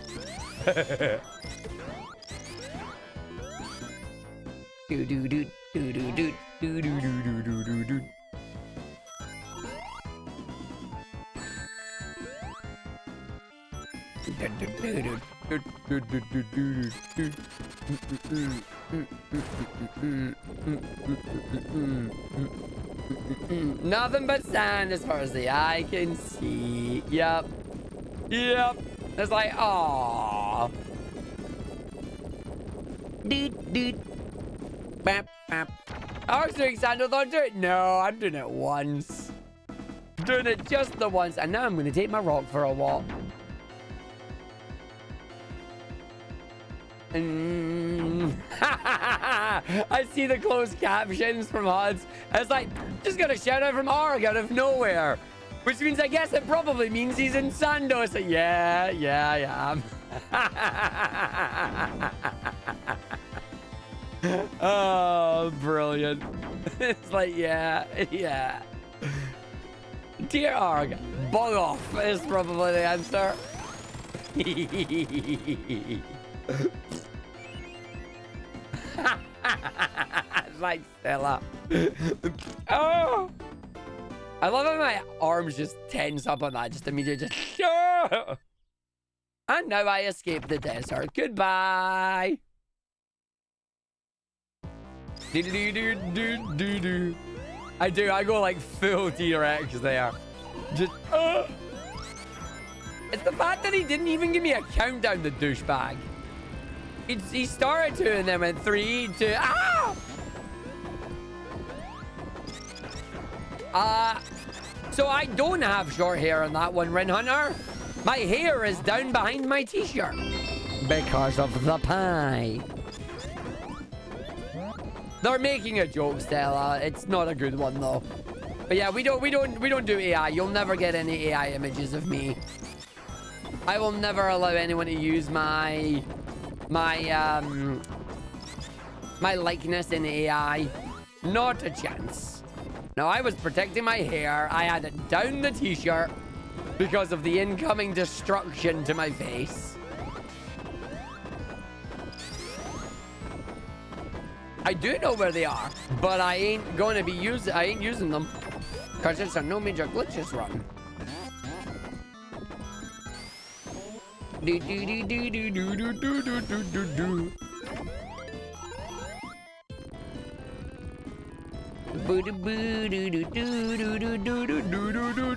Nothing but sand as far as the eye can see. Yep. It's like, aww. I was doing sand, don't do it. No, I'm doing it once. Doing it just the once, and now I'm gonna take my rock for a walk. I see the closed captions from HUDs. It's like, just got a shout out from Arg out of nowhere. Which means I guess it probably means he's in Sando. So yeah, I am. Oh, brilliant. It's like, yeah. Dear Arg, bug off is probably the answer. Like Stella. Oh, I love how my arms just tense up on that. Just immediately, just. And now I escape the desert. Goodbye. Do-do-do-do-do-do. I do. I go like full T-Rex there. Just. It's the fact that he didn't even give me a countdown, the douchebag. He started to and then went 3, 2. So I don't have short hair on that one, Rin Hunter. My hair is down behind my t-shirt because of the pie. They're making a joke, Stella. It's not a good one though. But yeah, we don't do AI. You'll never get any AI images of me. I will never allow anyone to use my likeness in AI. Not a chance. Now, I was protecting my hair. I had it down the t-shirt because of the incoming destruction to my face. I do know where they are, but I ain't using them because it's a no major glitches run. Do do do do do do do do do do do. Boo do boo do do do do do do do do do do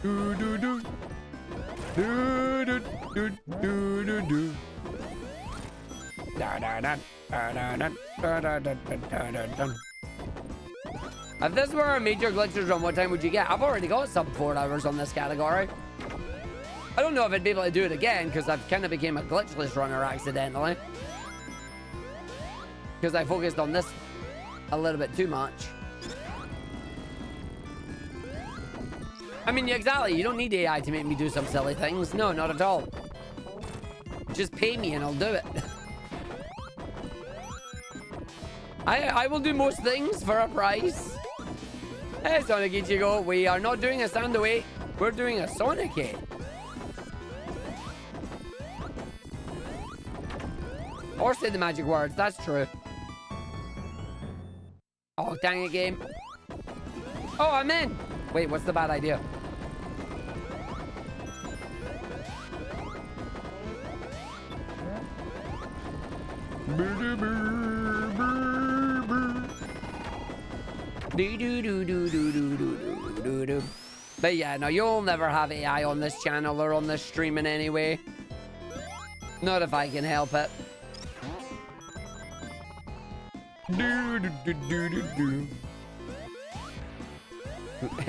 do do do. If this were a major glitches run, what time would you get? I've already got sub 4 hours on this category. I don't know if I'd be able to do it again because I've kind of became a glitchless runner accidentally. Because I focused on this a little bit too much. I mean, exactly. You don't need AI to make me do some silly things. No, not at all. Just pay me and I'll do it. I will do most things for a price. Hey, Sonic Ichigo, we are not doing a stand away. We're doing a Sonic. Or say the magic words, that's true. Oh, dang it, game. Oh, I'm in. Wait, what's the bad idea? But yeah, no, you'll never have AI on this channel or on this streaming anyway. Not if I can help it.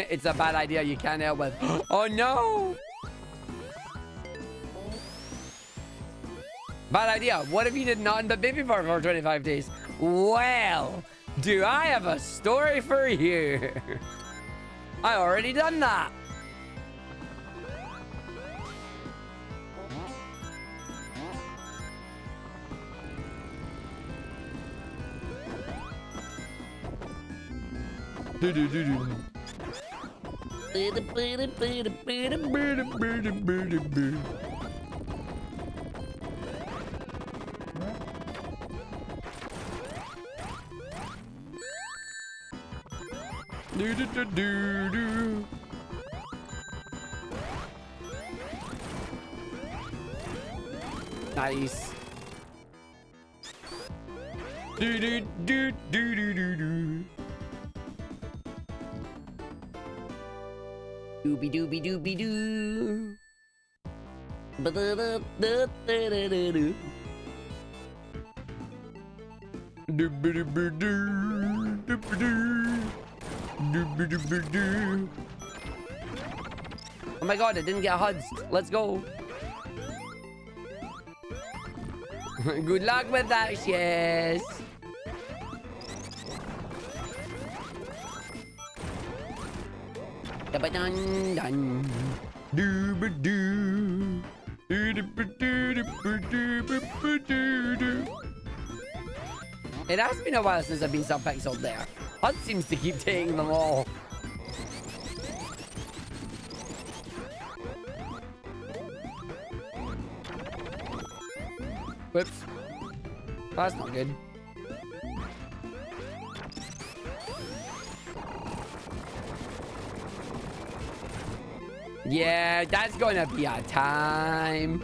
It's a bad idea you can't help it. Oh no! Bad idea. What if you did not end up baby for 25 days? Well, do I have a story for you? I already done that. Nice. Doobie doobie doobie doo. Ba-da-da-da-da-da-da-da. Doobie-doobie-doo. Doobie-doo. Doobie-doobie-doo. Oh my god, I didn't get HUDs. Let's go. Good luck with that, yes. Dun dun. Doo-ba-doo. It has been a while since I've been sub-pixeled there. HUD seems to keep taking them all. Whoops. That's not good. Yeah, that's gonna be a time.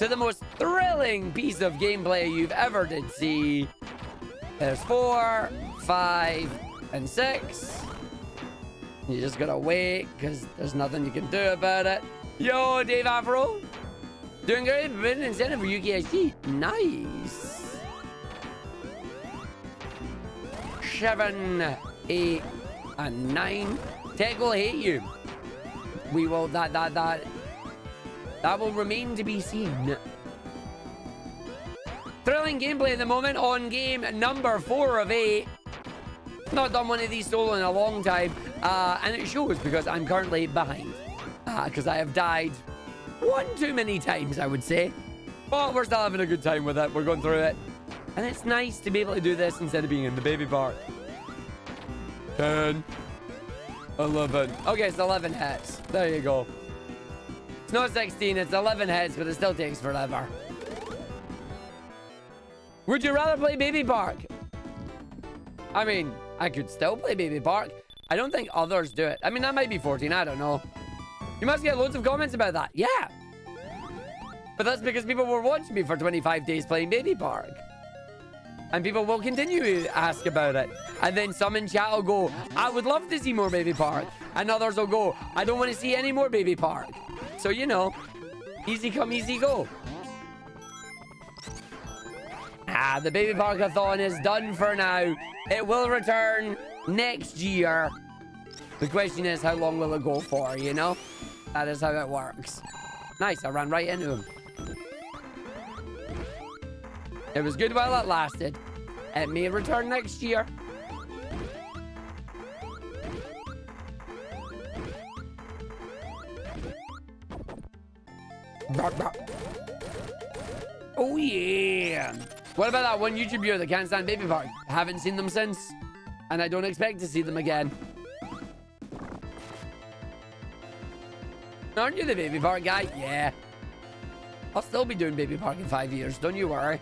to the most thrilling piece of gameplay you've ever did see. There's 4, 5, and 6. You just gotta wait, because there's nothing you can do about it. Yo, Dave Afro. Doing great, been incentive for UKSG. Nice. 7, 8, and 9. Tech will hate you. We will, that will remain to be seen. Thrilling gameplay at the moment on game number 4 of 8. Not done one of these solo in a long time. And it shows because I'm currently behind. Because I have died one too many times, I would say. But we're still having a good time with it. We're going through it. And it's nice to be able to do this instead of being in the baby park. 10. 11. Okay, it's 11 hits. There you go. It's not 16, it's 11 hits, but it still takes forever. Would you rather play Baby Park? I mean, I could still play Baby Park. I don't think others do it. I mean, that might be 14, I don't know. You must get loads of comments about that. Yeah. But that's because people were watching me for 25 days playing Baby Park. And people will continue to ask about it. And then some in chat will go, I would love to see more Baby Park. And others will go, I don't want to see any more Baby Park. So, you know, easy come, easy go. The Baby Parkathon is done for now. It will return next year. The question is, how long will it go for, you know? That is how it works. Nice, I ran right into him. It was good while it lasted. It may return next year. Oh yeah. What about that one YouTube viewer that can't stand Baby Park? I haven't seen them since. And I don't expect to see them again. Aren't you the Baby Park guy? Yeah. I'll still be doing Baby Park in 5 years. Don't you worry.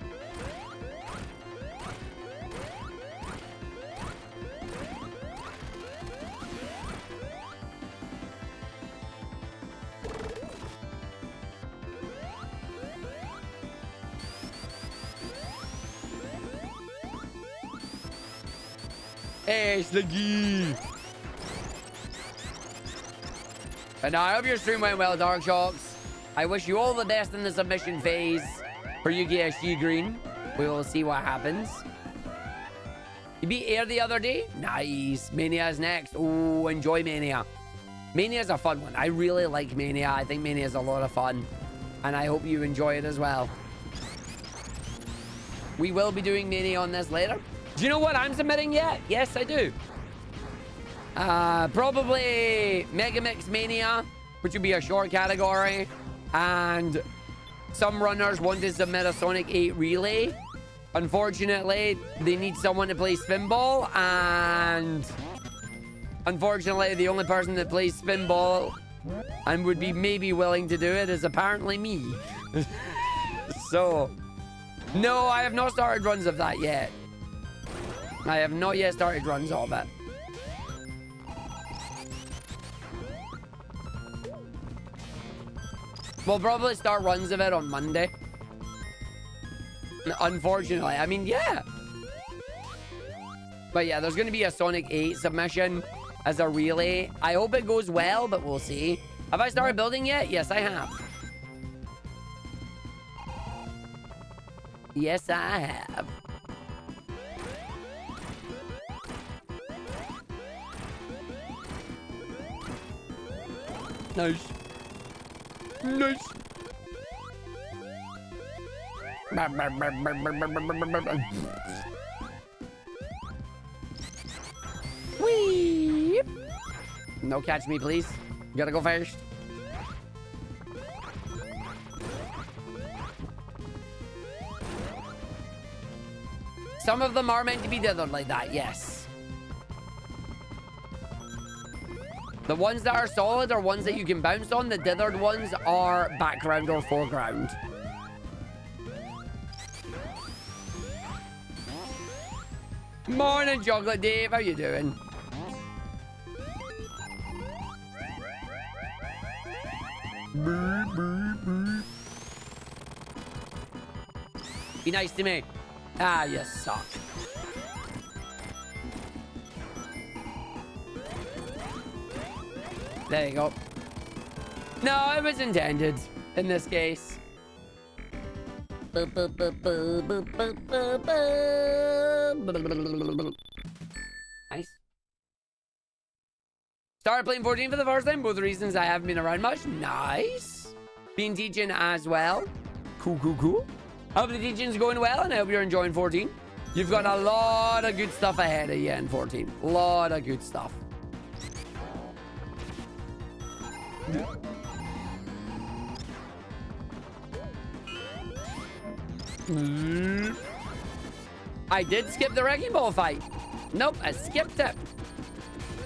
Hey, Sluggy! And I hope your stream went well, Dark Shocks. I wish you all the best in the submission phase for UKSG Green. We will see what happens. You beat Air the other day? Nice. Mania's next. Oh, enjoy Mania. Mania's a fun one. I really like Mania. I think Mania's a lot of fun. And I hope you enjoy it as well. We will be doing Mania on this later. Do you know what I'm submitting yet? Yes, I do. Probably Mega Mix Mania, which would be a short category. And some runners want to submit a Sonic 8 relay. Unfortunately, they need someone to play Spinball. And unfortunately, the only person that plays Spinball and would be maybe willing to do it is apparently me. So, no, I have not started runs of that yet. I have not yet started runs of it. We'll probably start runs of it on Monday. Unfortunately. I mean, yeah. But yeah, there's going to be a Sonic 8 submission as a relay. I hope it goes well, but we'll see. Have I started building yet? Yes, I have. Yes, I have. Nice. Nice. Whee! No catch me, please. You gotta go first. Some of them are meant to be dithered like that, yes. The ones that are solid are ones that you can bounce on. The dithered ones are background or foreground. Morning, Chocolate Dave. How you doing? Be nice to me. Ah, you suck. There you go. No, it was intended in this case. Nice. Started playing 14 for the first time. Both reasons I haven't been around much. Nice. Been teaching as well. Cool, cool, cool. I hope the teaching's going well, and I hope you're enjoying 14. You've got a lot of good stuff ahead of you in 14. A lot of good stuff. I did skip the wrecking ball fight. Nope, I skipped it.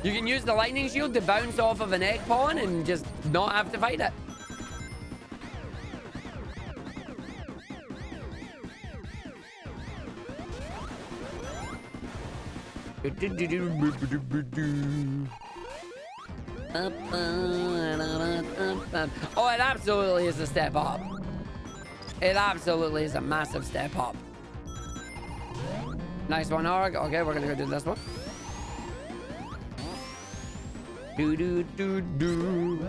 You can use the lightning shield to bounce off of an egg pawn and just not have to fight it. Oh, it absolutely is a step up. It absolutely is a massive step up. Nice one, Arg. Okay, we're gonna go do this one. Do do do do.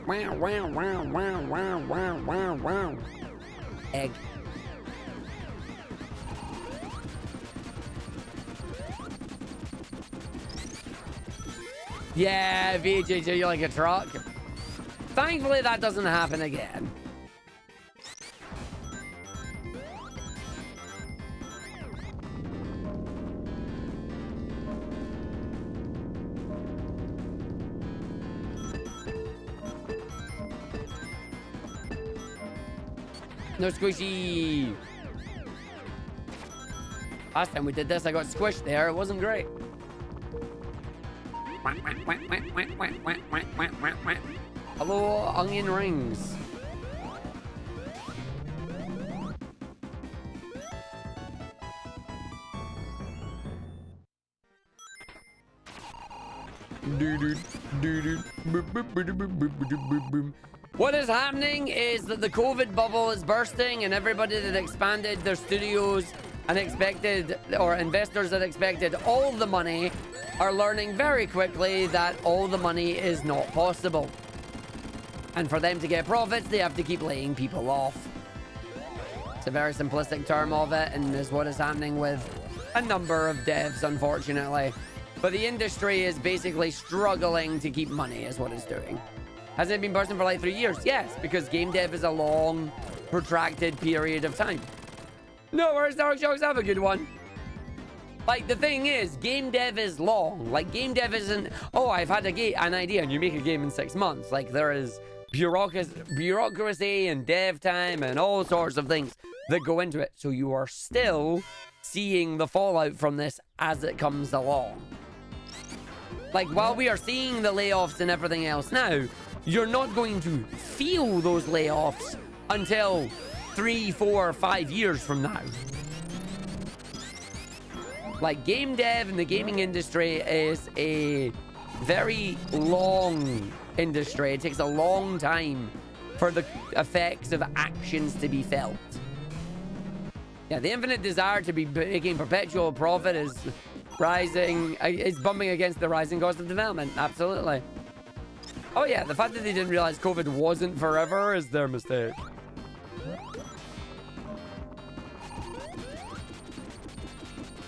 Wow wow wow wow wow wow wow wow. Egg. Yeah, VJJ, you're like a truck. Thankfully, that doesn't happen again. No squishy. Last time we did this, I got squished there. It wasn't great. Hello, onion rings. What is happening is that the COVID bubble is bursting, and everybody that expanded their studios and expected, or investors that expected all the money, are learning very quickly that all the money is not possible. And for them to get profits, they have to keep laying people off. It's a very simplistic term of it, and is what is happening with a number of devs, unfortunately. But the industry is basically struggling to keep money, is what it's doing. Has it been bursting for like 3 years? Yes, because game dev is a long, protracted period of time. No worries, Dark Sharks, have a good one. Like, the thing is, game dev is long. Like, game dev isn't, oh, I've had an idea, and you make a game in 6 months. Like, there is bureaucracy and dev time and all sorts of things that go into it. So you are still seeing the fallout from this as it comes along. Like, while we are seeing the layoffs and everything else now, you're not going to feel those layoffs until 3, 4, 5 years from now. Like, game dev in the gaming industry is a very long industry. It takes a long time for the effects of actions to be felt. Yeah, the infinite desire to be making perpetual profit is rising, is bumping against the rising cost of development. Absolutely. Oh yeah, the fact that they didn't realize COVID wasn't forever is their mistake.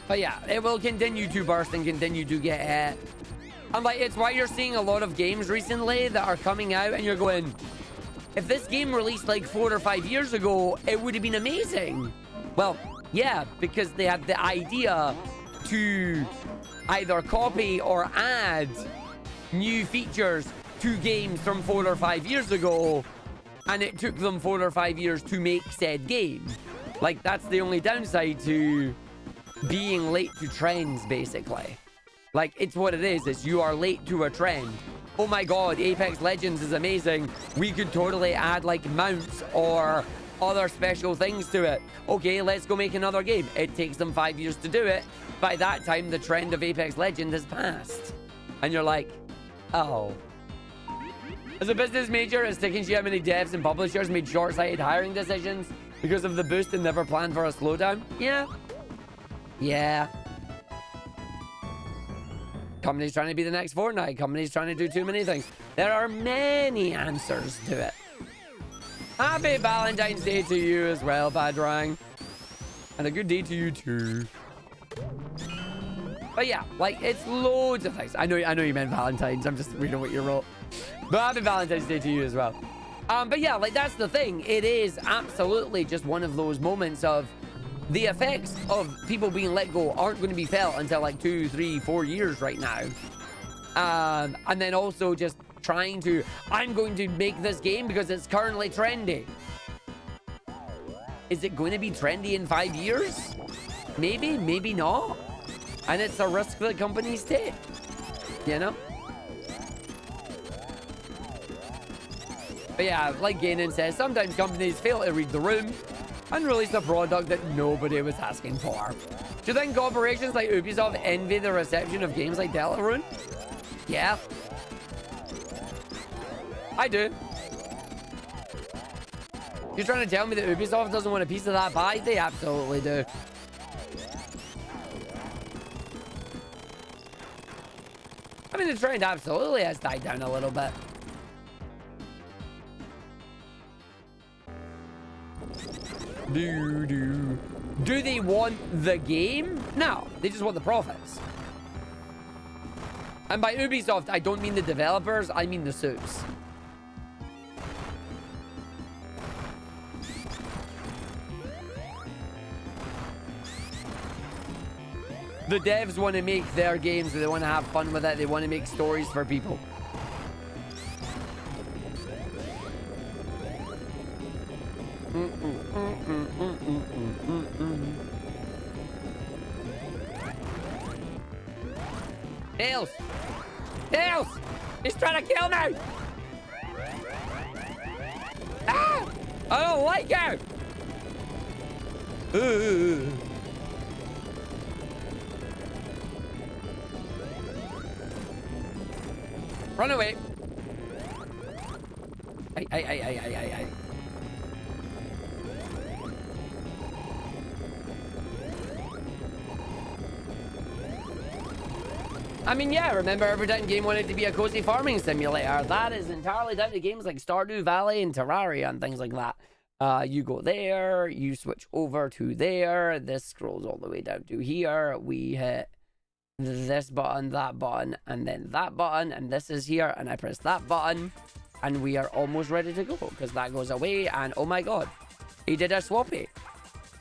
But yeah, it will continue to burst and continue to get hit. And like, it's why you're seeing a lot of games recently that are coming out and you're going, if this game released like 4 or 5 years ago, it would have been amazing. Well, yeah, because they had the idea to either copy or add new features to games from 4 or 5 years ago, and it took them 4 or 5 years to make said game. Like, that's the only downside to being late to trends, basically. Like, it's what it is you are late to a trend. Oh my god, Apex Legends is amazing. We could totally add like mounts or other special things to it. Okay, let's go make another game. It takes them 5 years to do it. By that time, the trend of Apex Legends has passed. And you're like, oh. As a business major, it's taking how many devs and publishers made short-sighted hiring decisions because of the boost and never planned for a slowdown. Yeah. Yeah. Companies trying to be the next Fortnite. Companies trying to do too many things. There are many answers to it. Happy Valentine's Day to you as well, Badrang. And a good day to you too. But yeah, like, it's loads of things. I know you meant Valentine's. I'm just reading what you wrote. But happy Valentine's Day to you as well. But yeah, like, that's the thing. It is absolutely just one of those moments of the effects of people being let go aren't going to be felt until like 2, 3, 4 years right now. And then also just trying to, I'm going to make this game because it's currently trendy. Is it going to be trendy in 5 years? Maybe, maybe not. And it's a risk that companies take, you know? But yeah, like Ganon says, sometimes companies fail to read the room and release a product that nobody was asking for. Do you think corporations like Ubisoft envy the reception of games like Deltarune? Yeah. I do. You're trying to tell me that Ubisoft doesn't want a piece of that pie? They absolutely do. I mean, the trend absolutely has died down a little bit. Do they want the game? No, they just want the profits. And by Ubisoft, I don't mean the developers, I mean the suits. The devs want to make their games, they want to have fun with it, they want to make stories for people. Tails! Tails! He's trying to kill me! Ah! I don't like it! Run away! Ay. I mean, yeah, remember every time game wanted to be a cozy farming simulator. That is entirely down to games like Stardew Valley and Terraria and things like that. You go there, you switch over to there, this scrolls all the way down to here, we hit this button, that button, and then that button, and this is here, and I press that button, and we are almost ready to go, because that goes away, and oh my god, he did a swappy.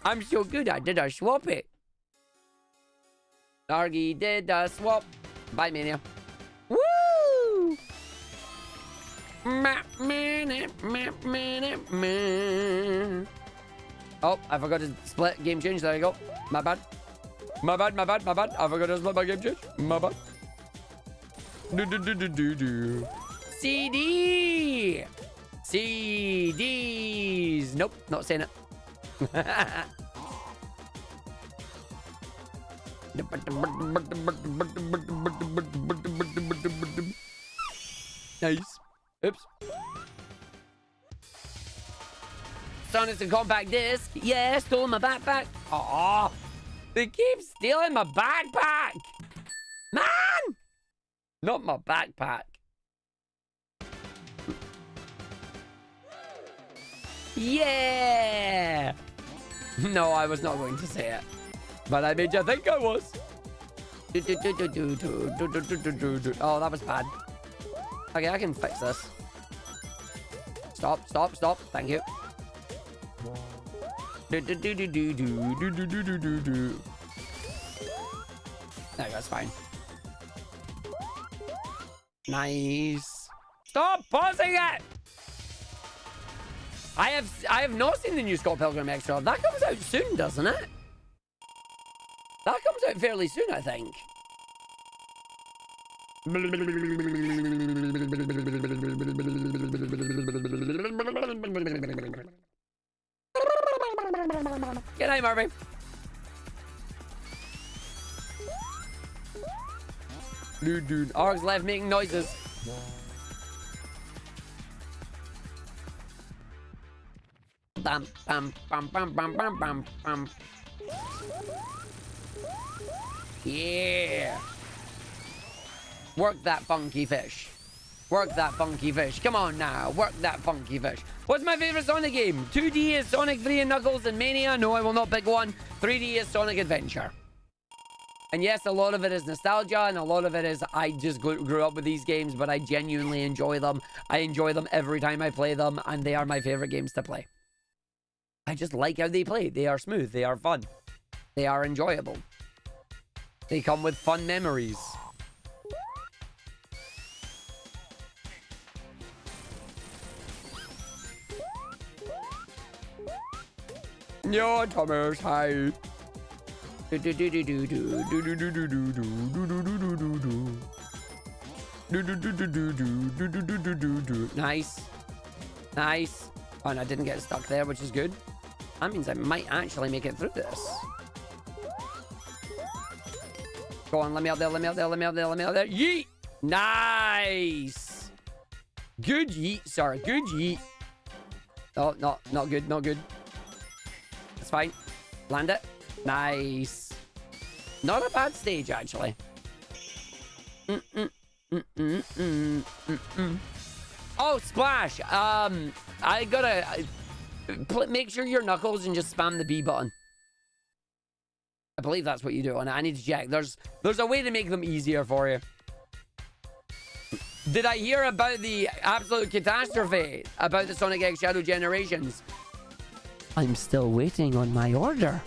I'm so good, I did a swappy. Argy did a swap. Bye, Mania. Woo! Oh, I forgot to split game change. There you go. My bad. My bad. I forgot to split my game change. My bad. CD! CDs! Nope, not saying it. Nice. Oops. Sonic's a compact disc. Yeah, stole my backpack. Aw. They keep stealing my backpack. Man! Not my backpack. Yeah! No, I was not going to say it. But I made you think I was. Oh, that was bad. Okay, I can fix this. Stop. Thank you. There you go, that's fine. Nice. Stop pausing it! I have not seen the new Scott Pilgrim Extra. That comes out soon, doesn't it? That comes out fairly soon, I think. Good night, Marvin. Dude. Arg's left making noises. bum, bum, bum, bum, bum, bum, bum, bum. Yeah. Work that funky fish. Work that funky fish. Come on now. Work that funky fish. What's my favorite Sonic game? 2D is Sonic 3 and Knuckles and Mania. No, I will not pick one. 3D is Sonic Adventure. And yes, a lot of it is nostalgia, and a lot of it is I just grew up with these games, but I genuinely enjoy them. I enjoy them every time I play them, and they are my favorite games to play. I just like how they play. They are smooth. They are fun. They are enjoyable. They come with fun memories. Your Thomas, hi. Nice. Nice. Oh, and I didn't get stuck there, which is good. That means I might actually make it through this. Go on, let me out there, let me out there, let me out there, let me out there. Yeet! Nice! Good yeet, sorry. Good yeet. Oh, no, not good, not good. It's fine. Land it. Nice. Not a bad stage, actually. Oh, splash. I gotta make sure your Knuckles and just spam the B button. I believe that's what you do on it. I need to check. There's a way to make them easier for you. Did I hear about the absolute catastrophe about the Sonic X Shadow Generations? I'm still waiting on my order.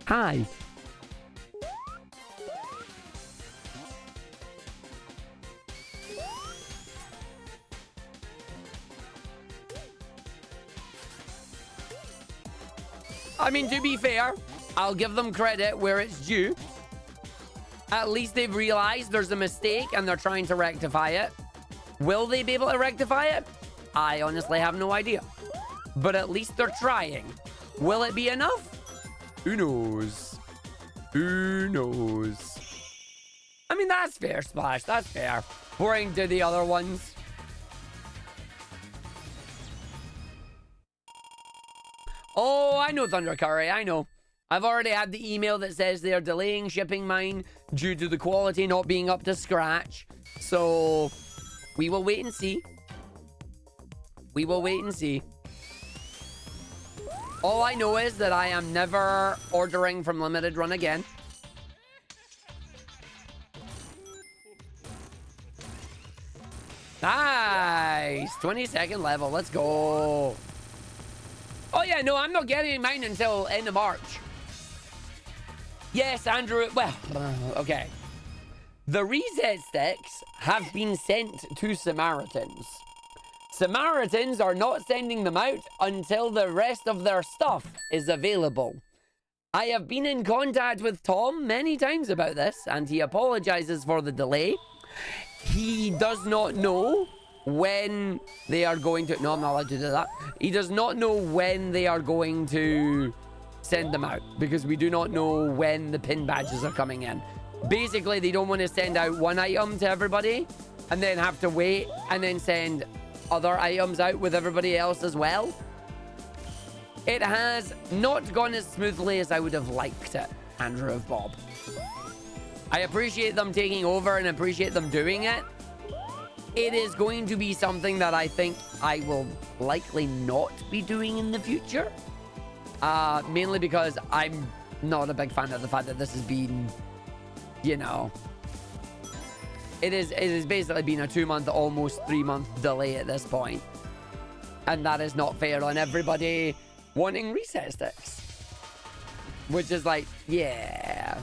Hi. I mean, to be fair, I'll give them credit where it's due. At least they've realized there's a mistake and they're trying to rectify it. Will they be able to rectify it? I honestly have no idea. But at least they're trying. Will it be enough? Who knows? Who knows? I mean, that's fair, Splash. That's fair. Boring to the other ones. Oh, I know, Thunder Curry. I know. I've already had the email that says they're delaying shipping mine due to the quality not being up to scratch. So, we will wait and see. We will wait and see. All I know is that I am never ordering from Limited Run again. Nice! 22nd level. Let's go. Oh, yeah. No, I'm not getting mine until end of March. Yes, Andrew. Well, okay. The reset sticks have been sent to Samaritans. Samaritans are not sending them out until the rest of their stuff is available. I have been in contact with Tom many times about this, and he apologizes for the delay. He does not know when they are going to... No, I'm not allowed to do that. He does not know when they are going to send them out, because we do not know when the pin badges are coming in. Basically, they don't want to send out one item to everybody and then have to wait and then send other items out with everybody else as well. It has not gone as smoothly as I would have liked it, Andrew of Bob. I appreciate them taking over and appreciate them doing it. It is going to be something that I think I will likely not be doing in the future. Mainly because I'm not a big fan of the fact that this has been, you know... It has basically been a 2-month, almost 3-month delay at this point. And that is not fair on everybody wanting reset sticks. Which is like, yeah.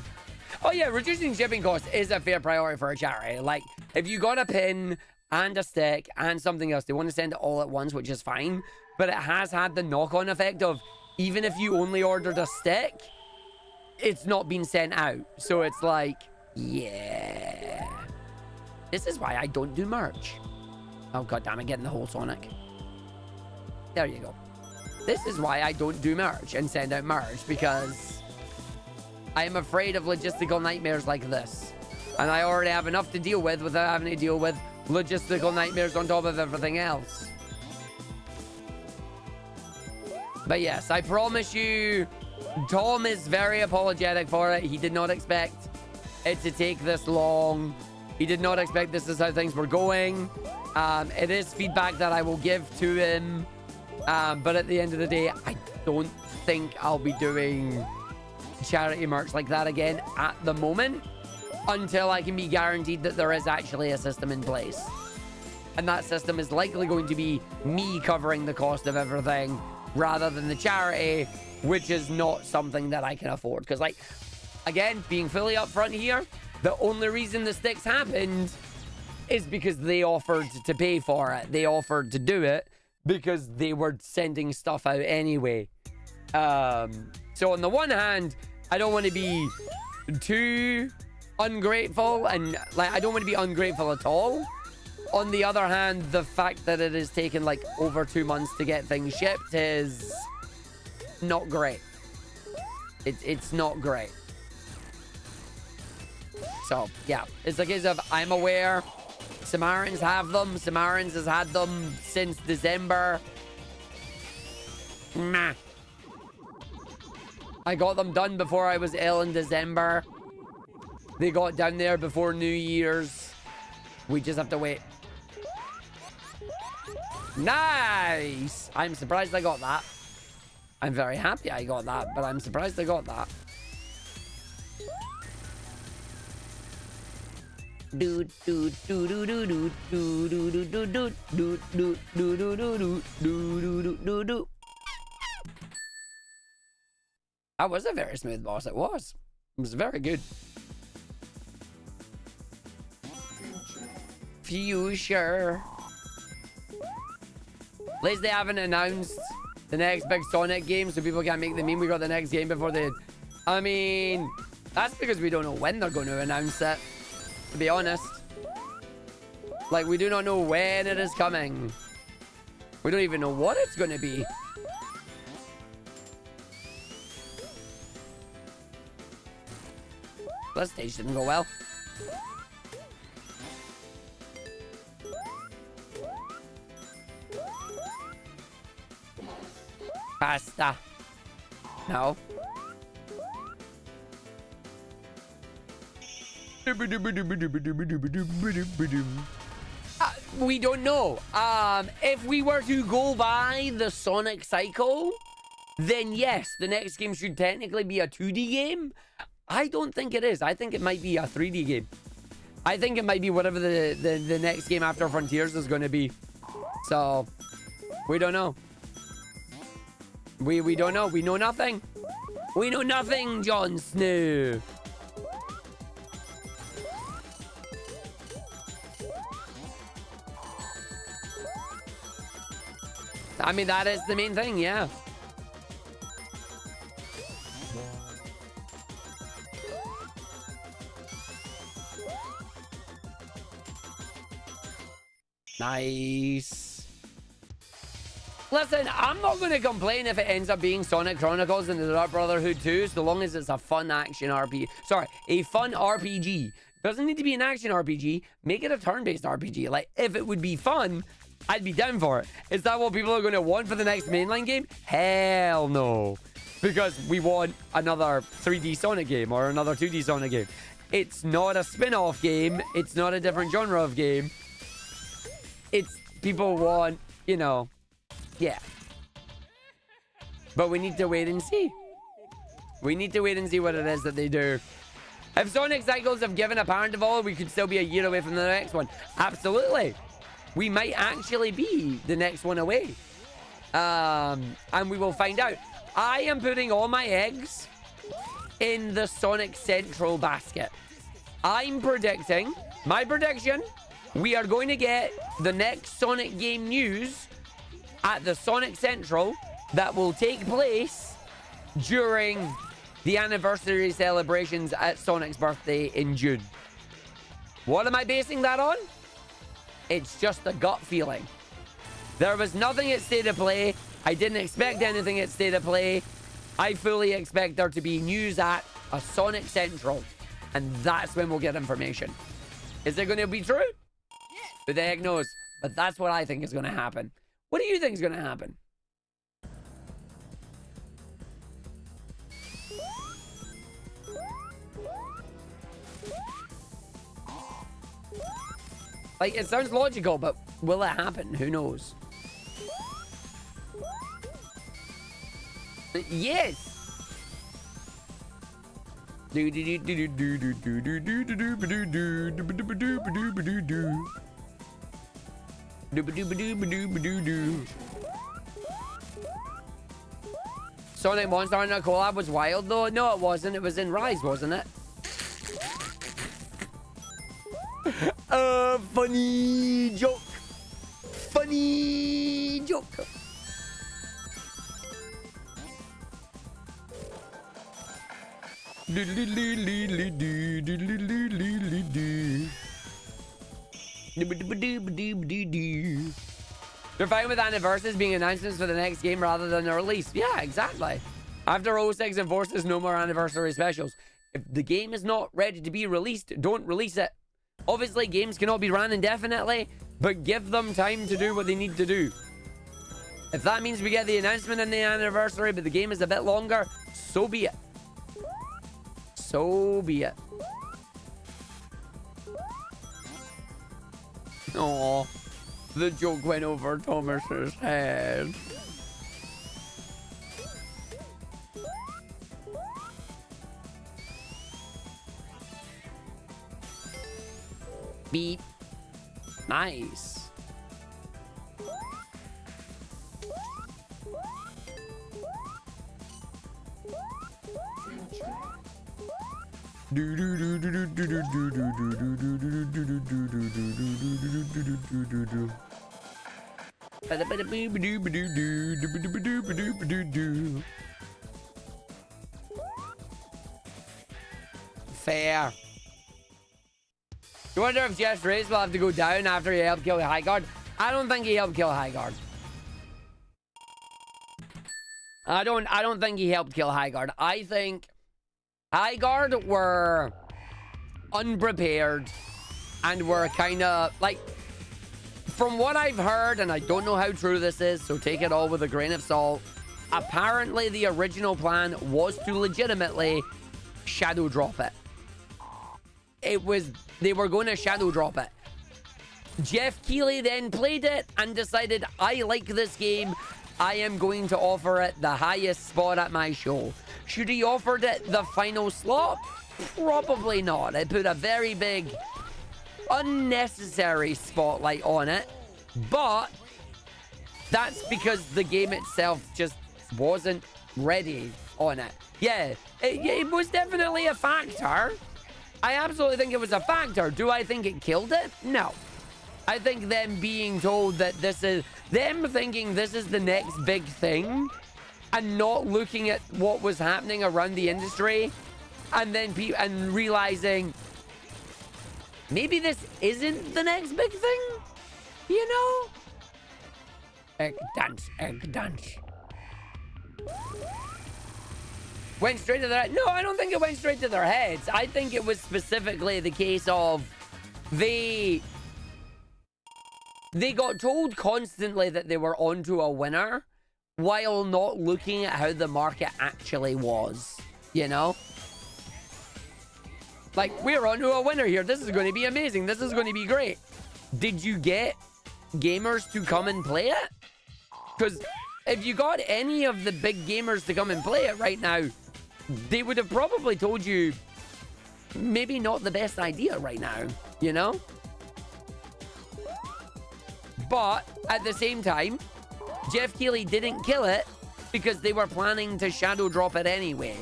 Oh yeah, reducing shipping costs is a fair priority for a charity. Like, if you got a pin and a stick and something else, they want to send it all at once, which is fine. But it has had the knock-on effect of, even if you only ordered a stick, it's not been sent out. So it's like, yeah. This is why I don't do merch. Oh, god damn it, getting the whole Sonic. There you go. This is why I don't do merch and send out merch, because I am afraid of logistical nightmares like this. And I already have enough to deal with without having to deal with logistical nightmares on top of everything else. But yes, I promise you, Tom is very apologetic for it. He did not expect it to take this long. He did not expect this is how things were going. It is feedback that I will give to him. But at the end of the day, I don't think I'll be doing charity merch like that again at the moment until I can be guaranteed that there is actually a system in place. And that system is likely going to be me covering the cost of everything rather than the charity, which is not something that I can afford. Because, like, again, being fully upfront here, the only reason the sticks happened is because they offered to pay for it. They offered to do it because they were sending stuff out anyway. So on the one hand, I don't want to be too ungrateful, and like I don't want to be ungrateful at all. On the other hand, the fact that it has taken like over 2 months to get things shipped is not great. It's not great. So yeah, it's a case of I'm aware Samaritans have them. Samaritans has had them since December. Nah. I got them done before I was ill in December. They got down there before New Year's. We just have to wait. Nice! I'm surprised I got that. I'm very happy I got that, but I'm surprised I got that. That was a very smooth boss. It was. It was very good. Future. At least they haven't announced the next big Sonic game, so people can't make the meme we got the next game before they... I mean, that's because we don't know when they're going to announce it, to be honest. Like, we do not know when it is coming. We don't even know what it's going to be. That stage didn't go well. Pasta. No. We don't know. If we were to go by the Sonic cycle, then yes, the next game should technically be a 2D game. I don't think it is. I think it might be a 3D game. I think it might be whatever the next game after Frontiers is going to be. So, we don't know. We don't know. We know nothing. We know nothing, Jon Snow. I mean, that is the main thing, yeah. Nice. Listen, I'm not going to complain if it ends up being Sonic Chronicles and the Dark Brotherhood 2, so long as it's a fun action RPG. Sorry, a fun RPG. Doesn't need to be an action RPG. Make it a turn-based RPG. Like, if it would be fun, I'd be down for it. Is that what people are going to want for the next mainline game? Hell no. Because we want another 3D Sonic game or another 2D Sonic game. It's not a spin-off game. It's not a different genre of game. It's people want, you know, yeah. But we need to wait and see. We need to wait and see what it is that they do. If Sonic Cycles have given a parent of all, we could still be a year away from the next one. Absolutely. We might actually be the next one away. And we will find out. I am putting all my eggs in the Sonic Central basket. I'm predicting, my prediction, we are going to get the next Sonic game news at the Sonic Central that will take place during the anniversary celebrations at Sonic's birthday in June. What am I basing that on? It's just a gut feeling. There was nothing at State of Play. I didn't expect anything at State of Play. I fully expect there to be news at a Sonic Central. And that's when we'll get information. Is it going to be true? Who the heck knows? But that's what I think is going to happen. What do you think is going to happen? Like, it sounds logical, but will it happen? Who knows? Yes! Sonic Monster Hunter collab was wild though. No, it wasn't. It was in Rise, wasn't it? Funny joke. Funny joke. They're fine with anniversaries being announcements for the next game rather than a release. Yeah, exactly. After 06 enforces no more anniversary specials. If the game is not ready to be released, don't release it. Obviously, games cannot be ran indefinitely, but give them time to do what they need to do. If that means we get the announcement and the anniversary, but the game is a bit longer, so be it. So be it. Aww. The joke went over Thomas's head. Beep. Nice. Fair. You wonder if Jeff's race will have to go down after he helped kill Highguard? I don't think he helped kill Highguard. I don't think he helped kill Highguard. I think Highguard were unprepared and were kind of like, from what I've heard, and I don't know how true this is, so take it all with a grain of salt. Apparently, the original plan was to legitimately shadow drop it. They were going to shadow drop it. Jeff Keighley then played it and decided, I like this game. I am going to offer it the highest spot at my show. Should he offered it the final slot? Probably not. It put a very big, unnecessary spotlight on it. But that's because the game itself just wasn't ready on it. Yeah, it was definitely a factor. I absolutely think it was a factor. Do I think it killed it? No. I think them being told that them thinking this is the next big thing and not looking at what was happening around the industry and then realizing maybe this isn't the next big thing, you know? Egg dance, egg dance. Went straight to their head. No, I don't think it went straight to their heads. I think it was specifically the case of they got told constantly that they were onto a winner while not looking at how the market actually was, you know? Like, we're onto a winner here. This is going to be amazing. This is going to be great. Did you get gamers to come and play it? Because if you got any of the big gamers to come and play it right now, they would have probably told you maybe not the best idea right now, you know? But at the same time, Jeff Keighley didn't kill it because they were planning to shadow drop it anyway.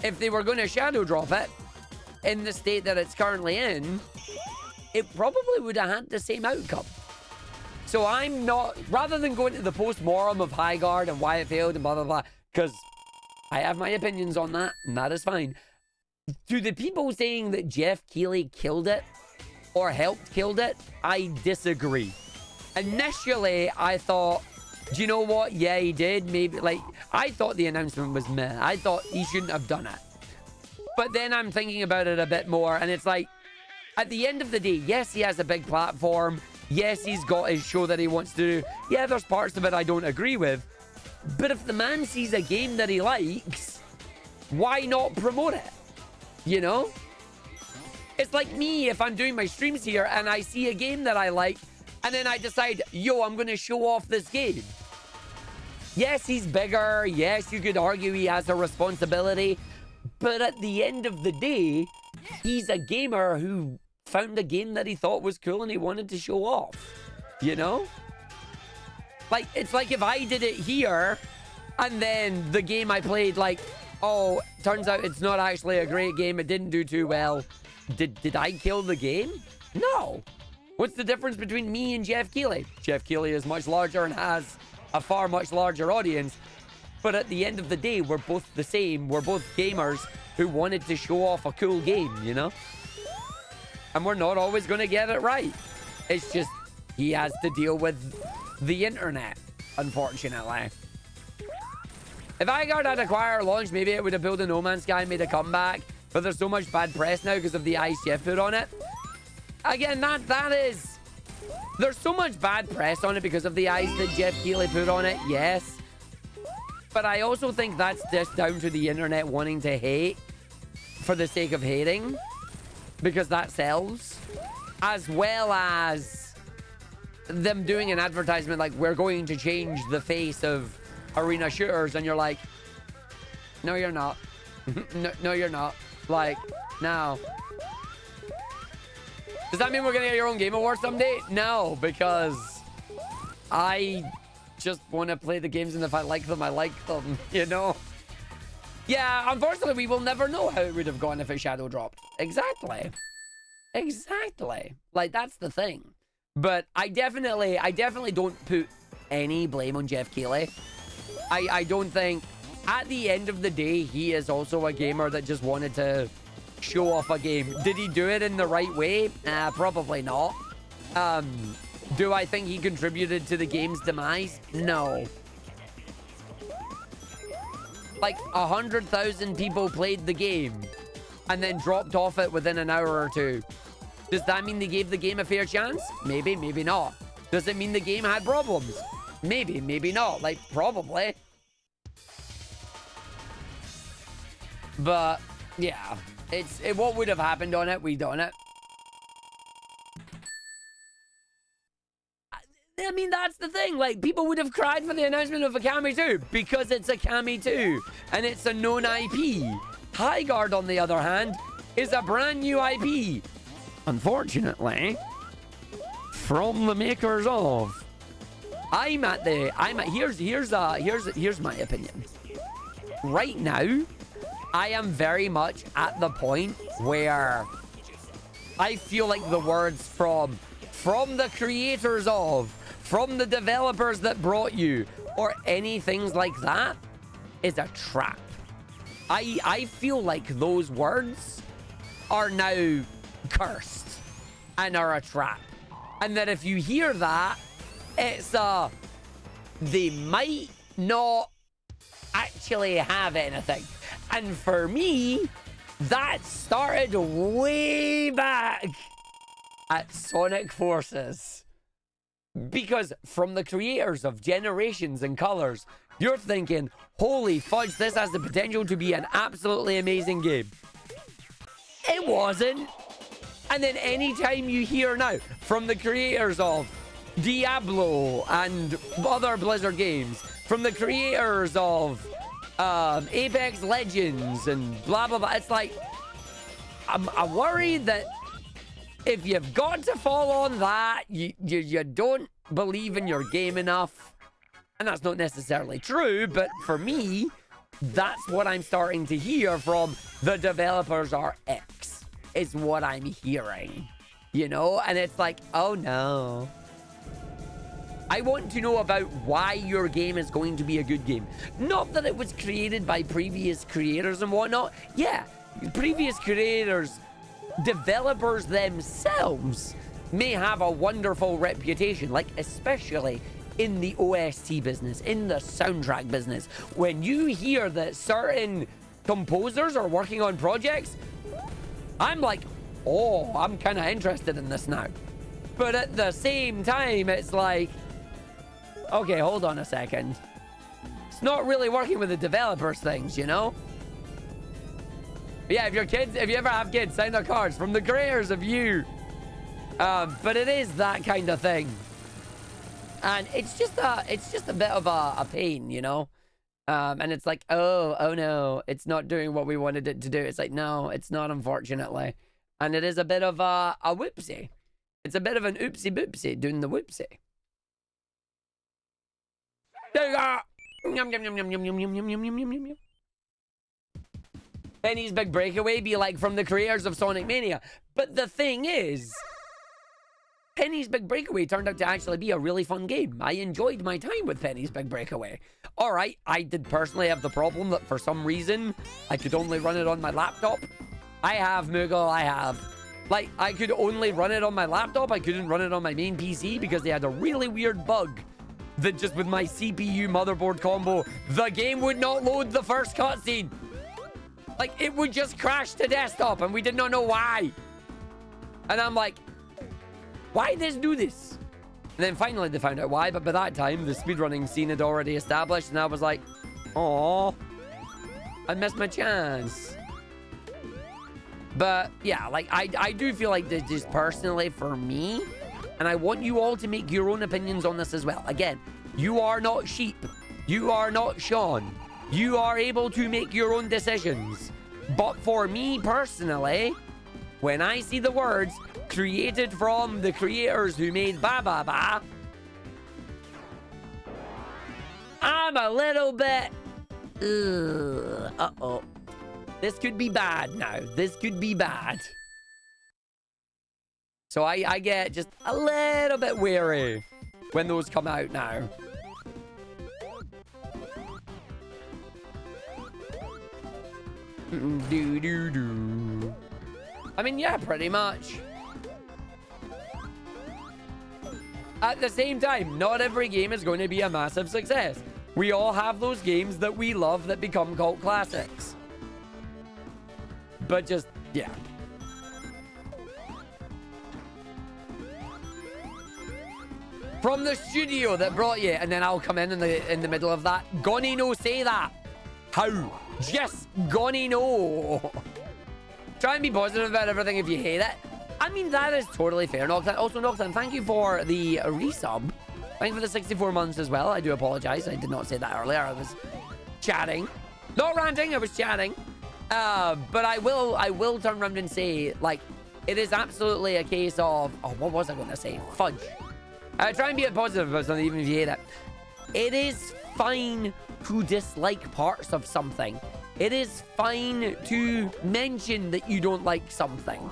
If they were going to shadow drop it in the state that it's currently in, it probably would have had the same outcome. So I'm not, rather than going to the post-mortem of Highguard and why it failed and blah, blah, blah, because I have my opinions on that, and that is fine. To the people saying that Jeff Keighley killed it or helped killed it, I disagree. Initially, I thought, do you know what? Yeah, he did. Maybe, like, I thought the announcement was meh. I thought he shouldn't have done it. But then I'm thinking about it a bit more, and it's like, at the end of the day, yes, he has a big platform. Yes, he's got his show that he wants to do. Yeah, there's parts of it I don't agree with. But if the man sees a game that he likes, why not promote it? You know? It's like me if I'm doing my streams here and I see a game that I like, and then I decide, yo, I'm going to show off this game. Yes, he's bigger. Yes, you could argue he has a responsibility. But at the end of the day, he's a gamer who found a game that he thought was cool and he wanted to show off. You know? Like, it's like if I did it here and then the game I played, like, oh, turns out it's not actually a great game. It didn't do too well. Did I kill the game? No. What's the difference between me and Jeff Keighley? Jeff Keighley is much larger and has a far much larger audience. But at the end of the day, we're both the same. We're both gamers who wanted to show off a cool game, you know? And we're not always going to get it right. It's just he has to deal with the internet, unfortunately. If Argick had acquired launch, maybe it would have built a No Man's Sky and made a comeback. But there's so much bad press now because of the eyes Jeff put on it. Again, that is... There's so much bad press on it because of the eyes that Jeff Keighley put on it, yes. But I also think that's just down to the internet wanting to hate for the sake of hating. Because that sells. As well as them doing an advertisement like, we're going to change the face of arena shooters. And you're like, no, you're not. No, you're not. Like, no. Does that mean we're gonna get your own Game Award someday? No, because I just want to play the games, and if I like them, I like them, you know? Yeah, unfortunately, we will never know how it would have gone if it shadow dropped. Exactly. Exactly. Like, that's the thing. But I definitely don't put any blame on Jeff Keighley. I don't think... At the end of the day, he is also a gamer that just wanted to show off a game. Did he do it in the right way? Probably not. Do I think he contributed to the game's demise? No. Like, 100,000 people played the game and then dropped off it within an hour or two. Does that mean they gave the game a fair chance? Maybe, maybe not. Does it mean the game had problems? Maybe, maybe not. Like, probably. But, yeah. What would have happened on it, we done it. I mean, that's the thing. Like, people would have cried for the announcement of Akami 2 because it's Akami 2 and it's a known IP. Highguard, on the other hand, is a brand new IP. Unfortunately, from the makers of. Here's my opinion. Right now, I am very much at the point where I feel like the words from the creators of, from the developers that brought you, or anything like that is a trap. I feel like those words are now cursed and are a trap. And that if you hear that, it's they might not actually have anything. And for me, that started way back at Sonic Forces. Because from the creators of Generations and Colors, you're thinking, holy fudge, this has the potential to be an absolutely amazing game. It wasn't. And then anytime you hear now from the creators of Diablo and other Blizzard games, from the creators of Apex Legends and blah blah blah, it's like I'm worried that if you've got to fall on that, you don't believe in your game enough. And that's not necessarily true, but for me, that's what I'm starting to hear from the developers are X. Is what I'm hearing, you know? And it's like, oh no. I want to know about why your game is going to be a good game. Not that it was created by previous creators and whatnot. Yeah, previous creators, developers themselves may have a wonderful reputation, like especially in the OST business, in the soundtrack business. When you hear that certain composers are working on projects, I'm like, oh, I'm kind of interested in this now. But at the same time, it's like, okay, hold on a second. It's not really working with the developers things, you know? Yeah, if you ever have kids, sign their cards from the creators of you. But it is that kind of thing. And it's just a bit of a pain, you know? And it's like, oh no, it's not doing what we wanted it to do. It's like, no, it's not, unfortunately. And it is a bit of a whoopsie. It's a bit of an oopsie boopsie doing the whoopsie. There you go. Yum, yum, yum, yum, yum, yum, yum, yum, yum, yum, yum, yum. Penny's Big Breakaway be like from the creators of Sonic Mania. But the thing is, Penny's Big Breakaway turned out to actually be a really fun game. I enjoyed my time with Penny's Big Breakaway. Alright, I did personally have the problem that for some reason, I could only run it on my laptop. I have, Moogle, I have. Like, I could only run it on my laptop. I couldn't run it on my main PC because they had a really weird bug that just with my CPU motherboard combo, the game would not load the first cutscene. Like, it would just crash to desktop, and we did not know why. And I'm like, why this do this? And then finally they found out why, but by that time, the speedrunning scene had already established, and I was like, oh, I missed my chance. But, yeah, like, I do feel like this just personally for me, and I want you all to make your own opinions on this as well. Again, you are not sheep. You are not Sean. You are able to make your own decisions. But for me personally, when I see the words created from the creators who made Ba Ba Ba, I'm a little bit... Uh-oh. This could be bad now. This could be bad. So I get just a little bit wary when those come out now. Do. I mean, yeah, pretty much. At the same time, not every game is going to be a massive success. We all have those games that we love that become cult classics. But just, yeah. From the studio that brought you, and then I'll come in the middle of that. Gonna no say that. How? Just gonna no. Try and be positive about everything if you hate it. I mean, that is totally fair. Noctan. Also, Noctan, thank you for the resub. Thank you for the 64 months as well. I do apologize. I did not say that earlier. I was chatting. Not ranting, I was chatting. But I will turn around and say, like, it is absolutely a case of... Oh, what was I going to say? Fudge. Try and be positive about something, even if you hate it. It is fine to dislike parts of something. It is fine to mention that you don't like something.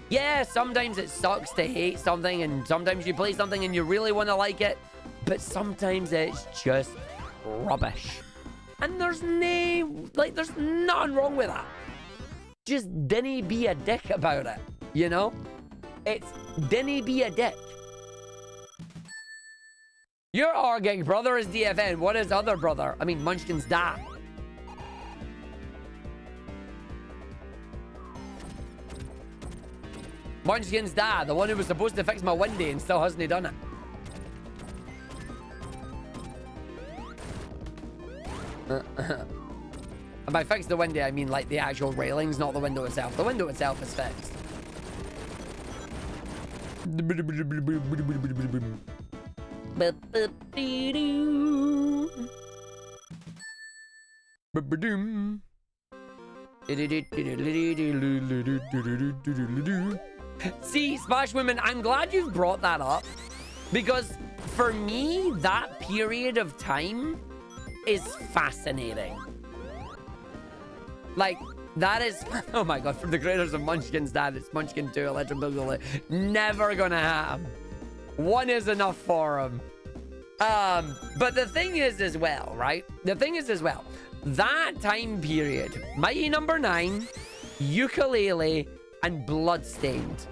Yeah, sometimes it sucks to hate something, and sometimes you play something and you really want to like it, but sometimes it's just rubbish. And there's there's nothing wrong with that. Just dinny be a dick about it, you know? It's dinny be a dick. Your Argick brother is DFN. What is other brother? I mean, Munchkin's dad. Munchkin's dad, the one who was supposed to fix my windy and still hasn't done it. And by fix the windy, I mean like the actual railings, not the window itself. The window itself is fixed. See, Splash Women, I'm glad you've brought that up, because for me, that period of time is fascinating. Like, that is... Oh my god, from the creators of Munchkin's dad, it's Munchkin 2, Electric Boogaloo. Never gonna happen. One is enough for him. But the thing is as well, right? The thing is as well, that time period, Mighty Number 9, Ukulele, and Bloodstained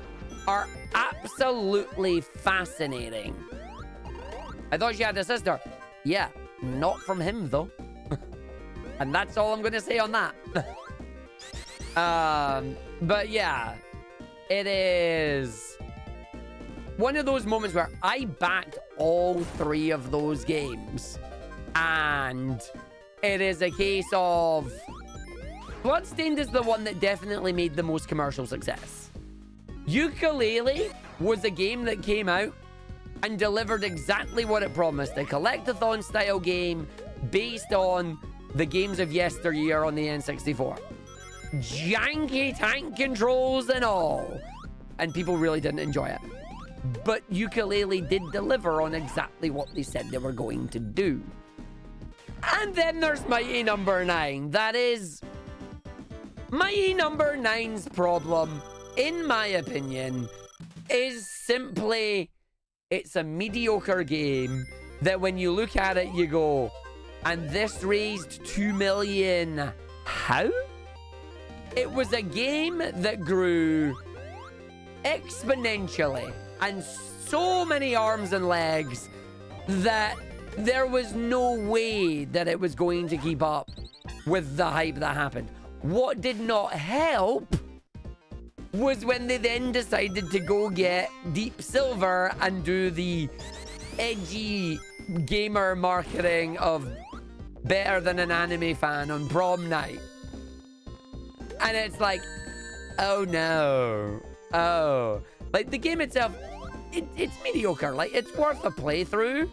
are absolutely fascinating. I thought she had a sister. Yeah, not from him though. And that's all I'm gonna say on that. But yeah, it is one of those moments where I backed all 3 of those games, and it is a case of Bloodstained is the one that definitely made the most commercial success. Yooka-Laylee was a game that came out and delivered exactly what it promised. A collectathon style game based on the games of yesteryear on the N64. Janky tank controls and all. And people really didn't enjoy it. But Yooka-Laylee did deliver on exactly what they said they were going to do. And then there's Mighty Number 9. That is... Mighty Number 9's problem, in my opinion, is simply it's a mediocre game that when you look at it, you go, and this raised 2 million. How? It was a game that grew exponentially and so many arms and legs that there was no way that it was going to keep up with the hype that happened. What did not help was when they then decided to go get Deep Silver and do the edgy gamer marketing of better than an anime fan on prom night. And it's like, oh no. Oh. Like, the game itself, it's mediocre. Like, it's worth a playthrough.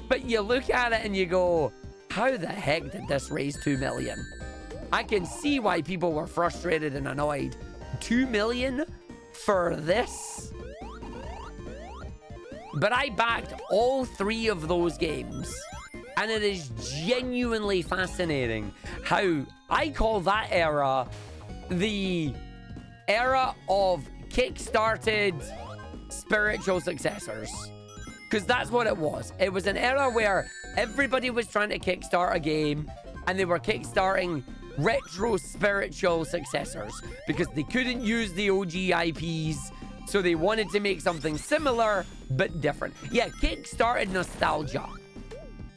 But you look at it and you go, how the heck did this raise 2 million? I can see why people were frustrated and annoyed. 2 million for this? But I backed all 3 of those games. And it is genuinely fascinating how I call that era the era of kickstarted spiritual successors. Because that's what it was. It was an era where everybody was trying to kickstart a game and they were kickstarting retro spiritual successors because they couldn't use the OG IPs, so they wanted to make something similar but different. Yeah, kickstarted nostalgia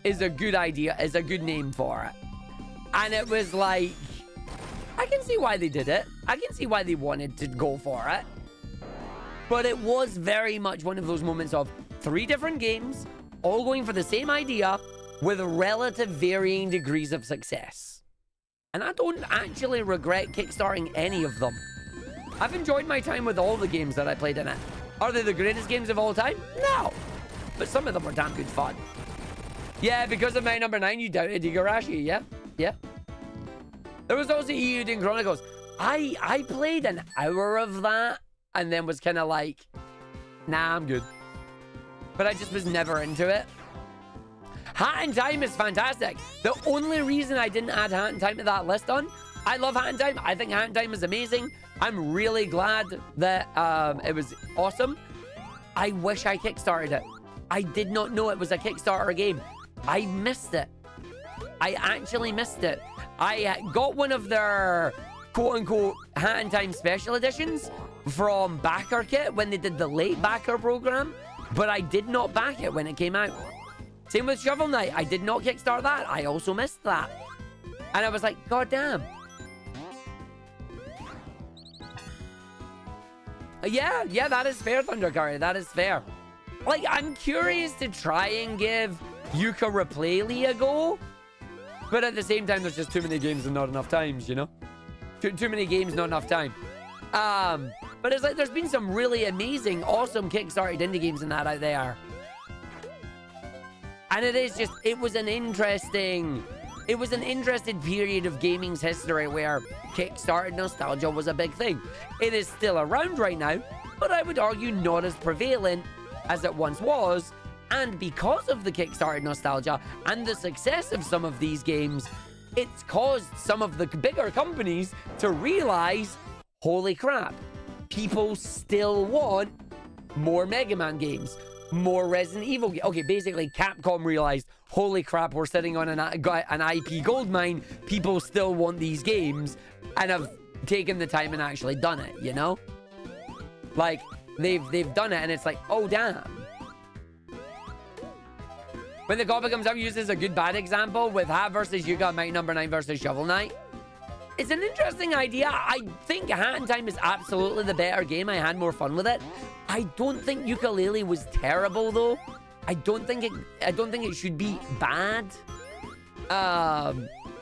is a good idea, is a good name for it. And it was like, I can see why they did it. I can see why they wanted to go for it. But it was very much one of those moments of 3 different games, all going for the same idea with relative varying degrees of success. And I don't actually regret kickstarting any of them. I've enjoyed my time with all the games that I played in it. Are they the greatest games of all time? No. But some of them were damn good fun. Yeah, because of my number 9, you doubted Igarashi. Yeah, yeah. There was also Eiyuden Chronicles. I played an hour of that and then was kind of like, nah, I'm good. But I just was never into it. Hat in Time is fantastic. The only reason I didn't add Hat in Time to that list I love Hat in Time. I think Hat in Time is amazing. I'm really glad that it was awesome. I wish I kickstarted it. I did not know it was a Kickstarter game. I missed it. I actually missed it. I got one of their quote-unquote Hat in Time special editions from Backer Kit when they did the late backer program, but I did not back it when it came out. Same with Shovel Knight. I did not kickstart that. I also missed that. And I was like, God damn. Yeah, that is fair, Thunder Curry. That is fair. Like, I'm curious to try and give Yooka-Laylee a go. But at the same time, there's just too many games and not enough times, you know? Too many games, not enough time. But it's like there's been some really amazing, awesome kickstarted indie games in that out there. And it was an interesting period of gaming's history where kickstarted nostalgia was a big thing. It is still around right now, but I would argue not as prevalent as it once was. And because of the kickstarted nostalgia and the success of some of these games, it's caused some of the bigger companies to realize, holy crap, people still want more Mega Man games. More Resident Evil games. Okay, basically, Capcom realized, holy crap, we're sitting on an IP goldmine. People still want these games and have taken the time and actually done it, you know? Like, they've done it and it's like, oh, damn. When the copy comes up, uses a good bad example with Hat versus Yuga, Mighty Number 9 versus Shovel Knight. It's an interesting idea. I think Hat in Time is absolutely the better game. I had more fun with it. I don't think Yooka-Laylee was terrible though. I don't think it should be bad.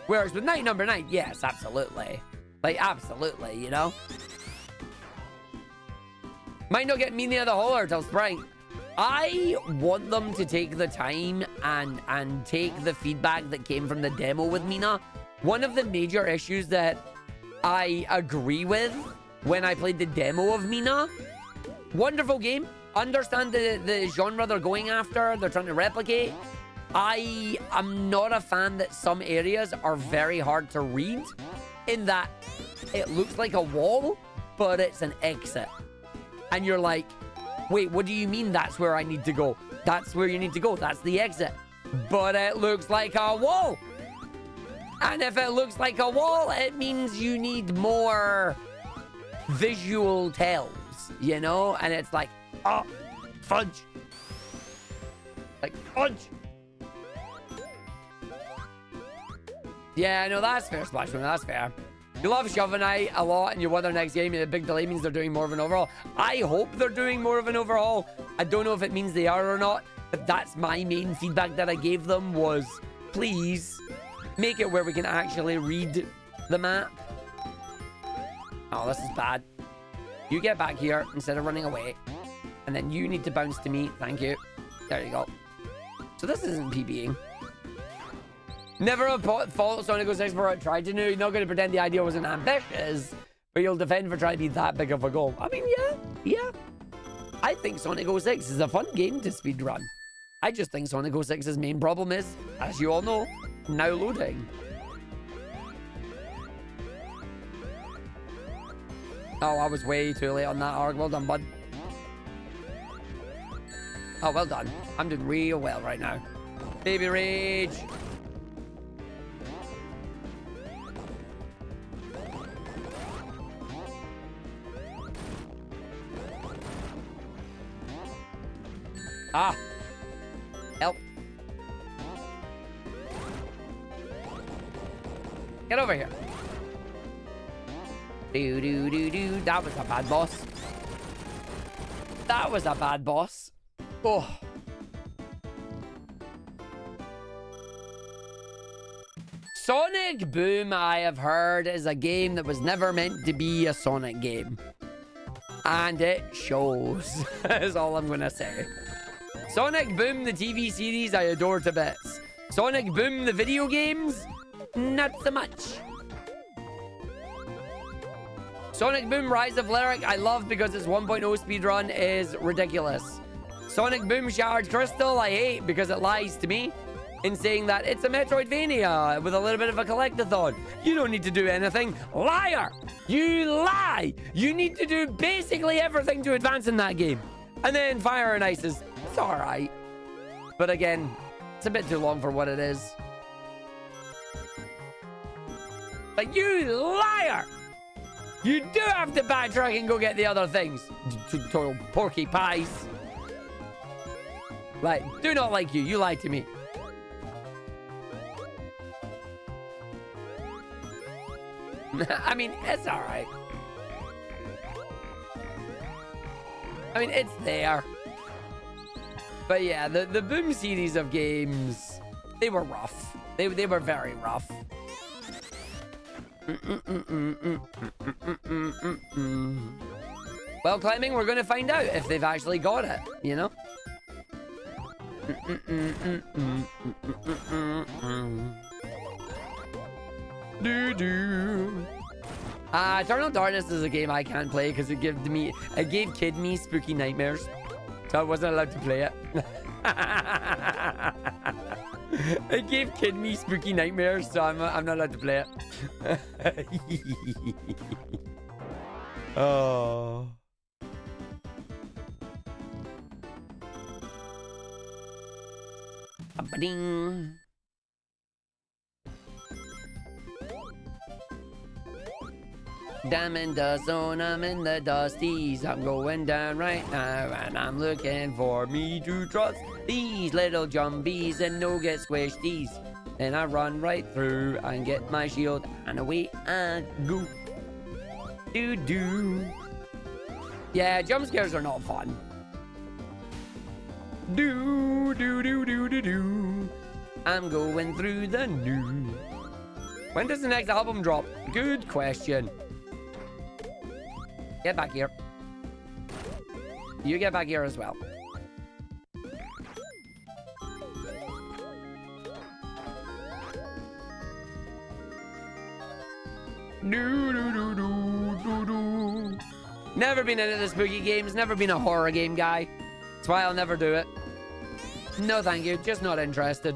Whereas with Mighty Number 9, yes, absolutely. Like, absolutely, you know? Might not get Mina the Hauler till spring. I want them to take the time and take the feedback that came from the demo with Mina. One of the major issues that I agree with when I played the demo of Mina, wonderful game. Understand the genre they're going after. They're trying to replicate. I am not a fan that some areas are very hard to read in that it looks like a wall, but it's an exit. And you're like, wait, what do you mean that's where I need to go? That's where you need to go. That's the exit. But it looks like a wall. And if it looks like a wall, it means you need more visual tells, you know? And it's like, oh, fudge. Like, fudge. Yeah, no, that's fair, Splashman. That's fair. You love Shovel Knight a lot, and you won their next game. The big delay means they're doing more of an overhaul. I hope they're doing more of an overhaul. I don't know if it means they are or not, but that's my main feedback that I gave them was, please, make it where we can actually read the map. Oh, this is bad. You get back here instead of running away. And then you need to bounce to me. Thank you. There you go. So this isn't PBing. Never a fault Sonic 06 for what it tried to do. You're not going to pretend the idea wasn't ambitious, but you'll defend for trying to be that big of a goal. I mean, yeah. I think Sonic 06 is a fun game to speedrun. I just think Sonic 06's main problem is, as you all know, now loading. Oh, I was way too late on that arc. Well done, bud. Oh, well done. I'm doing real well right now. Baby Rage. Ah. Help. Get over here. Do. That was a bad boss. That was a bad boss. Oh. Sonic Boom, I have heard, is a game that was never meant to be a Sonic game. And it shows, is all I'm gonna say. Sonic Boom, the TV series, I adore to bits. Sonic Boom, the video games, not so much. Sonic Boom Rise of Lyric, I love because its 1.0 speedrun is ridiculous. Sonic Boom Shattered Crystal, I hate because it lies to me in saying that it's a Metroidvania with a little bit of a collectathon. You don't need to do anything. Liar! You lie! You need to do basically everything to advance in that game. And then Fire and Ice is, it's alright. But again, it's a bit too long for what it is. Like, you liar! You do have to backtrack and go get the other things. Total porky pies. Like, do not like you. You lied to me. I mean, it's alright. I mean, it's there. But yeah, the Boom series of games, they were rough. They were very rough. Well, climbing, we're going to find out if they've actually got it, you know? Eternal Darkness is a game I can't play because it gave kid me spooky nightmares, so I wasn't allowed to play it. It gave kid me spooky nightmares, so I'm not allowed to play it. Oh. Ba-ding. I'm in the zone, I'm in the dusties. I'm going down right now, and I'm looking for me to trust these little jumbies and no get squished these. Then I run right through and get my shield, and away I go. Do. Yeah, jump scares are not fun. Do. I'm going through the new. When does the next album drop? Good question. Get back here. You get back here as well. Never been into the spooky games. Never been a horror game guy. That's why I'll never do it. No, thank you. Just not interested.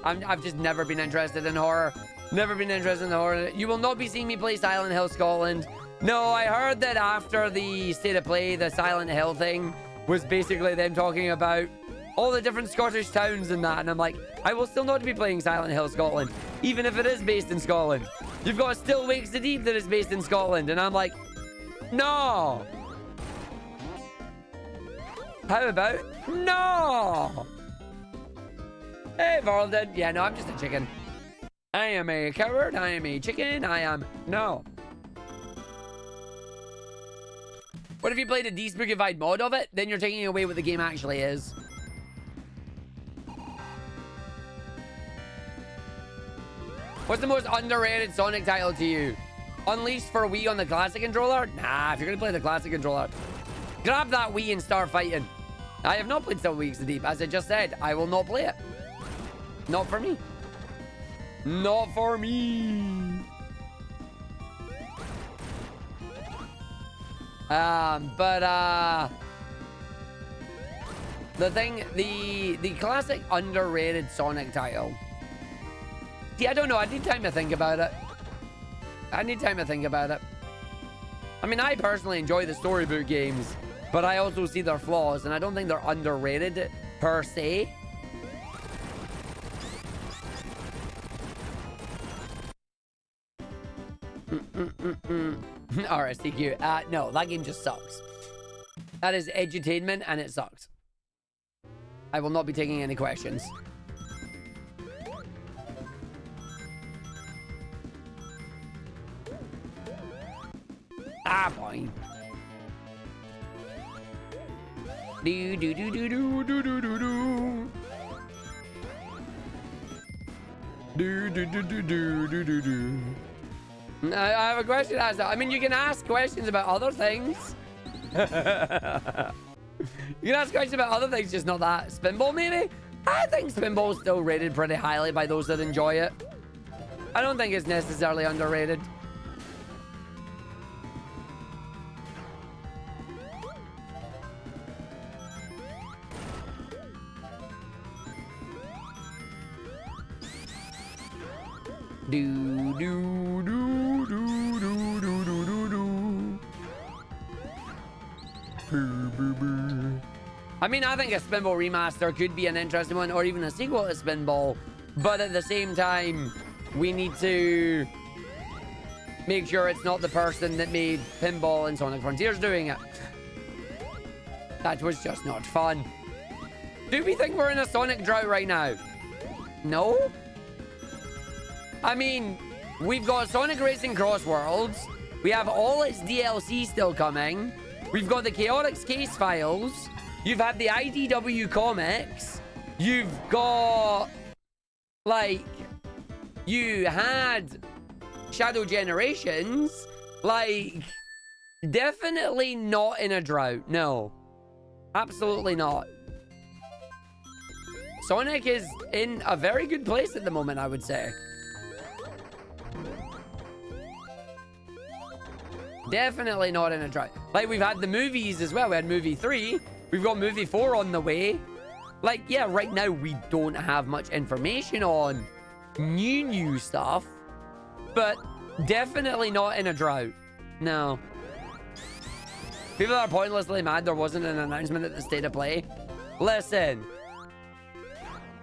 I've just never been interested in horror. Never been interested in horror. You will not be seeing me play Silent Hill Scotland. No, I heard that after the State of Play, the Silent Hill thing was basically them talking about all the different Scottish towns and that. And I'm like, I will still not be playing Silent Hill Scotland, even if it is based in Scotland. You've got Still Wakes the Deep that is based in Scotland. And I'm like, no. How about no? Hey, Varlden. Yeah, no, I'm just a chicken. I am a coward. I am a chicken. I am... No. What if you played a despookified mod of it? Then you're taking away what the game actually is. What's the most underrated Sonic title to you? Unleashed for Wii on the classic controller? Nah, if you're gonna play the classic controller, grab that Wii and start fighting. I have not played Still Wakes the Deep. As I just said, I will not play it. Not for me. Not for me. The thing, the classic underrated Sonic title. See, I don't know. I need time to think about it. I mean, I personally enjoy the storybook games, but I also see their flaws, and I don't think they're underrated per se. RSTQ. No, that game just sucks. That is edutainment, and it sucks. I will not be taking any questions. Ah, fine. Do do do do do do do do do. Do do do do do do do do. I have a question to ask. I mean, you can ask questions about other things. You can ask questions about other things, just not that. Spinball, maybe? I think Spinball's still rated pretty highly by those that enjoy it. I don't think it's necessarily underrated. Do do do do do do do do do. I mean, I think a Spinball remaster could be an interesting one, or even a sequel to Spinball. But at the same time, we need to make sure it's not the person that made Pinball and Sonic Frontiers doing it. That was just not fun. Do we think we're in a Sonic drought right now? No? I mean, we've got Sonic Racing Cross Worlds. We have all its DLC still coming. We've got the Chaotix case files. You've had the IDW comics. You've got, like, you had Shadow Generations. Like, definitely not in a drought. No. Absolutely not. Sonic is in a very good place at the moment, I would say. Definitely not in a drought. Like, we've had the movies as well. We had movie 3. We've got movie 4 on the way. Like, yeah, right now we don't have much information on new stuff. But definitely not in a drought. No. People are pointlessly mad there wasn't an announcement at the State of Play. Listen.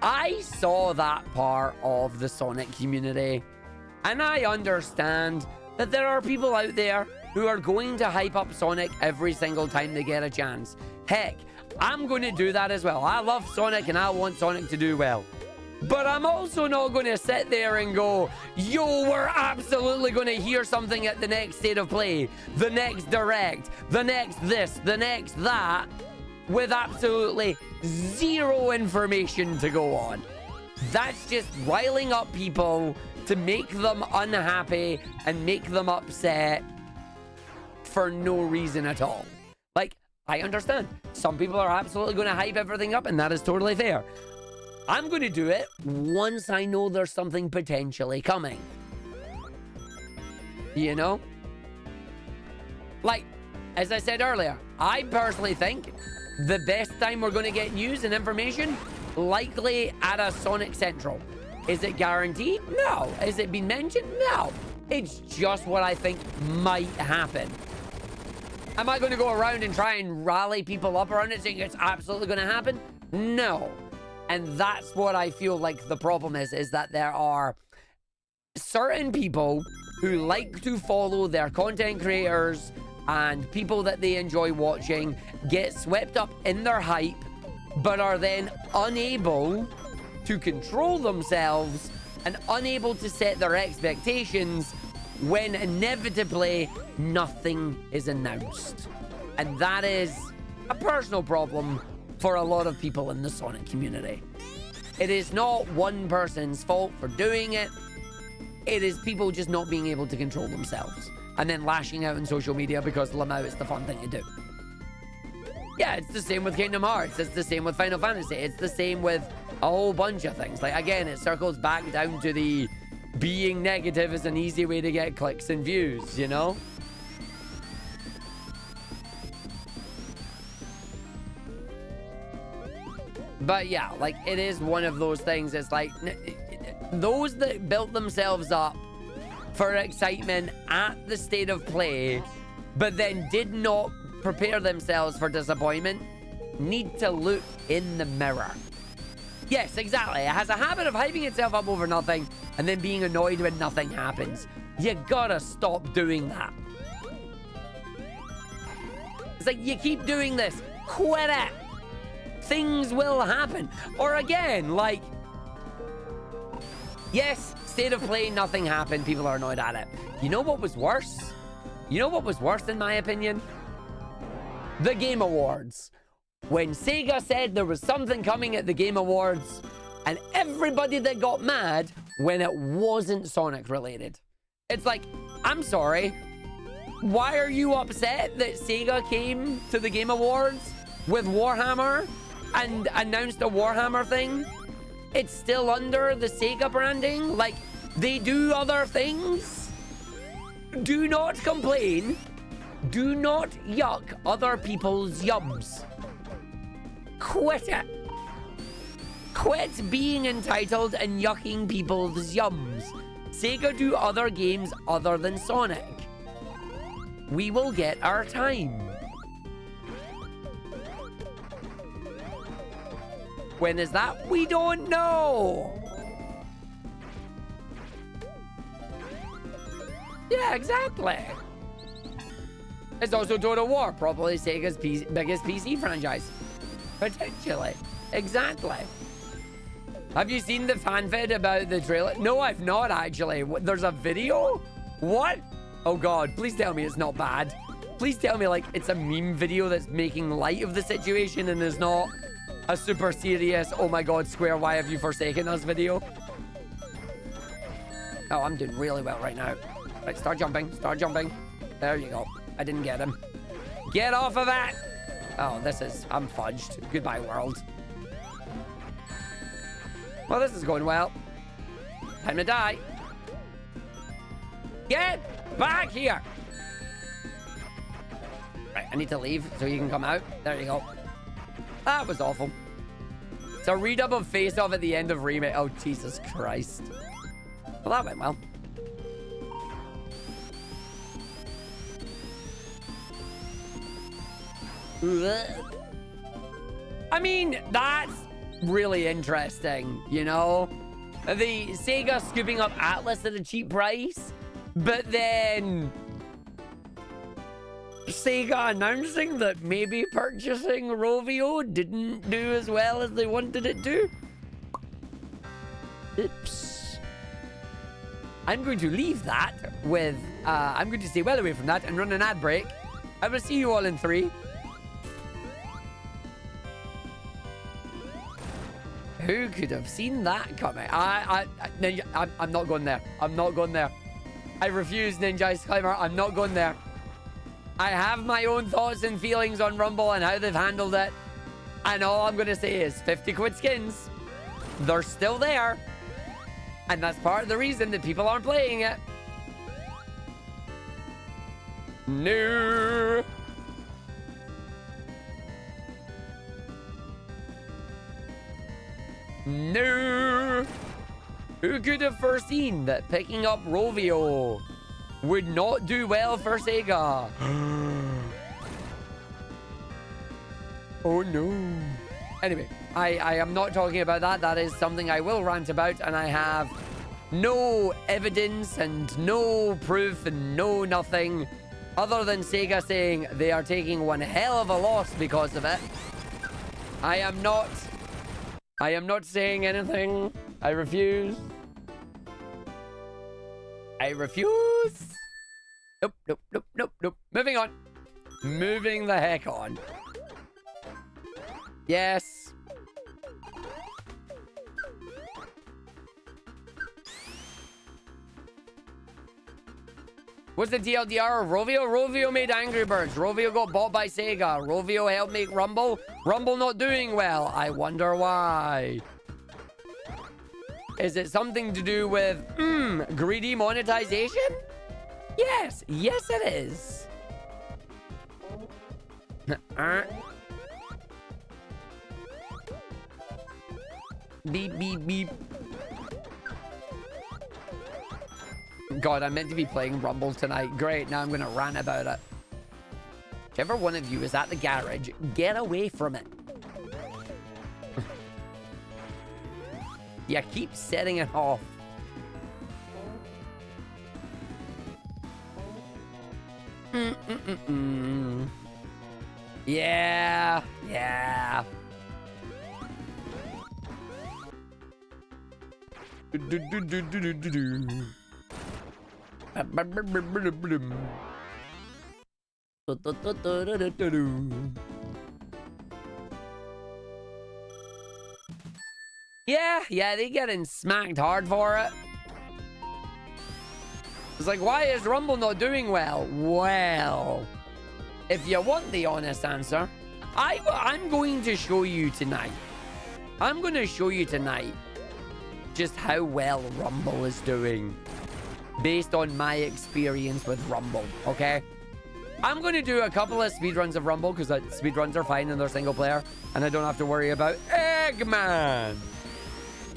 I saw that part of the Sonic community. And I understand that there are people out there who are going to hype up Sonic every single time they get a chance. Heck, I'm going to do that as well. I love Sonic and I want Sonic to do well. But I'm also not going to sit there and go, yo, we're absolutely going to hear something at the next State of Play, the next Direct, the next this, the next that, with absolutely zero information to go on. That's just riling up people to make them unhappy and make them upset for no reason at all. Like, I understand. Some people are absolutely going to hype everything up, and that is totally fair. I'm going to do it once I know there's something potentially coming. You know? Like, as I said earlier, I personally think the best time we're going to get news and information, likely at a Sonic Central. Is it guaranteed? No. Has it been mentioned? No. It's just what I think might happen. Am I going to go around and try and rally people up around it saying it's absolutely going to happen? No. And that's what I feel like the problem is that there are certain people who like to follow their content creators and people that they enjoy watching, get swept up in their hype, but are then unable to control themselves and unable to set their expectations when inevitably nothing is announced. And that is a personal problem for a lot of people in the Sonic community. It is not one person's fault for doing it. It is people just not being able to control themselves and then lashing out on social media because Lamau is the fun thing to do. Yeah, it's the same with Kingdom Hearts. It's the same with Final Fantasy. It's the same with a whole bunch of things. Like, again, it circles back down to the being negative is an easy way to get clicks and views, you know? But yeah, like, it is one of those things. It's like, those that built themselves up for excitement at the state of play, but then did not prepare themselves for disappointment, need to look in the mirror. Yes, exactly. It has a habit of hyping itself up over nothing and then being annoyed when nothing happens. You gotta stop doing that. It's like, you keep doing this. Quit it. Things will happen. Or again, like, yes, state of play, nothing happened. People are annoyed at it. You know what was worse? You know what was worse, in my opinion? The Game Awards. When Sega said there was something coming at the Game Awards, and everybody that got mad when it wasn't Sonic related. It's like, I'm sorry. Why are you upset that Sega came to the Game Awards with Warhammer and announced a Warhammer thing? It's still under the Sega branding. Like, they do other things. Do not complain. Do not yuck other people's yums. Quit it. Quit being entitled and yucking people's yums. Sega do other games other than Sonic. We will get our time. When is that? We don't know. Yeah, exactly. It's also Total War, probably Sega's biggest PC franchise. Potentially. Exactly. Have you seen the fanfare about the trailer? No, I've not, actually. There's a video? What? Oh, God. Please tell me it's not bad. Please tell me, like, it's a meme video that's making light of the situation and is not a super serious, oh, my God, Square, why have you forsaken us video? Oh, I'm doing really well right now. Right, start jumping. Start jumping. There you go. I didn't get him. Get off of that! Oh, I'm fudged. Goodbye, world. Well, this is going well. Time to die. Get back here! Right, I need to leave so you can come out. There you go. That was awful. It's a redub of Face Off at the end of Remake. Oh, Jesus Christ. Well, that went well. I mean, that's really interesting, you know? The Sega scooping up Atlas at a cheap price, but then Sega announcing that maybe purchasing Rovio didn't do as well as they wanted it to. Oops. I'm going to leave that with, I'm going to stay well away from that and run an ad break. I will see you all in 3. Who could have seen that coming? Ninja, I'm not going there. I'm not going there. I refuse, Ninja Ice Climber. I'm not going there. I have my own thoughts and feelings on Rumble and how they've handled it. And all I'm going to say is 50 quid skins. They're still there. And that's part of the reason that people aren't playing it. No. No. Who could have foreseen that picking up Rovio would not do well for Sega? Oh no. Anyway, I am not talking about that. That is something I will rant about, and I have no evidence and no proof and no nothing other than Sega saying they are taking one hell of a loss because of it. I am not saying anything. I refuse. I refuse. Nope, nope, nope, nope, nope. Moving on. Moving the heck on. Yes. What's the TLDR of Rovio? Rovio made Angry Birds. Rovio got bought by Sega. Rovio helped make Rumble. Rumble not doing well. I wonder why. Is it something to do with, greedy monetization? Yes. Yes, it is. Beep, beep, beep. God, I meant to be playing Rumble tonight. Great, now I'm going to rant about it. Whichever one of you is at the garage, get away from it. Yeah, keep setting it off. Yeah, yeah. Yeah, they getting smacked hard for it. It's like, why is Rumble not doing well? Well, if you want the honest answer, I'm going to show you tonight. I'm going to show you tonight just how well Rumble is doing based on my experience with Rumble, okay? I'm going to do a couple of speedruns of Rumble because speedruns are fine and they're single player and I don't have to worry about Eggman.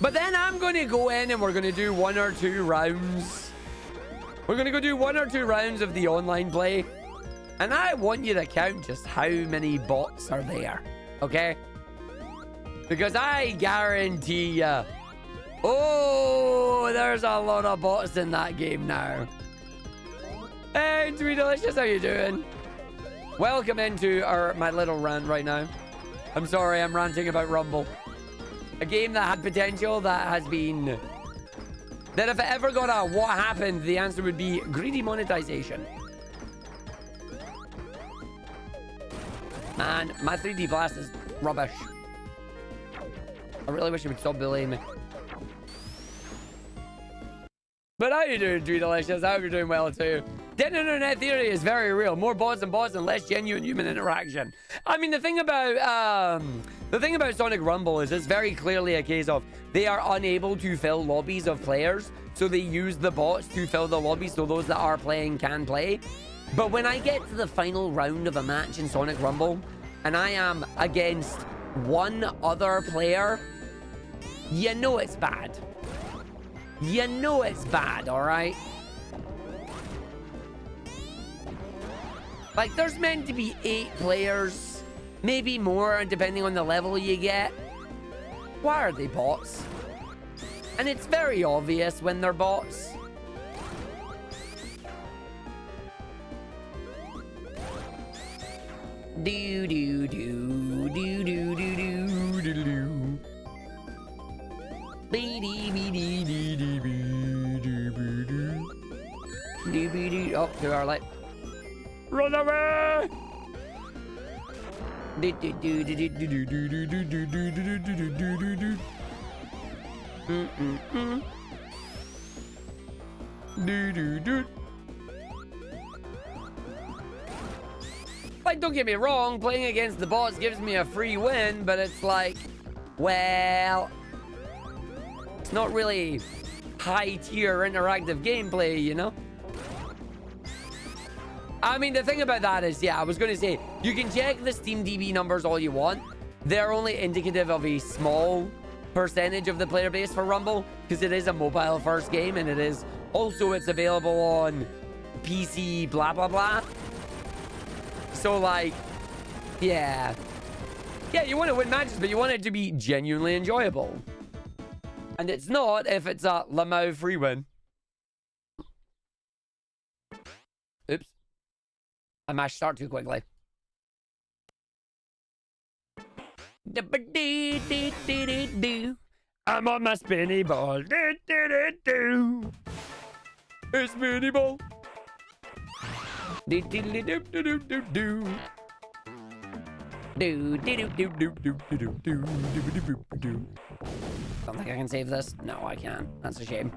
But then I'm going to go in and we're going to do 1 or 2 rounds. We're going to go do 1 or 2 rounds of the online play. And I want you to count just how many bots are there, okay? Because I guarantee you, oh, there's a lot of bots in that game now. Hey, Sweet Delicious, how you doing? Welcome into my little rant right now. I'm sorry, I'm ranting about Rumble. A game that had potential, that has been... that if it ever got a what happened, the answer would be greedy monetization. Man, my 3D blast is rubbish. I really wish it would stop bullying me. But how you doing, Sweet Delicious? I hope you're doing well too. Dead internet theory is very real. More bots and less genuine human interaction. I mean, the thing about Sonic Rumble is it's very clearly a case of they are unable to fill lobbies of players, so they use the bots to fill the lobbies so those that are playing can play. But when I get to the final round of a match in Sonic Rumble and I am against one other player, you know it's bad. You know it's bad, all right? Like, there's meant to be 8 players, maybe more, depending on the level you get. Why are they bots? And it's very obvious when they're bots. Do do do do do do do do do. Oh, too early. Run away! Like, don't get me wrong, playing against the bots gives me a free win, but it's like, well, it's not really high-tier interactive gameplay, you know? I mean, the thing about that is, yeah, I was going to say, you can check the Steam DB numbers all you want. They're only indicative of a small percentage of the player base for Rumble, because it is a mobile-first game, and it is also, it's available on PC, blah, blah, blah. So, like, yeah. Yeah, you want to win matches, but you want it to be genuinely enjoyable. And it's not if it's a Lamau free win. Oops. I mashed start too quickly. I'm on my spinny ball. A spinny ball. Don't think I can save this. No, I can't. That's a shame.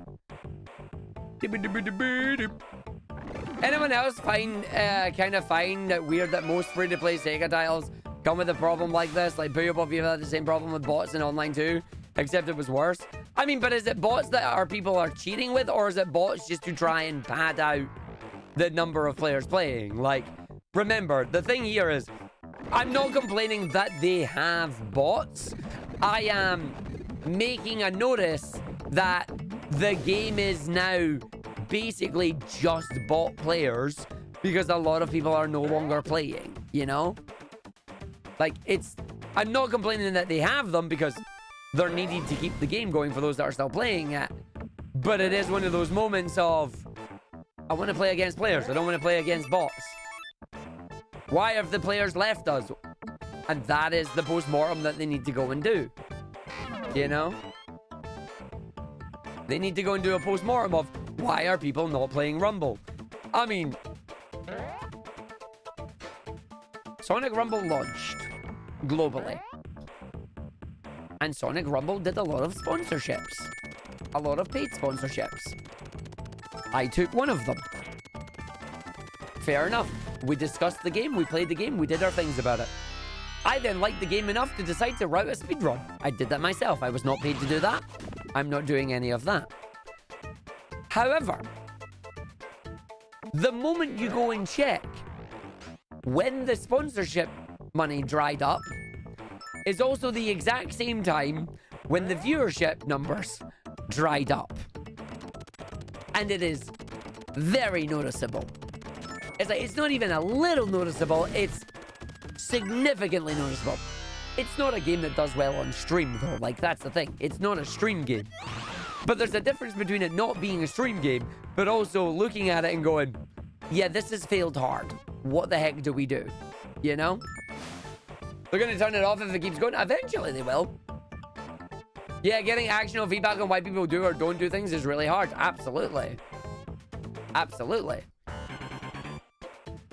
Anyone else kind of find it weird that most free-to-play Sega titles come with a problem like this? Like, Puyo Puff, you've had the same problem with bots in online too, except it was worse. I mean, but is it bots that people are cheating with, or is it bots just to try and pad out the number of players playing? Like, remember, the thing here is, I'm not complaining that they have bots. I am making a notice that the game is now basically just bot players because a lot of people are no longer playing, you know? Like, I'm not complaining that they have them because they're needed to keep the game going for those that are still playing it. But it is one of those moments of, I want to play against players. I don't want to play against bots. Why have the players left us? And that is the post-mortem that they need to go and do. You know? They need to go and do a post-mortem of, why are people not playing Rumble? I mean, Sonic Rumble launched globally. And Sonic Rumble did a lot of sponsorships. A lot of paid sponsorships. I took one of them. Fair enough. We discussed the game, we played the game, we did our things about it. I then liked the game enough to decide to route a speedrun. I did that myself. I was not paid to do that. I'm not doing any of that. However, the moment you go and check when the sponsorship money dried up is also the exact same time when the viewership numbers dried up. And it is very noticeable. It's like, it's not even a little noticeable, it's significantly noticeable. It's not a game that does well on stream, though. Like, that's the thing. It's not a stream game. But there's a difference between it not being a stream game, but also looking at it and going, yeah, this has failed hard. What the heck do we do? You know? They're going to turn it off if it keeps going. Eventually they will. Yeah, getting actionable feedback on why people do or don't do things is really hard. Absolutely. Absolutely.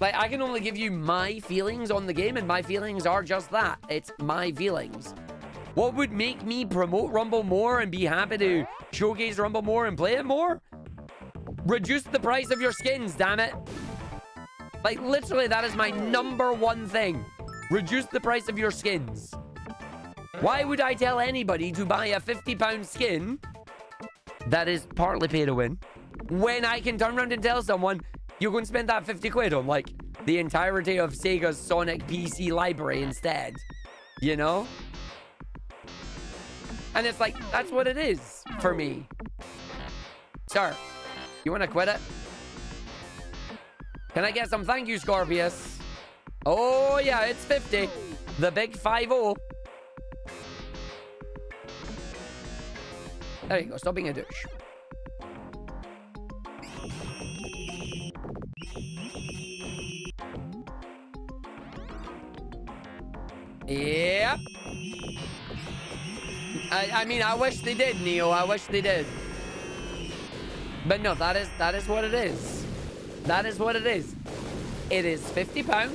Like, I can only give you my feelings on the game, and my feelings are just that. It's my feelings. What would make me promote Rumble more and be happy to showcase Rumble more and play it more? Reduce the price of your skins, damn it. Like, literally, that is my #1 thing. Reduce the price of your skins. Why would I tell anybody to buy a £50 skin that is partly pay to win when I can turn around and tell someone, you're going to spend that 50 quid on, like, the entirety of Sega's Sonic PC library instead? You know? And it's like, that's what it is for me. Sir, you want to quit it? Can I get some thank you, Scorpius? Oh, yeah, it's 50. The big 5-0. There you go. Stop being a douche. Yep. I mean, I wish they did, Neo. I wish they did. But no, that is what it is. That is what it is. It is £50.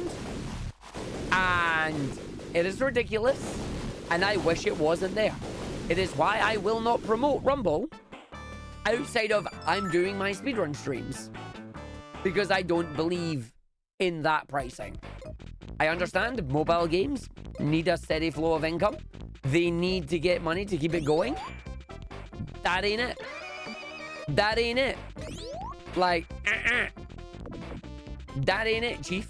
And it is ridiculous. And I wish it wasn't there. It is why I will not promote Rumble outside of I'm doing my speedrun streams. Because I don't believe in that pricing. I understand mobile games need a steady flow of income. They need to get money to keep it going. That ain't it. That ain't it. Like, that ain't it, Chief.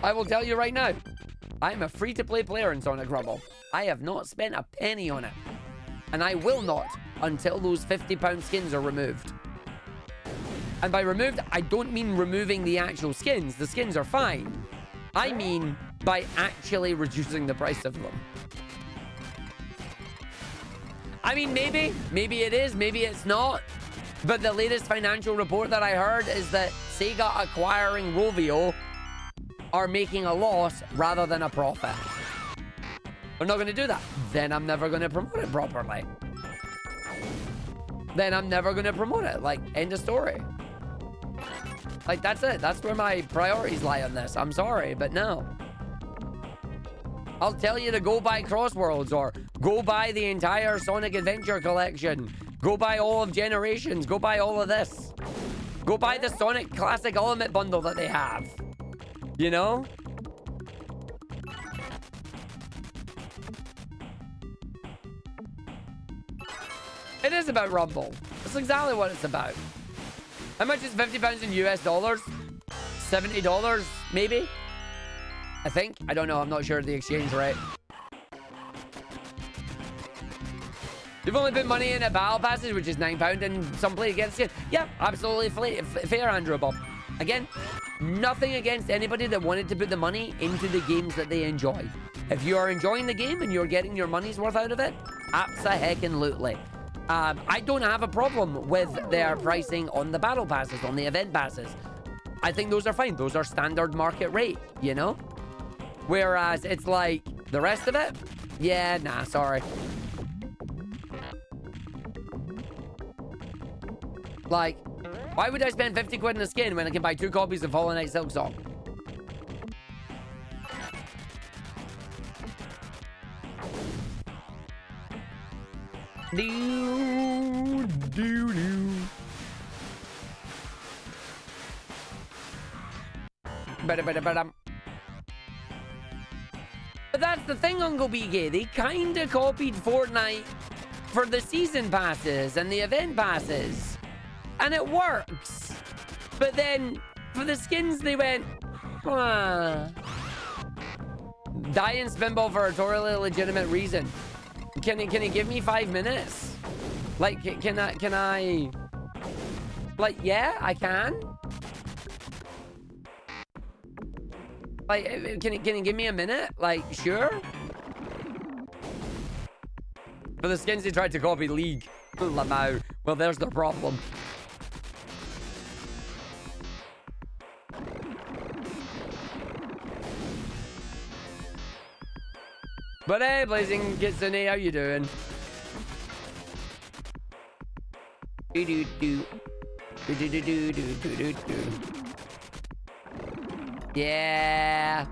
I will tell you right now, I'm a free-to-play player in Sonic Rumble. I have not spent a penny on it. And I will not until those £50 skins are removed. And by removed, I don't mean removing the actual skins. The skins are fine. I mean by actually reducing the price of them. I mean, maybe it is, maybe it's not. But the latest financial report that I heard is that Sega acquiring Rovio are making a loss rather than a profit. They're not going to do that. Then I'm never going to promote it properly. Then I'm never going to promote it. Like, end of story. Like, that's it. That's where my priorities lie on this. I'm sorry, but no. I'll tell you to go buy Crossworlds or go buy the entire Sonic Adventure collection. Go buy all of Generations. Go buy all of this. Go buy the Sonic Classic Ultimate bundle that they have. You know? It is about Rumble. That's exactly what it's about. How much is £50 in US dollars? $70, maybe? I think. I don't know. I'm not sure of the exchange rate. You've only put money in at Battle Passes, which is £9, and some play against it. Yeah, absolutely fair, Andrew Bob. Again, nothing against anybody that wanted to put the money into the games that they enjoy. If you are enjoying the game and you're getting your money's worth out of it, abso-heckin-lutely. I don't have a problem with their pricing on the battle passes, on the event passes. I think those are fine. Those are standard market rate, you know? Whereas it's like, the rest of it? Yeah, nah, sorry. Like, why would I spend 50 quid in a skin when I can buy 2 copies of Hollow Knight Silksong? Do, do, do. Ba-da-ba-da-ba-dum. But that's the thing, Uncle BK. They kind of copied Fortnite for the season passes and the event passes. And it works. But then, for the skins, they went, die in Spinball for a totally legitimate reason. Can he give me 5 minutes? Like, can I... Like, yeah, I can. Like, can he give me a minute? Like, sure. For the skins, they tried to copy League. Lamau. Well, there's the problem. But hey, Blazing Kitsune, how you doing? Do do do do do do do do do do. Yeah.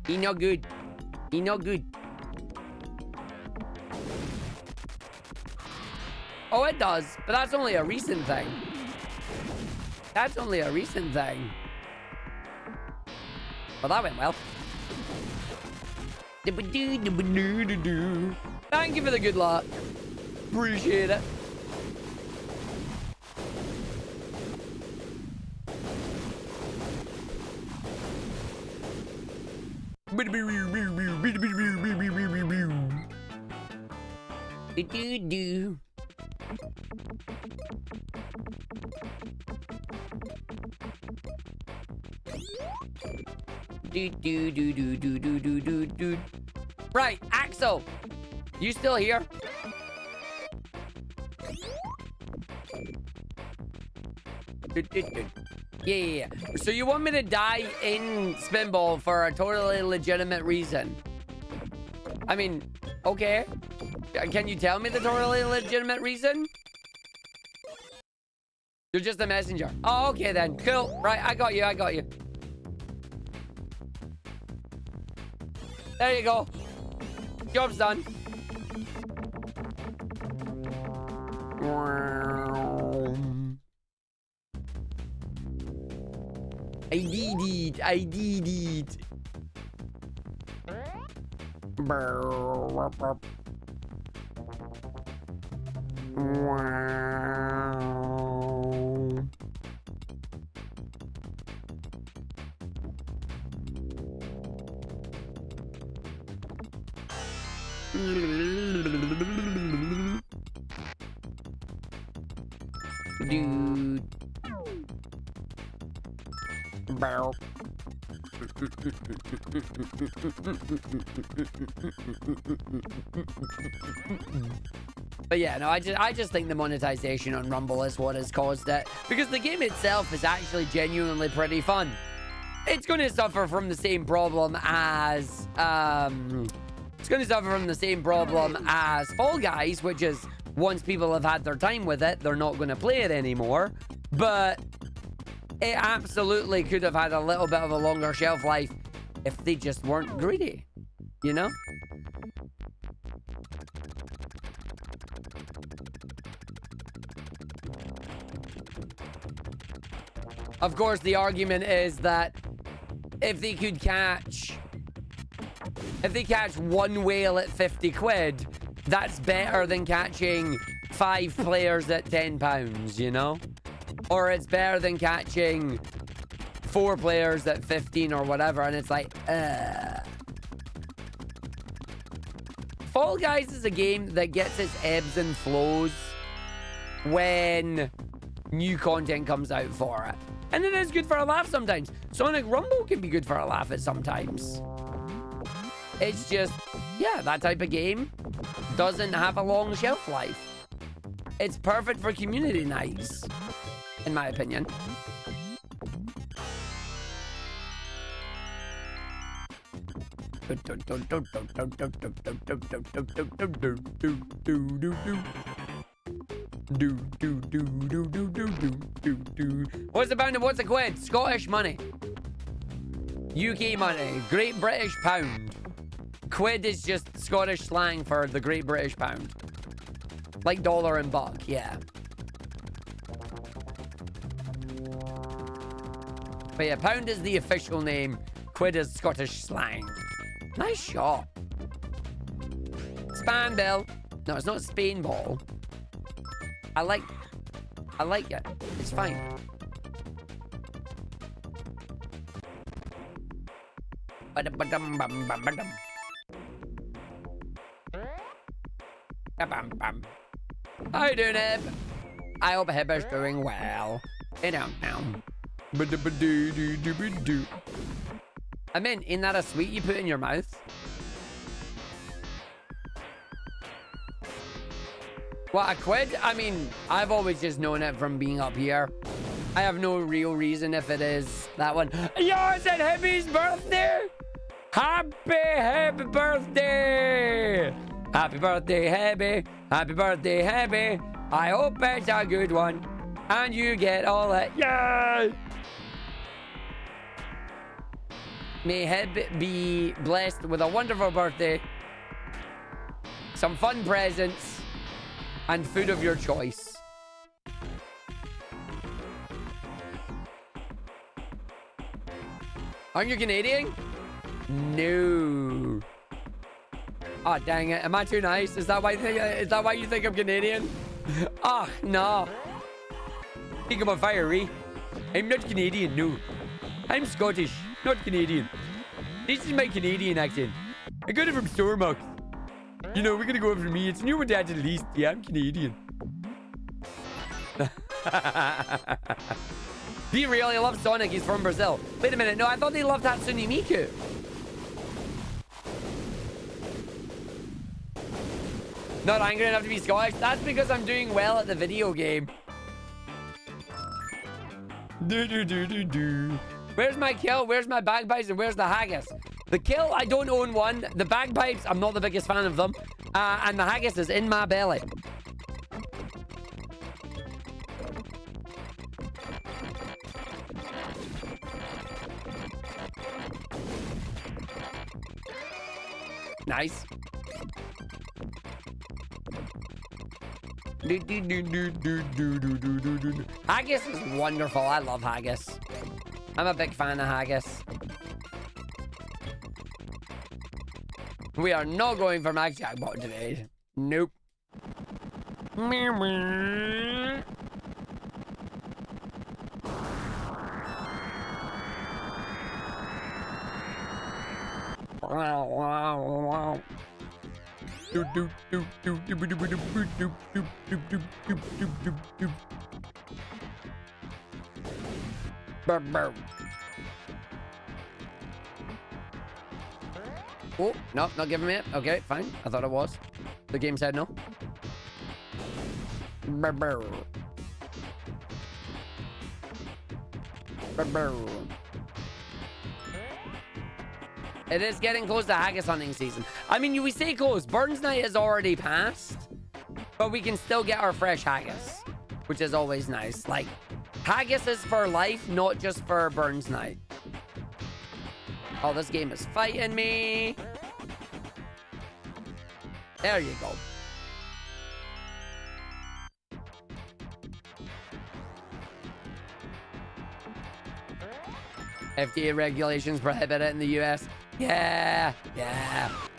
He no good. He no good. Oh, it does, but that's only a recent thing. That's only a recent thing. Well, that went well. Thank you for the good luck. Appreciate it. Right, Axel, you still here? Yeah. So you want me to die in Spinball for a totally legitimate reason? I mean, okay. Can you tell me the totally legitimate reason? You're just a messenger. Oh, okay then. Cool. Right, I got you. There you go. Job's done. I did it. I did it. Dude. Barrel. But yeah, no, I just think the monetization on Rumble is what has caused it, because the game itself is actually genuinely pretty fun. It's going to suffer from the same problem as Fall Guys, which is once people have had their time with it, they're not going to play it anymore. But it absolutely could have had a little bit of a longer shelf life if they just weren't greedy, you know? Of course, the argument is that if they catch one whale at 50 quid, that's better than catching 5 players at £10, you know? Or it's better than catching 4 players at 15 or whatever, and it's like, Fall Guys is a game that gets its ebbs and flows when new content comes out for it. And it is good for a laugh sometimes. Sonic Rumble can be good for a laugh at sometimes. It's just, yeah, that type of game doesn't have a long shelf life. It's perfect for community nights, in my opinion. What's the pound and what's a quid? Scottish money. UK money. Great British pound. Quid is just Scottish slang for the Great British pound. Like dollar and buck, yeah. But yeah, pound is the official name. Quid is Scottish slang. Nice shot. Span bell. No, it's not Spain ball. I like it. It's fine. How you doing, Eb? I hope Eb is doing well. I mean, isn't that a sweet you put in your mouth? What, a quid? I mean, I've always just known it from being up here. I have no real reason if it is that one. Yo, is it Hebby's birthday? Happy birthday! Happy birthday, Hebby. Happy birthday, Hebby. I hope it's a good one. And you get all it. Yay! May Heb be blessed with a wonderful birthday, some fun presents, and food of your choice. Aren't you Canadian? No. Oh, dang it. Am I too nice? Is that why you think I'm Canadian? Ah, oh, no. Think I'm on fiery. I'm not Canadian, no. I'm Scottish, not Canadian. This is my Canadian accent. I got it from Stormox. You know, we're gonna go over me. It's new one dad at least. Yeah, I'm Canadian. Be real, he loves Sonic. He's from Brazil. Wait a minute. No, I thought they loved Hatsune Miku. Not angry enough to be Scottish. That's because I'm doing well at the video game. Where's my kill? Where's my bagpipes? And where's the haggis? The kill, I don't own one. The bagpipes, I'm not the biggest fan of them. And the haggis is in my belly. Nice. Haggis is wonderful. I love haggis. I'm a big fan of haggis. We are not going for max jackpot today. Nope. Oh, no, not giving me it. Okay, fine. I thought it was. The game said no. It is getting close to haggis hunting season. I mean, we say close. Burns Night is already passed, but we can still get our fresh haggis, which is always nice. Like, haggis is for life, not just for Burns Night. Oh, this game is fighting me. There you go. FDA regulations prohibit it in the US. Yeah.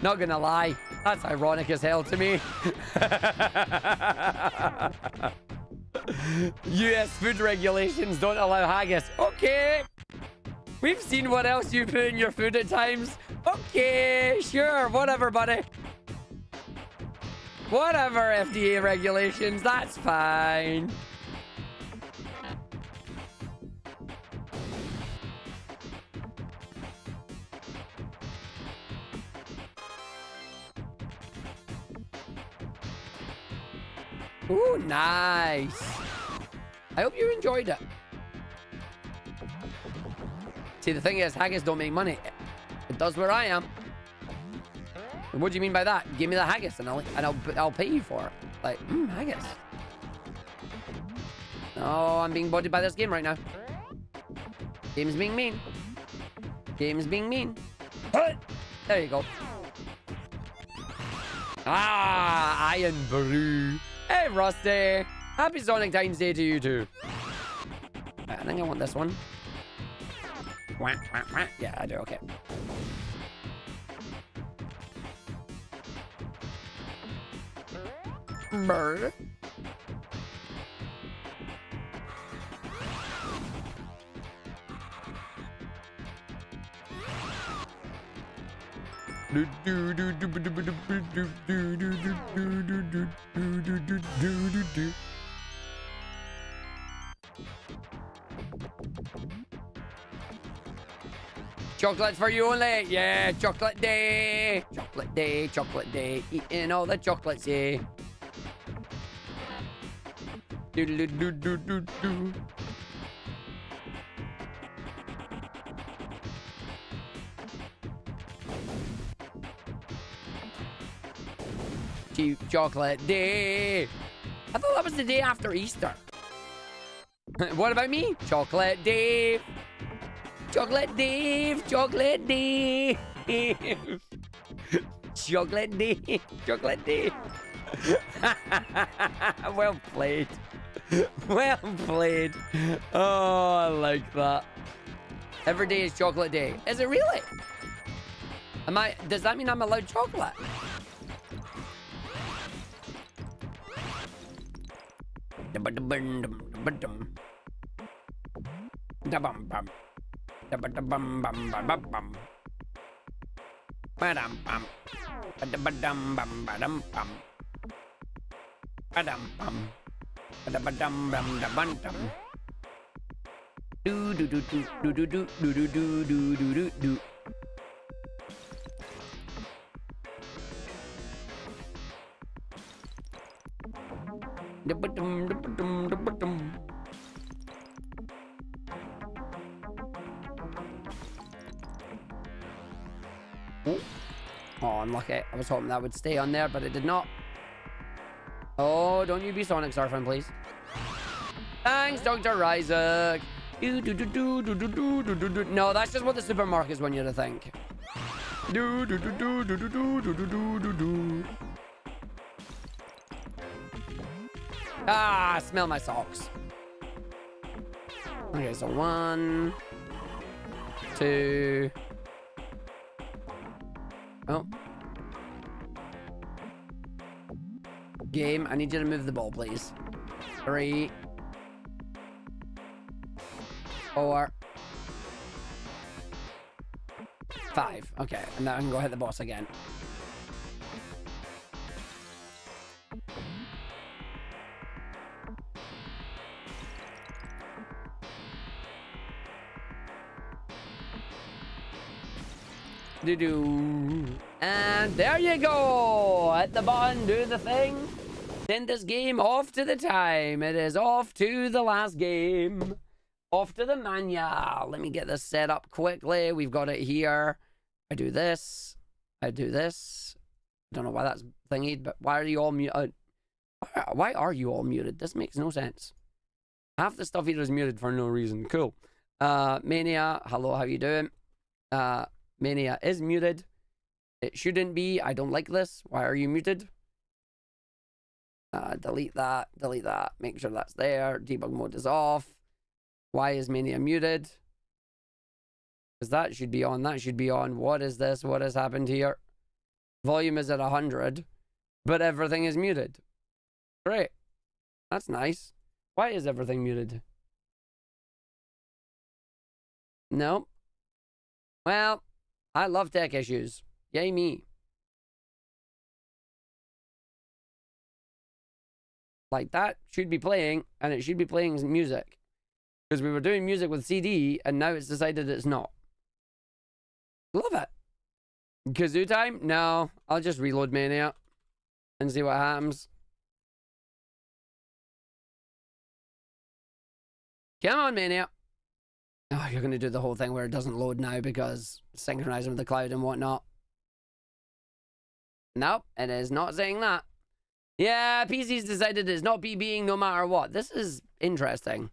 Not gonna lie, that's ironic as hell to me. US food regulations don't allow haggis. Okay. We've seen what else you put in your food at times. Okay, sure, whatever, buddy. Whatever, FDA regulations, that's fine. Ooh, nice. I hope you enjoyed it. See, the thing is, haggis don't make money. It does where I am. What do you mean by that? Give me the haggis and I'll pay you for it. Like, haggis. Oh, I'm being bodied by this game right now. Game's being mean. Game's being mean. There you go. Ah, Iron Brew. Hey, Rusty. Happy Sonic Times Day to you too. I think I want this one. Yeah, I do. Okay. Bird. Chocolate for you only. Yeah, chocolate day. Chocolate day, chocolate day. Eating all the chocolates, yeah. Do-do-do-do-do-do. Chocolate day. I thought that was the day after Easter. What about me? Chocolate Dave. Chocolate Dave. Chocolate Dave. Chocolate Dave. Chocolate Dave. Well played. Well played. Oh, I like that. Every day is chocolate day. Is it really? Does that mean I'm allowed chocolate? Oh, unlucky. I was hoping that would stay on there, but it did not. Oh, don't you be Sonic surfing, please. Thanks, Dr. Isaac. No, that's just what the supermarkets want you to think. Do do do do do do do do do do do. Ah, smell my socks. Okay, so 1, 2. Oh. Game, I need you to move the ball, please. 3, 4, 5. Okay, and now I can go hit the boss again. Do-do. And there you go. Hit the button, do the thing. Send this game off to the time. It is off to the last game. Off to the manual. Let me get this set up quickly. We've got it here. I do this. I do this. I don't know why that's thingy, but why are you all muted? Why are you all muted? This makes no sense. Half the stuff here is muted for no reason. Cool. Mania, hello, how you doing? Mania is muted. It shouldn't be. I don't like this. Why are you muted? Delete that. Delete that. Make sure that's there. Debug mode is off. Why is Mania muted? Because that should be on. That should be on. What is this? What has happened here? Volume is at 100, but everything is muted. Great. That's nice. Why is everything muted? No. Well, I love tech issues. Yay me. Like that should be playing, and it should be playing music. Because we were doing music with CD, and now it's decided it's not. Love it. Kazoo time? No. I'll just reload Mania and see what happens. Come on, Mania. Oh, you're going to do the whole thing where it doesn't load now because synchronizing with the cloud and whatnot. Nope, it is not saying that. Yeah, PC's decided it's not PBing no matter what. This is interesting.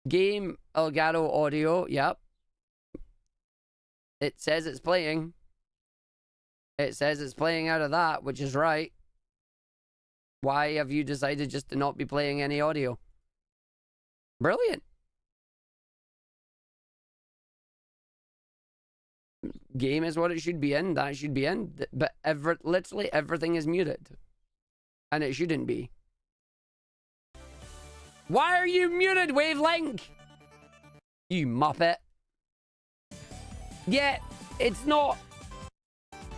Game Elgato audio, yep. It says it's playing. It says it's playing out of that, which is right. Why have you decided just to not be playing any audio? Brilliant. Game is what it should be in. That should be in. But literally everything is muted. And it shouldn't be. Why are you muted, Wavelink? You muppet. Yeah, it's not.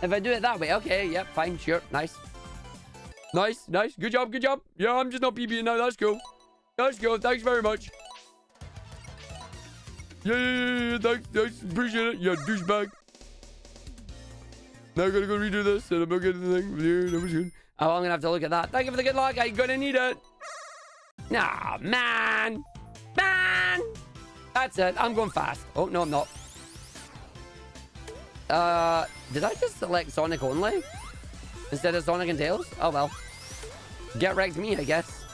If I do it that way, okay, yep, fine, sure, nice. Nice, nice, good job, good job. Yeah, I'm just not PBing now, that's cool. That's cool, thanks very much. Yeah, thanks, appreciate it. Yeah, douchebag. Now I gotta go redo this, and I'm not getting the thing. Yeah, that was good. Oh, I'm gonna have to look at that. Thank you for the good luck, I'm gonna need it. Nah, man. Man. That's it, I'm going fast. Oh, no, I'm not. Did I just select Sonic only? Instead of Sonic and Tails? Oh well. Get wrecked me, I guess.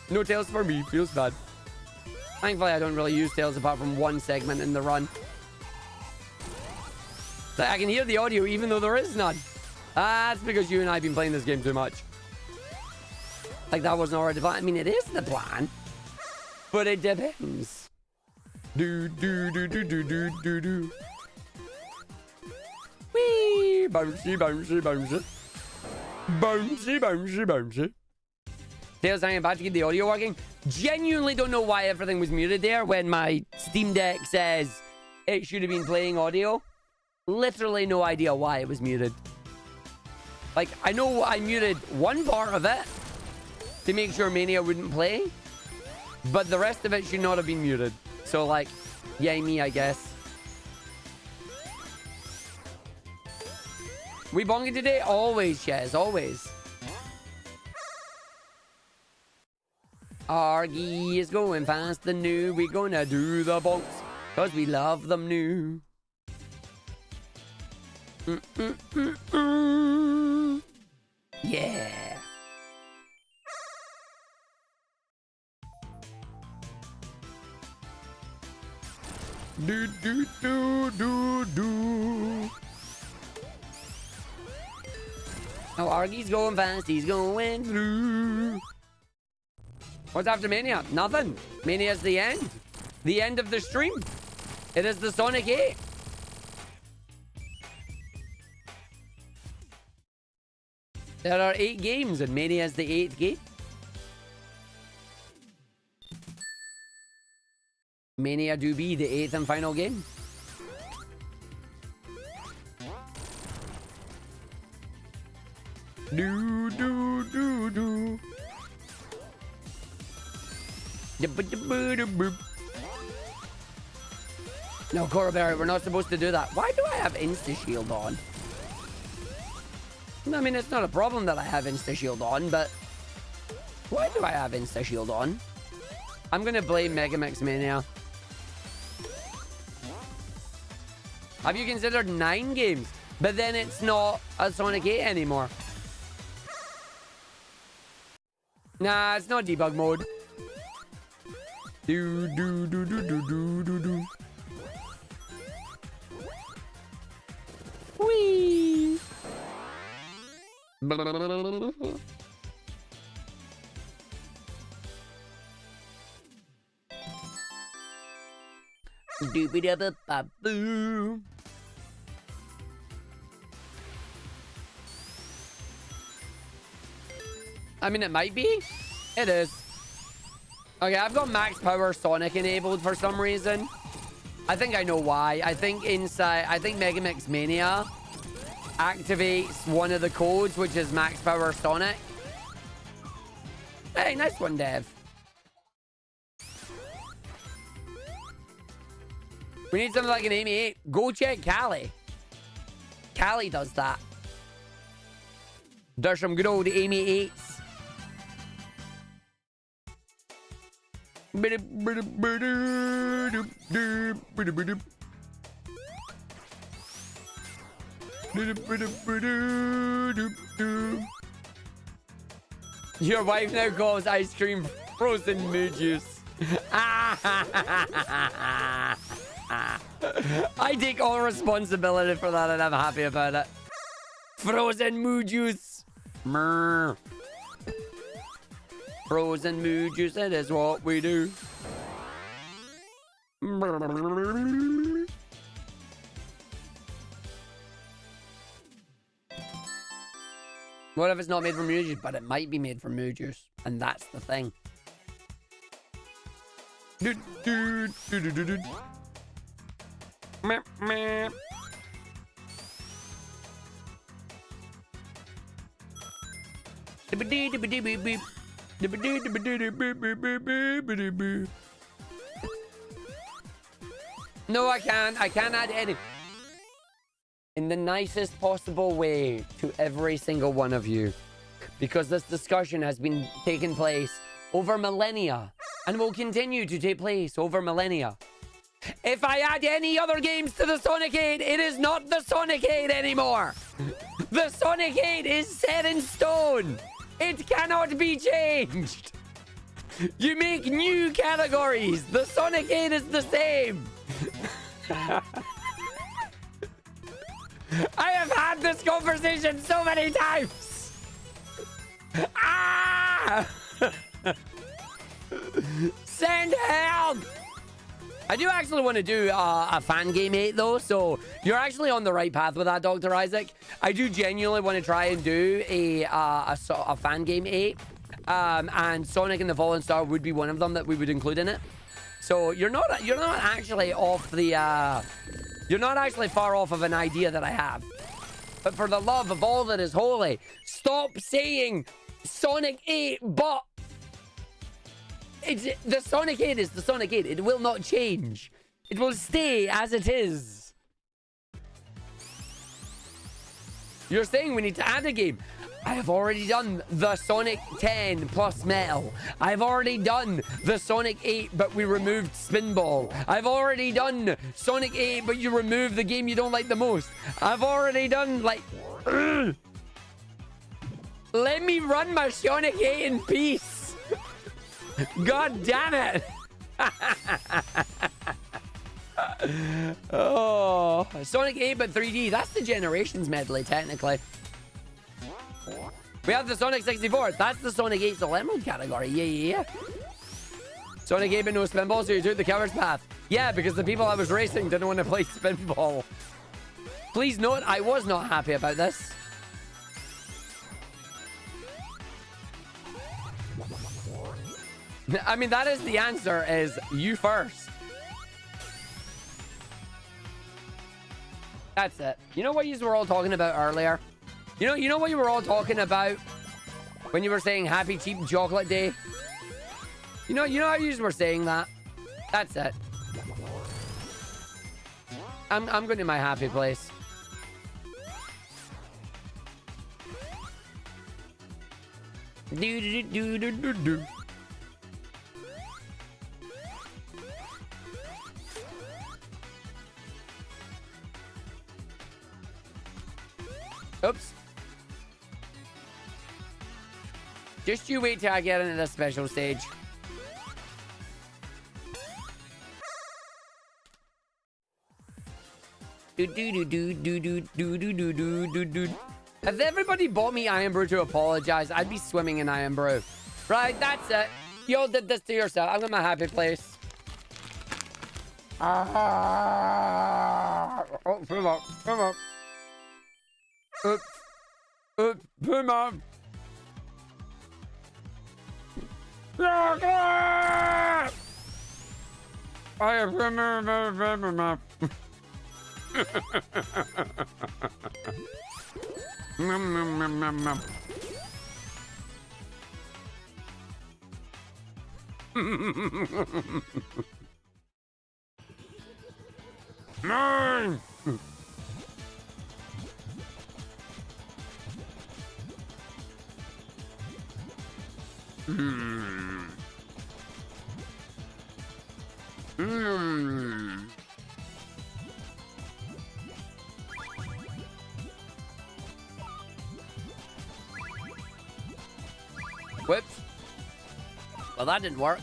No Tails for me, feels bad. Thankfully, I don't really use Tails apart from one segment in the run. So I can hear the audio even though there is none. That's because you and I have been playing this game too much. Like that wasn't already the plan. I mean, it is the plan. But it depends. Do. Whee! Bouncy, bouncy, bouncy. Bouncy, bouncy, bouncy. Tails, I am about to get the audio working. Genuinely don't know why everything was muted there when my Steam Deck says it should have been playing audio. Literally no idea why it was muted. Like, I know I muted one part of it to make sure Mania wouldn't play, but the rest of it should not have been muted. So, like, yay me, I guess. We bonging today? Always, Chaz, always. Argy is going fast and new. We're gonna do the bonks, cause we love them new. Yeah. Do, do, do, do, do. Oh, Argy's going fast. He's going through. What's after Mania? Nothing. Mania's the end. The end of the stream. It is the Sonic 8. There are 8 games and Mania is the 8th game. Mania do be the 8th and final game. Do, do, do, do. No, Coraberry, we're not supposed to do that. Why do I have Insta-Shield on? I mean, it's not a problem that I have Insta-Shield on, but... Why do I have Insta-Shield on? I'm gonna blame Megamix Mania. Have you considered 9 games? But then it's not a Sonic 8 anymore. Nah, it's not debug mode. Do, do, do, do, do, do, do, do. Whee! Doobie-dabba-ba-boo. I mean, it might be. It is. Okay, I've got max power Sonic enabled for some reason. I think I know why. I think Megamix Mania activates one of the codes, which is max power Sonic. Hey, nice one, Dev. We need something like an Amy 8. Go check Keighley. Keighley does that. There's some good old Amy 8s. Your wife now calls ice cream frozen mood juice. I take all responsibility for that and I'm happy about it. Frozen mood juice. Mrr. Frozen mood juice, that is what we do. What if it's not made from mood juice? But it might be made from mood juice. And that's the thing. Do, do, do, do, do, do. Meh, meh. No, I can't. I can't add any. In the nicest possible way to every single one of you. Because this discussion has been taking place over millennia. And will continue to take place over millennia. If I add any other games to the Sonic 8, it is not the Sonic 8 anymore. The Sonic 8 is set in stone. It cannot be changed. You make new categories. The Sonic 8 is the same. I have had this conversation so many times. Ah! Send help! I do actually want to do a fan game 8 though, so you're actually on the right path with that, Dr. Isaac. I do genuinely want to try and do a fan game 8, and Sonic and the Fallen Star would be one of them that we would include in it. So you're not actually off the you're not actually far off of an idea that I have. But for the love of all that is holy, stop saying Sonic 8, but the Sonic 8 is the Sonic 8. It will not change. It will stay as it is. You're saying we need to add a game. I have already done the Sonic 10 plus Metal. I've already done the Sonic 8, but we removed Spinball. I've already done Sonic 8, but you removed the game you don't like the most. I've already done, like... Let me run my Sonic 8 in peace. God damn it. Oh, Sonic 8 but 3D. That's the Generations medley, technically. We have the Sonic 64. That's the Sonic 8 Soul Emerald category. Yeah. Sonic 8 but no spinball, so you took the coward's path. Yeah, because the people I was racing didn't want to play spinball. Please note, I was not happy about this. I mean, that is the answer, is you first. That's it. You know what you were all talking about earlier? You know what you were all talking about when you were saying happy cheap chocolate day? You know how you were saying that? That's it. I'm going to my happy place. Do. Oops. Just you wait till I get into the special stage. If everybody bought me Iron Brew to apologize, I'd be swimming in Iron Brew. Right, that's it. You all did this to yourself. I'm in my happy place. Oh, come on. Oops, come on. I have Mine! Whoops. Well, that didn't work.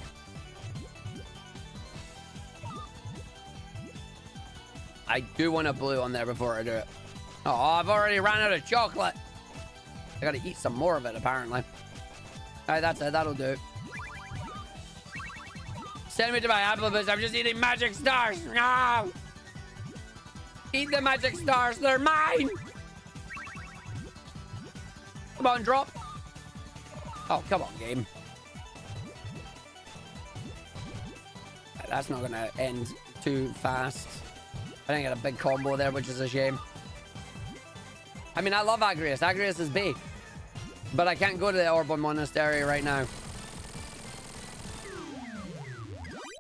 I do want a blue on there before I do it. Oh, I've already ran out of chocolate. I gotta eat some more of it, apparently. Alright, that's it. That'll do. Send me to my apple boost. I'm just eating magic stars. No! Eat the magic stars. They're mine. Come on, drop. Oh, come on, game. That's not going to end too fast. I didn't get a big combo there, which is a shame. I mean, I love Agrius. Agrius is big. But I can't go to the Orborn Monastery right now.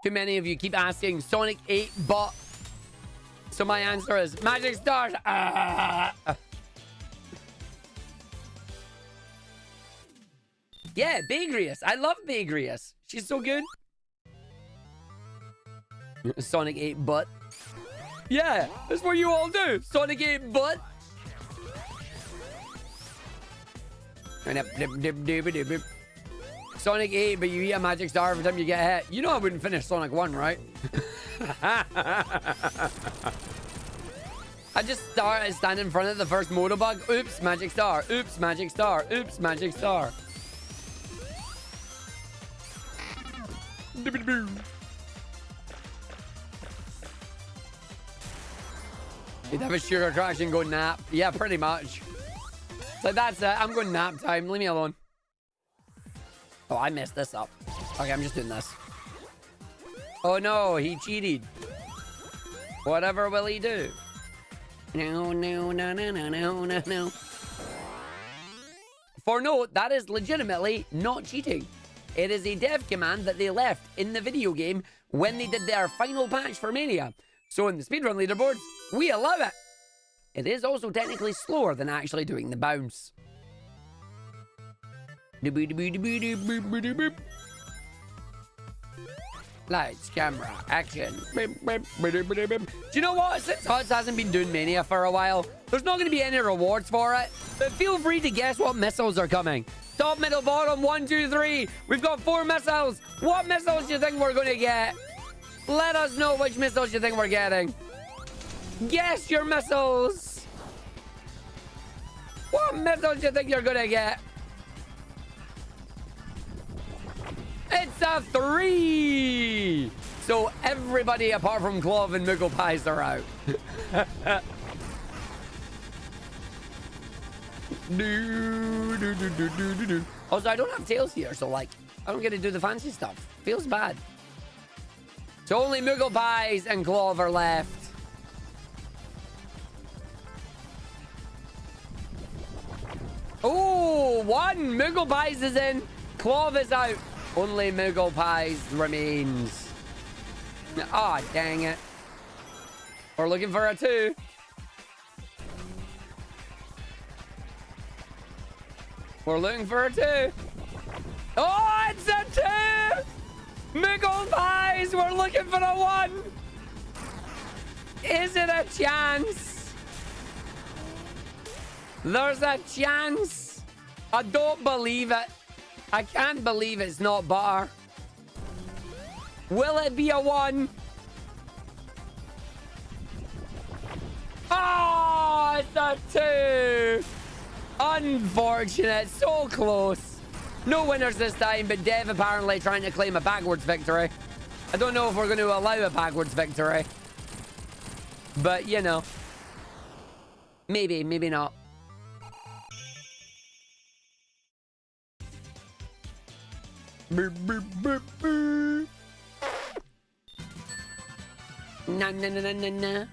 Too many of you keep asking Sonic 8 but. So my answer is Magic Stars. Yeah, Bagrius. I love Bagrius. She's so good. Sonic 8 butt. Yeah, that's what you all do. Sonic 8 butt. Sonic 8, but you eat a magic star every time you get hit. You know I wouldn't finish Sonic 1, right? I just stand in front of the first Motobug. Oops, magic star. Oops, magic star. Oops, magic star. You'd have a sugar crash and go nap. Yeah, pretty much. So that's it. I'm going nap time. Leave me alone. Oh, I messed this up. Okay, I'm just doing this. Oh no, he cheated. Whatever will he do? No. For note, that is legitimately not cheating. It is a dev command that they left in the video game when they did their final patch for Mania. So in the speedrun leaderboards, we allow it. It is also technically slower than actually doing the bounce. Lights, camera, action. Do you know what? Since Huts hasn't been doing Mania for a while, there's not going to be any rewards for it. But feel free to guess what missiles are coming. Top, middle, bottom, 1, 2, 3. We've got 4 missiles. What missiles do you think we're going to get? Let us know which missiles you think we're getting. Guess your missiles. What missiles do you think you're gonna get? It's a 3. So everybody apart from Clove and Moogle Pies are out. Also, I don't have tails here, so like, I don't get to do the fancy stuff. Feels bad. So only Moogle Pies and Clove are left. Oh, 1 Moogle Pies is in. Clove is out. Only Moogle Pies remains. Ah, oh, dang it. We're looking for a 2. We're looking for a 2. Oh, it's a 2! Moogle Pies, we're looking for a 1. Is it a chance? There's a chance. I don't believe it. I can't believe it's not butter. Will it be a 1? Oh, it's a 2. Unfortunate. So close. No winners this time, but Dev apparently trying to claim a backwards victory. I don't know if we're going to allow a backwards victory. But, you know. Maybe, maybe not. Boop, boop, boop, boop. Na na na na na na.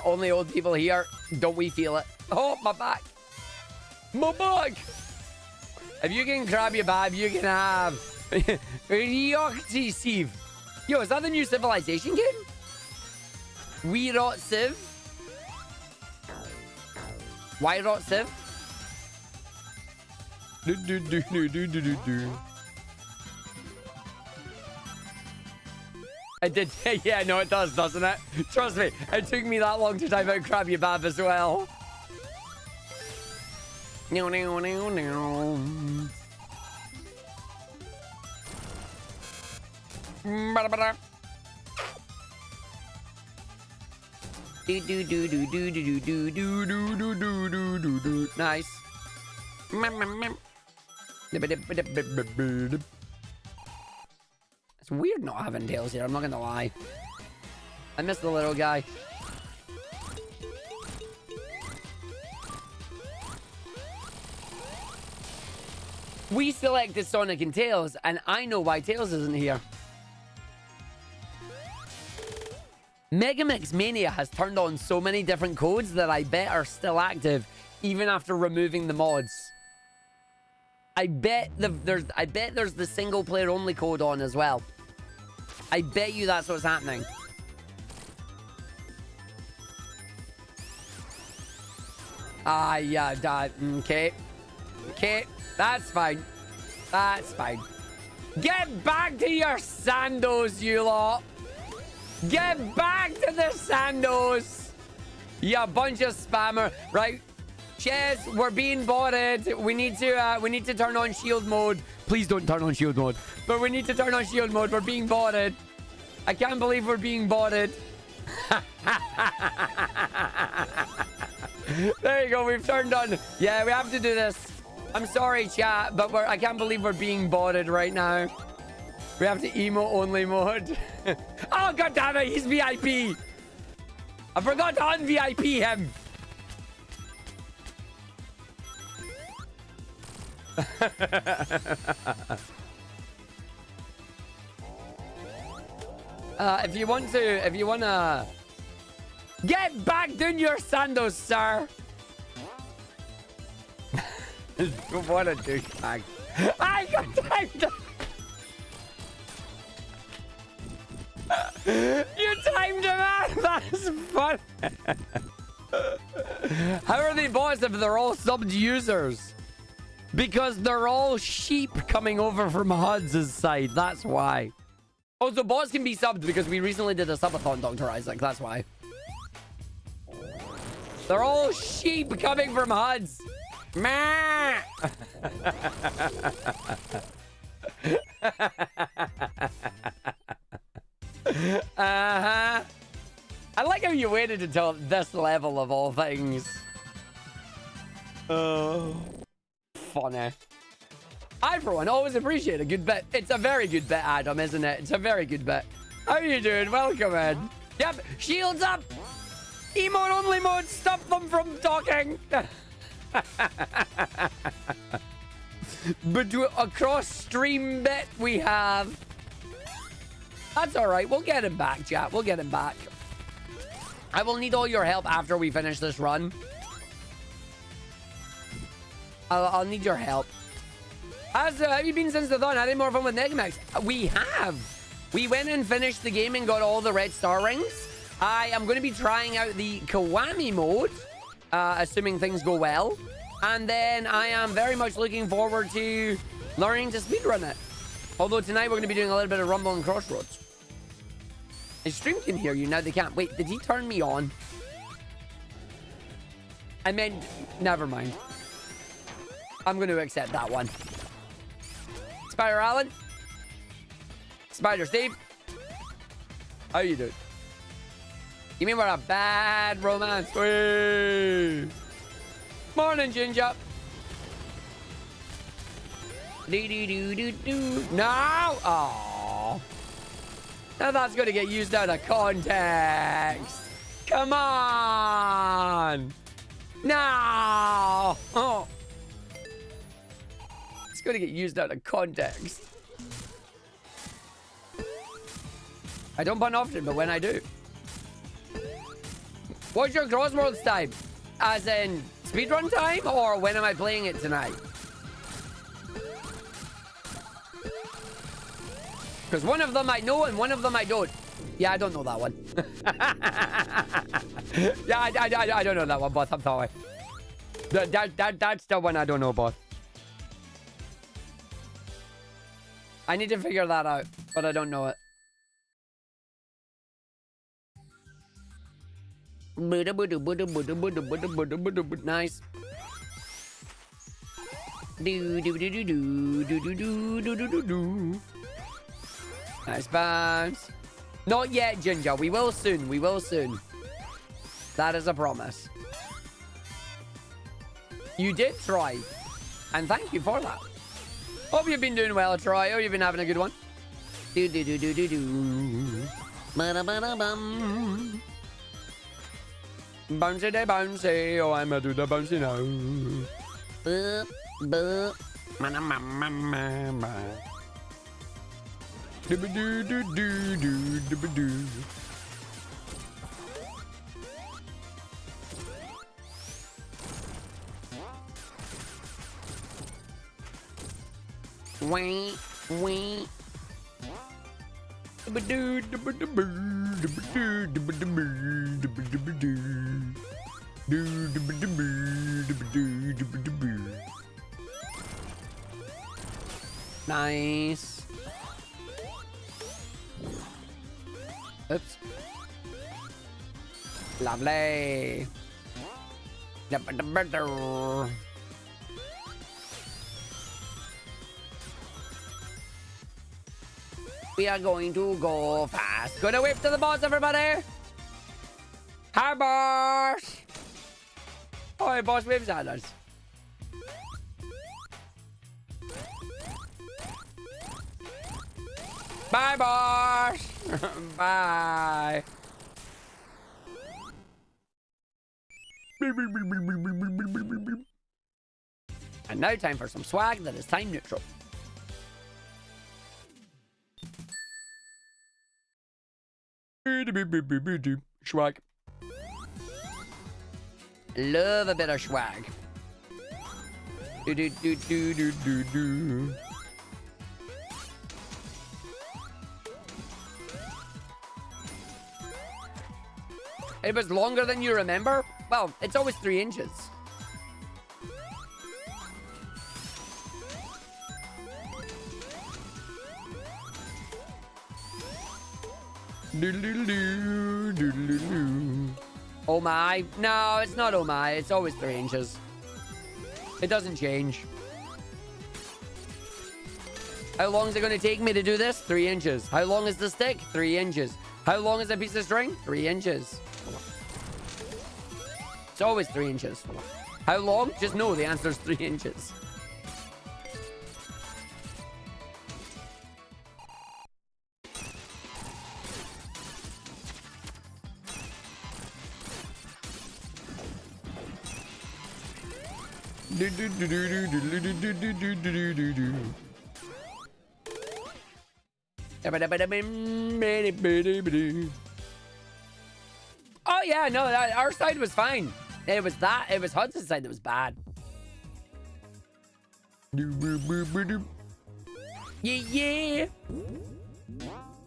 Only old people here. Don't we feel it? Oh, my back. My back. If you can grab your bab, you can have Ryokti Sieve. Yo, is that the new Civilization game? We Rot Civ? Why Rot Civ? I did. Yeah, no, it does, doesn't it? Trust me, it took me that long to type out Krabby Bab as well. No, no, no, no. Nice. It's weird not having tails here, I'm not gonna lie. I miss the little guy. We selected Sonic and Tails, and I know why Tails isn't here. Megamix Mania has turned on so many different codes that I bet are still active, even after removing the mods. I bet there's the single player only code on as well. I bet you that's what's happening. Ah, yeah, that. Okay. Okay, that's fine. That's fine. Get back to your sandos, you lot. Get back to the sandos. You bunch of spammer. Right. Chess, we're being botted. We need to turn on shield mode. Please don't turn on shield mode. But we need to turn on shield mode. We're being botted. I can't believe we're being botted. There you go. We've turned on. Yeah, we have to do this. I'm sorry, chat, but I can't believe we're being botted right now. We have to emote only mode. Oh, god damn it. He's VIP. I forgot to un-VIP him. If you wanna get back down your sandos, sir. What a douchebag. I got timed. You timed him out. That's fun. How are they bots if they're all subbed users? Because they're all sheep coming over from HUD's side. That's why. Oh, so bots can be subbed because we recently did a subathon, Dr. Isaac. That's why. They're all sheep coming from HUD's. Meh. Uh-huh. I like how you waited until this level of all things. Oh. Funny. I, for one, always appreciate a good bit. It's a very good bit, Adam, isn't it? It's a very good bit. How are you doing? Welcome in. Yep, shields up. Emote only mode. Stop them from talking. But across stream bit we have. That's all right. We'll get him back, chat. We'll get him back. I will need all your help after we finish this run. I'll need your help. Have you been since the dawn? Had any more fun with Negamax? We have. We went and finished the game and got all the red star rings. I am going to be trying out the Kiwami mode, assuming things go well. And then I am very much looking forward to learning to speedrun it. Although tonight we're going to be doing a little bit of Rumble and Crossroads. The stream can hear you, now they can't. Wait, did he turn me on? I meant, never mind. I'm going to accept that one. Spider Alan. Spider Steve. How you doing? You mean we're a bad romance? Whee! Morning, Ginger. Do. No! Oh. Now that's going to get used out of context. Come on! No! Oh. It's going to get used out of context. I don't pun often, but when I do. What's your Crossworlds time? As in speedrun time, or when am I playing it tonight? Because one of them I know and one of them I don't. Yeah, I don't know that one. Yeah, I don't know that one, boss. I'm sorry. That's the one I don't know, boss. I need to figure that out, but I don't know it. Nice. Nice bounce. Not yet, Ginger. We will soon. We will soon. That is a promise. You did try. And thank you for that. Hope you've been doing well, Troy. Hope you've been having a good one. Ba-da-ba-da-bum. Bouncy day bouncy. Oh, I'm a do the bouncy now. Wee, wee. Nice. Oops. Lovely. We are going to go fast. Gonna whip to the boss, everybody. Hi, boss. Oh, boss waves at us. Bye, boss. Bye. And now time for some swag that is time neutral. Swag. Love a bit of swag. Do. It was longer than you remember? Well, it's always 3 inches. Oh my. No, it's not oh my. It's always 3 inches. It doesn't change. How long is it going to take me to do this? 3 inches. How long is the stick? 3 inches. How long is a piece of string? 3 inches. It's always 3 inches. How long? Just know the answer is 3 inches. Oh yeah, no, our side was fine. It was Hudson's side that was bad.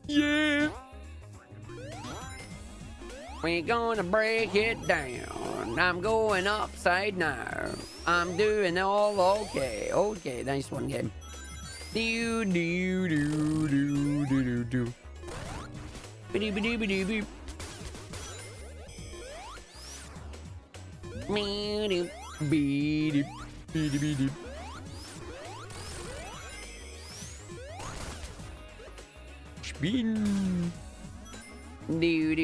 Yeah. We're gonna break it down. I'm going upside now. I'm doing all okay. Okay, nice one, game. Do. Ba-doo-ba-doo-ba-doo-ba-doo. Be-doo. Spin. Do.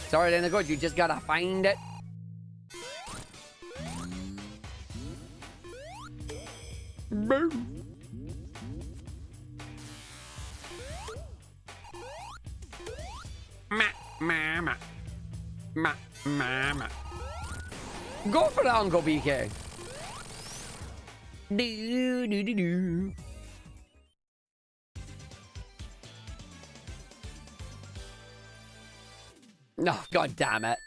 Sorry, then, good. You just gotta find it. Boom. Mama. Go for it, Uncle BK. Do. No, god damn it.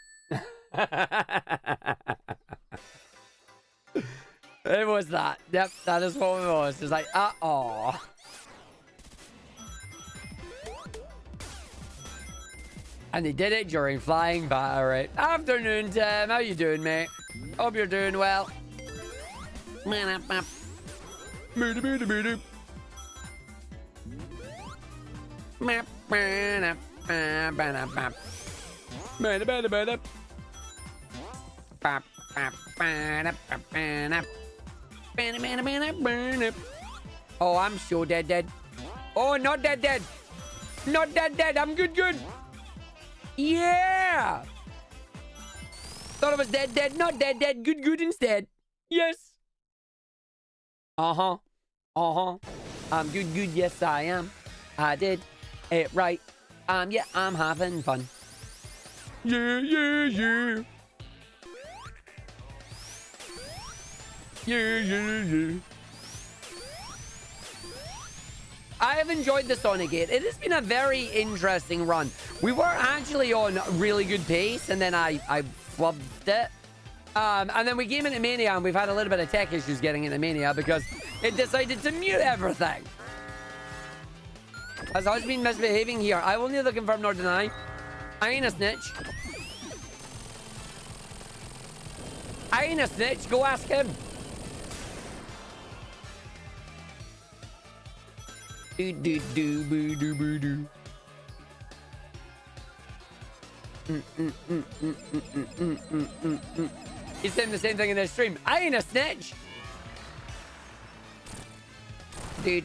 It was that. Yep, that is what it was. It's like, uh-oh. And they did it during flying battery. Afternoon, Tim. How you doing, mate? Hope you're doing well. Oh, I'm so dead. Oh, not dead. Not dead. I'm good. Yeah! Thought it was dead. Not dead. Good instead. Yes. Uh-huh. I'm good. Yes, I am. I did it right. Yeah, I'm having fun. Yeah. Yeah. I have enjoyed the Sonic 8. It has been a very interesting run. We were actually on really good pace, and then I flubbed it. And then we came into Mania, and we've had a little bit of tech issues getting into Mania because it decided to mute everything. Has Hudge been misbehaving here? I will neither confirm nor deny. I ain't a snitch. Go ask him. Do. He's saying the same thing in their stream. I ain't a snitch. Do.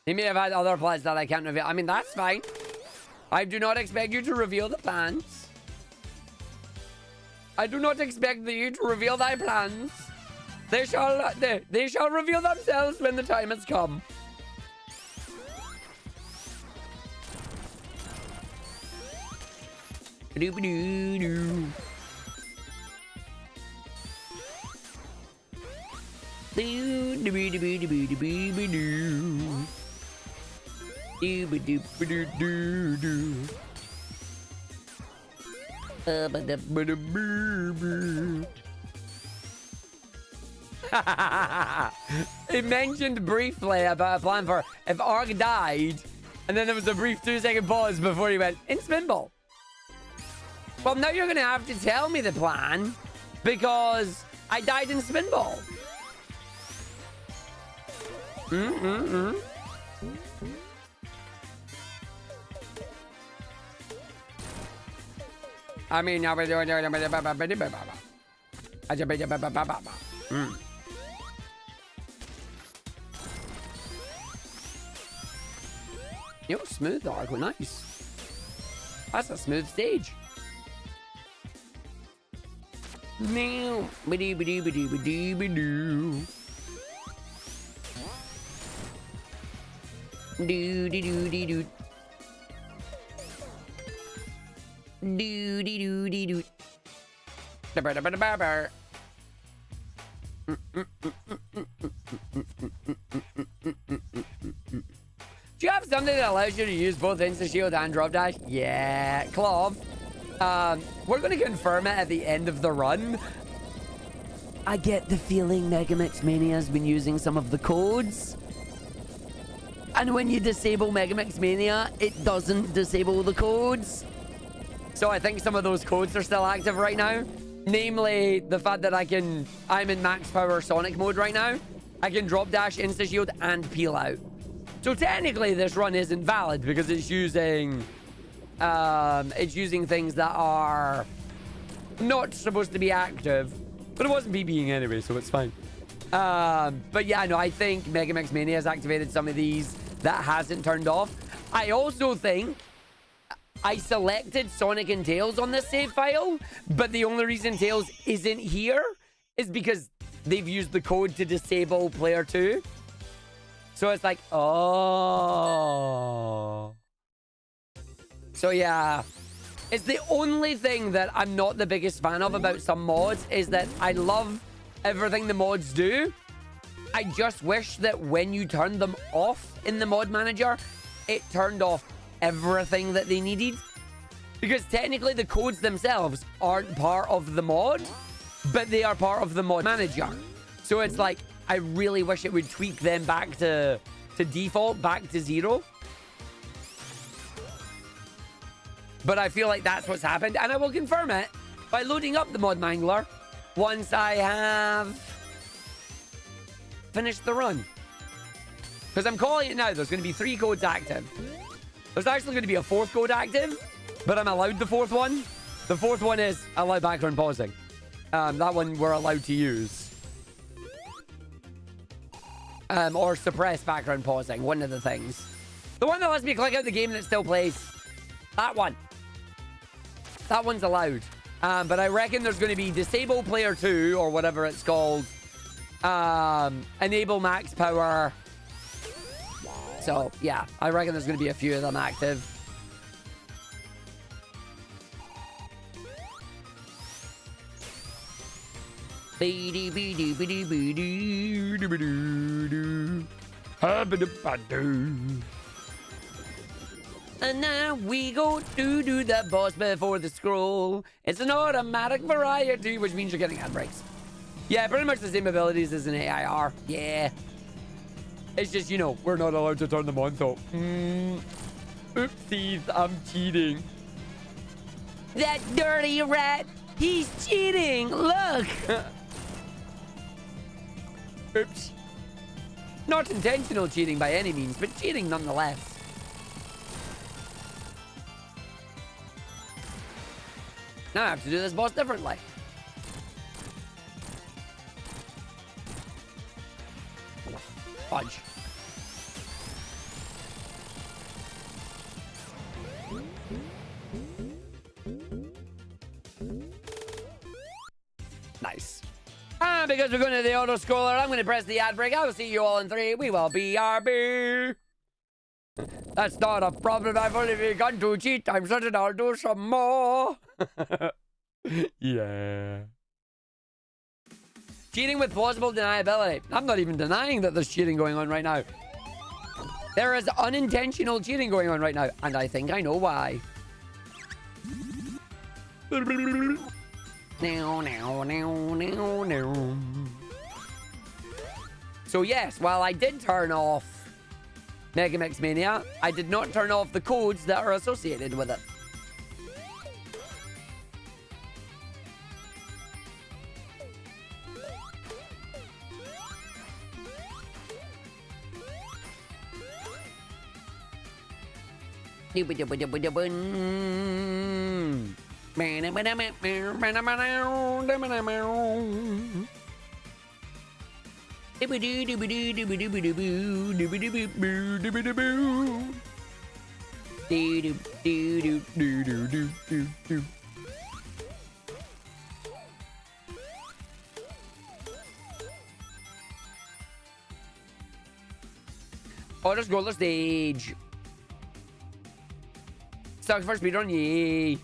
He may have had other plans that I can't reveal. I mean, that's fine. I do not expect you to reveal the plans. I do not expect you to reveal thy plans. They shall reveal themselves when the time has come. Ba-doo-ba-doo-doo. He mentioned briefly about a plan for if Arg died, and then there was a brief 2-second pause before he went, in Spinball. Well, now you're going to have to tell me the plan, because I died in Spinball. I mean, Yo, smooth arc, nice. That's a smooth stage. Now, ba-doo-ba-doo-ba-doo-ba-doo-ba-doo. Do-de-doo-de-doo. Do-de-doo-de-doo. Da-ba-da-ba-da-ba-ba. Do you have something that allows you to use both Insta Shield and Drop Dash? Yeah, Clove. We're going to confirm it at the end of the run. I get the feeling Megamix Mania's been using some of the codes. And when you disable Megamix Mania, it doesn't disable the codes. So I think some of those codes are still active right now. Namely, the fact that I'm in max power Sonic mode right now. I can Drop Dash, Insta Shield, and Peel out. So technically, this run isn't valid because it's using things that are not supposed to be active. But it wasn't PBing anyway, so it's fine. But yeah, no, I think Megamix Mania has activated some of these that hasn't turned off. I also think I selected Sonic and Tails on this save file, but the only reason Tails isn't here is because they've used the code to disable player 2. So it's like, oh. So yeah, it's the only thing that I'm not the biggest fan of about some mods is that I love everything the mods do. I just wish that when you turn them off in the mod manager, it turned off everything that they needed. Because technically the codes themselves aren't part of the mod, but they are part of the mod manager. So it's like, I really wish it would tweak them back to default, back to 0. But I feel like that's what's happened, and I will confirm it by loading up the mod mangler once I have finished the run. Because I'm calling it now, there's going to be 3 codes active. There's actually going to be a 4th code active, but I'm allowed the 4th one. The 4th one is allow background pausing. That one we're allowed to use. Or suppress background pausing, one of the things. The one that lets me click out the game that still plays. That one. That one's allowed. But I reckon there's going to be disable player 2, or whatever it's called. Enable max power. So, yeah. I reckon there's going to be a few of them active. And now we go to do the boss before the scroll. It's an automatic variety, which means you're getting hand breaks. Yeah, pretty much the same abilities as an AIR. Yeah. It's just, you know, we're not allowed to turn them on, so... Oopsies, I'm cheating. That dirty rat! He's cheating! Look! Oops. Not intentional cheating by any means, but cheating nonetheless. Now I have to do this boss differently. Fudge. Nice. And because we're going to the auto scroller, I'm going to press the ad break. I will see you all in 3. We will be RB. That's not a problem. I've only begun to cheat. I'm certain I'll do some more. Yeah. Cheating with plausible deniability. I'm not even denying that there's cheating going on right now. There is unintentional cheating going on right now, and I think I know why. So yes, while I did turn off Mega Mix Mania, I did not turn off the codes that are associated with it. Oh, let's go to the stage. Sucks for speedrun, yay.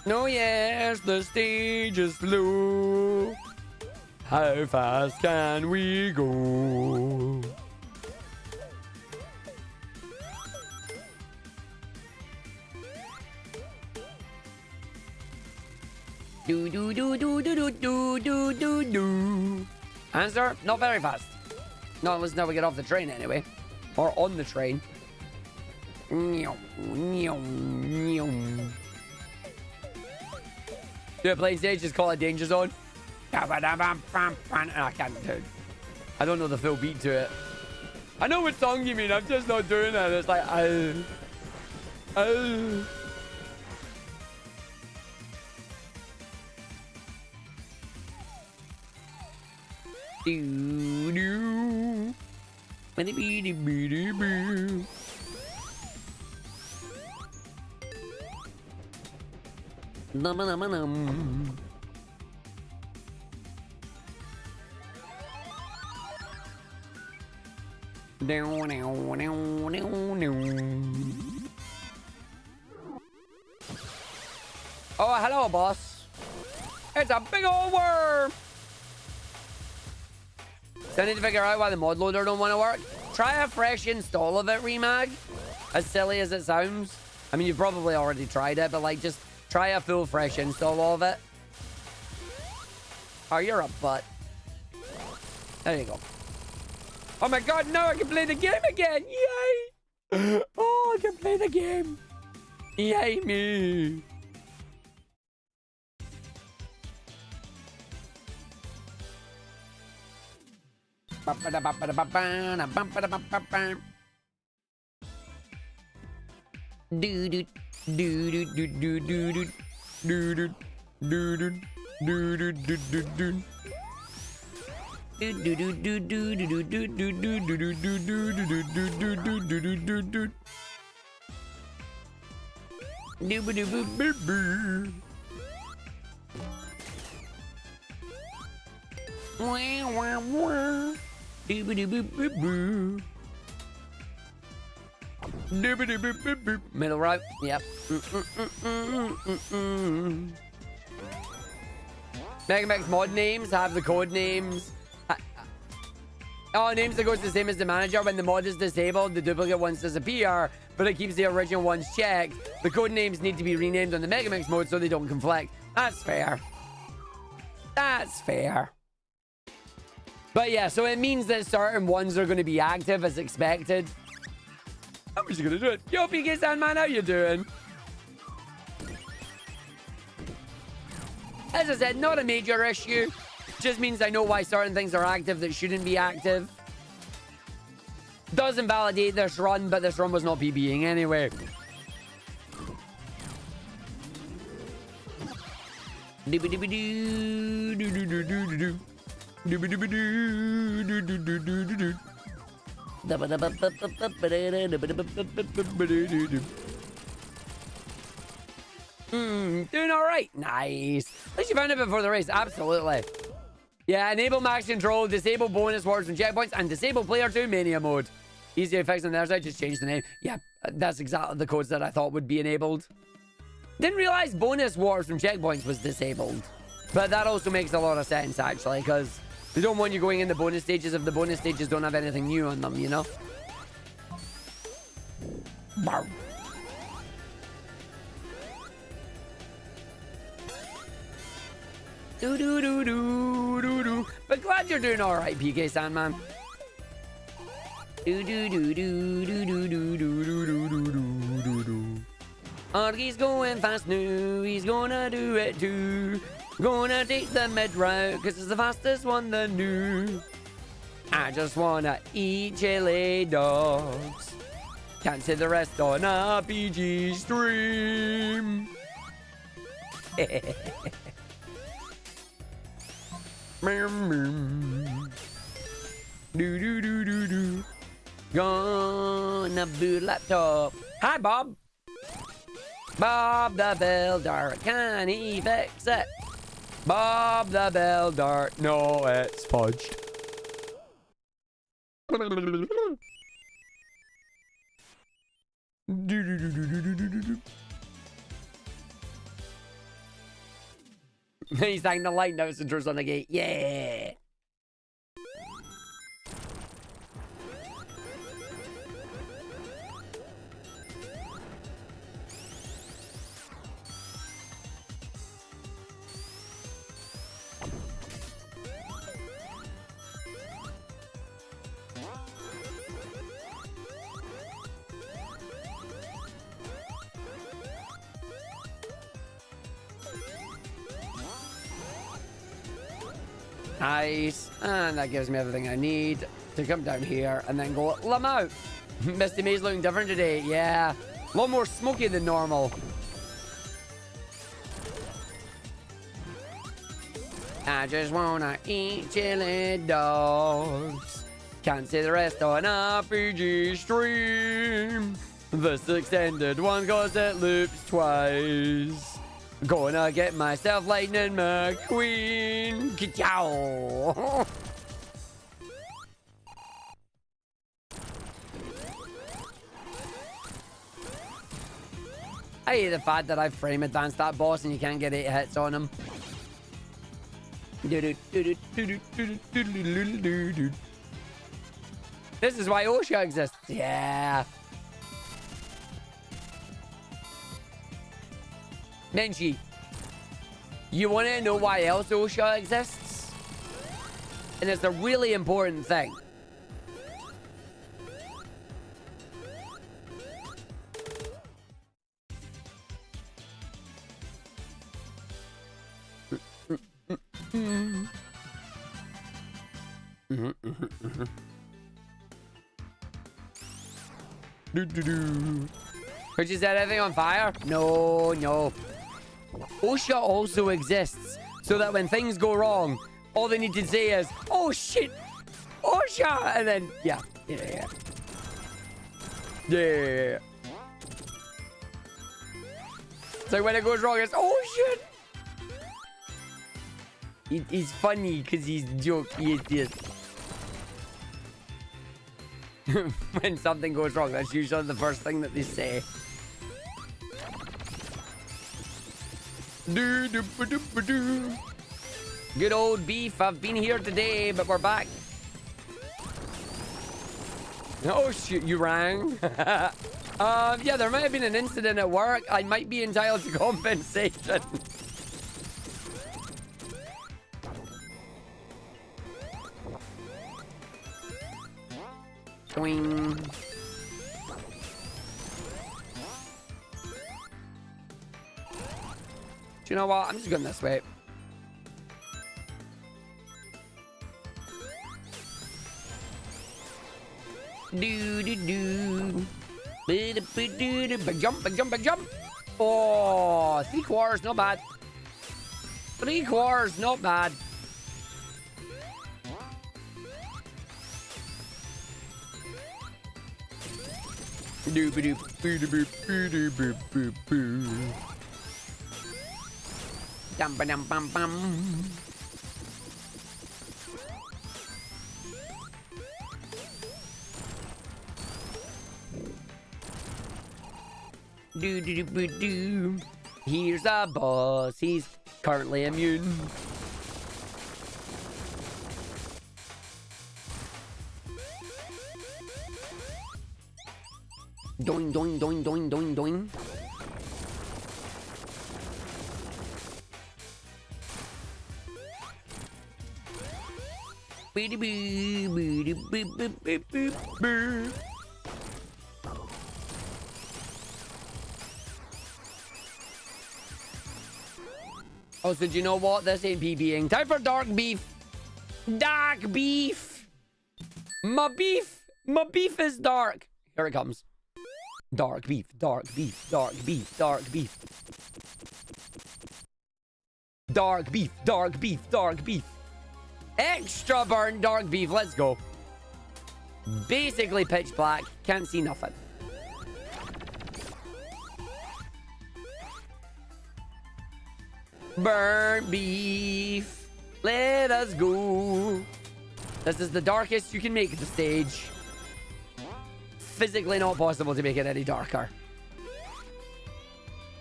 No, yes, the stage is slow. How fast can we go? Do do do do do do do do do do. Answer: not very fast. Not unless now we get off the train anyway, or on the train. Do a play stage, just call it Danger Zone. I can't do it. I don't know the full beat to it. I know what song you mean, I'm just not doing it. It's like, Oh, hello, boss. It's a big old worm. So I need to figure out why the mod loader don't want to work. Try a fresh install of it, Remag. As silly as it sounds. I mean, you've probably already tried it, but like, just try a full fresh install of it. Oh, you're a butt. There you go. Oh my god, now I can play the game again! Yay! Oh, I can play the game! Yay me! Do do do do do do do do do do do do do do. Middle right, yep. Mega Max mod names have the code names. Oh, names that goes the same as the manager. When the mod is disabled, the duplicate ones disappear, but it keeps the original ones checked. The code names need to be renamed on the Mega Mix mode so they don't conflict. That's fair. That's fair. But yeah, so it means that certain ones are going to be active as expected. I'm just going to do it. Yo, PK Sandman, how you doing? As I said, not a major issue. Just means I know why certain things are active that shouldn't be active. Doesn't validate this run, but this run was not PBing anyway. Doing all right. Nice. At least you found it before the race. Absolutely. Yeah, enable max control, disable bonus wards and checkpoints, and disable player 2 mania mode. Easy to fix on their side, just change the name. Yeah, that's exactly the codes that I thought would be enabled. Didn't realize bonus wars from checkpoints was disabled. But that also makes a lot of sense, actually, because they don't want you going in the bonus stages if the bonus stages don't have anything new on them, you know? Bow. Do. But glad you're doing alright, PK Sandman. Do. Argy's going fast now, he's gonna do it too. Gonna take the mid route, cause it's the fastest one that knew. I just wanna eat chili dogs. Can't say the rest on a PG stream. Do. Gonna boot laptop. Hi, Bob. Bob the Builder, can he fix it? Bob the Builder, no, it's fudged. He's hanging the light notes and turns on the gate. Yeah. Nice. And that gives me everything I need to come down here and then go Lamau. Misty May's looking different today. Yeah. A lot more smoky than normal. I just wanna eat chili dogs. Can't say the rest on a PG stream. This extended one cause it loops twice. Gonna get myself Lightning McQueen. Ka-chow. I hate the fact that I frame advanced that boss and you can't get 8 hits on him. This is why OSHA exists. Yeah. Menchi, you want to know why else OSHA exists? And it's a really important thing. Could you set anything on fire? No. OSHA also exists so that when things go wrong, all they need to say is, "Oh shit, OSHA," and then yeah. So when it goes wrong, it's "Oh shit." He's funny because he's jokey. Is this. When something goes wrong, that's usually the first thing that they say. Good old beef, I've been here today, but we're back. Oh shit, you rang. Yeah, there might have been an incident at work. I might be entitled to compensation. Swing. Do you know what? I'm just going this way. Big jump. Oh, 3 quarters, not bad. 3 quarters, not bad. Dum-ba-dum-bum-bum. Do do do do do. Here's a boss. He's currently immune. Doing, doing, doing, doing, doing, doing. Oh, so do you know what? This ain't PBing. Time for dark beef. Dark beef. My beef. My beef is dark. Here it comes. Dark beef, dark beef, dark beef, dark beef. Dark beef, dark beef, dark beef. Extra burnt dark beef. Let's go. Basically pitch black. Can't see nothing. Burnt beef. Let us go. This is the darkest you can make the stage. Physically not possible to make it any darker.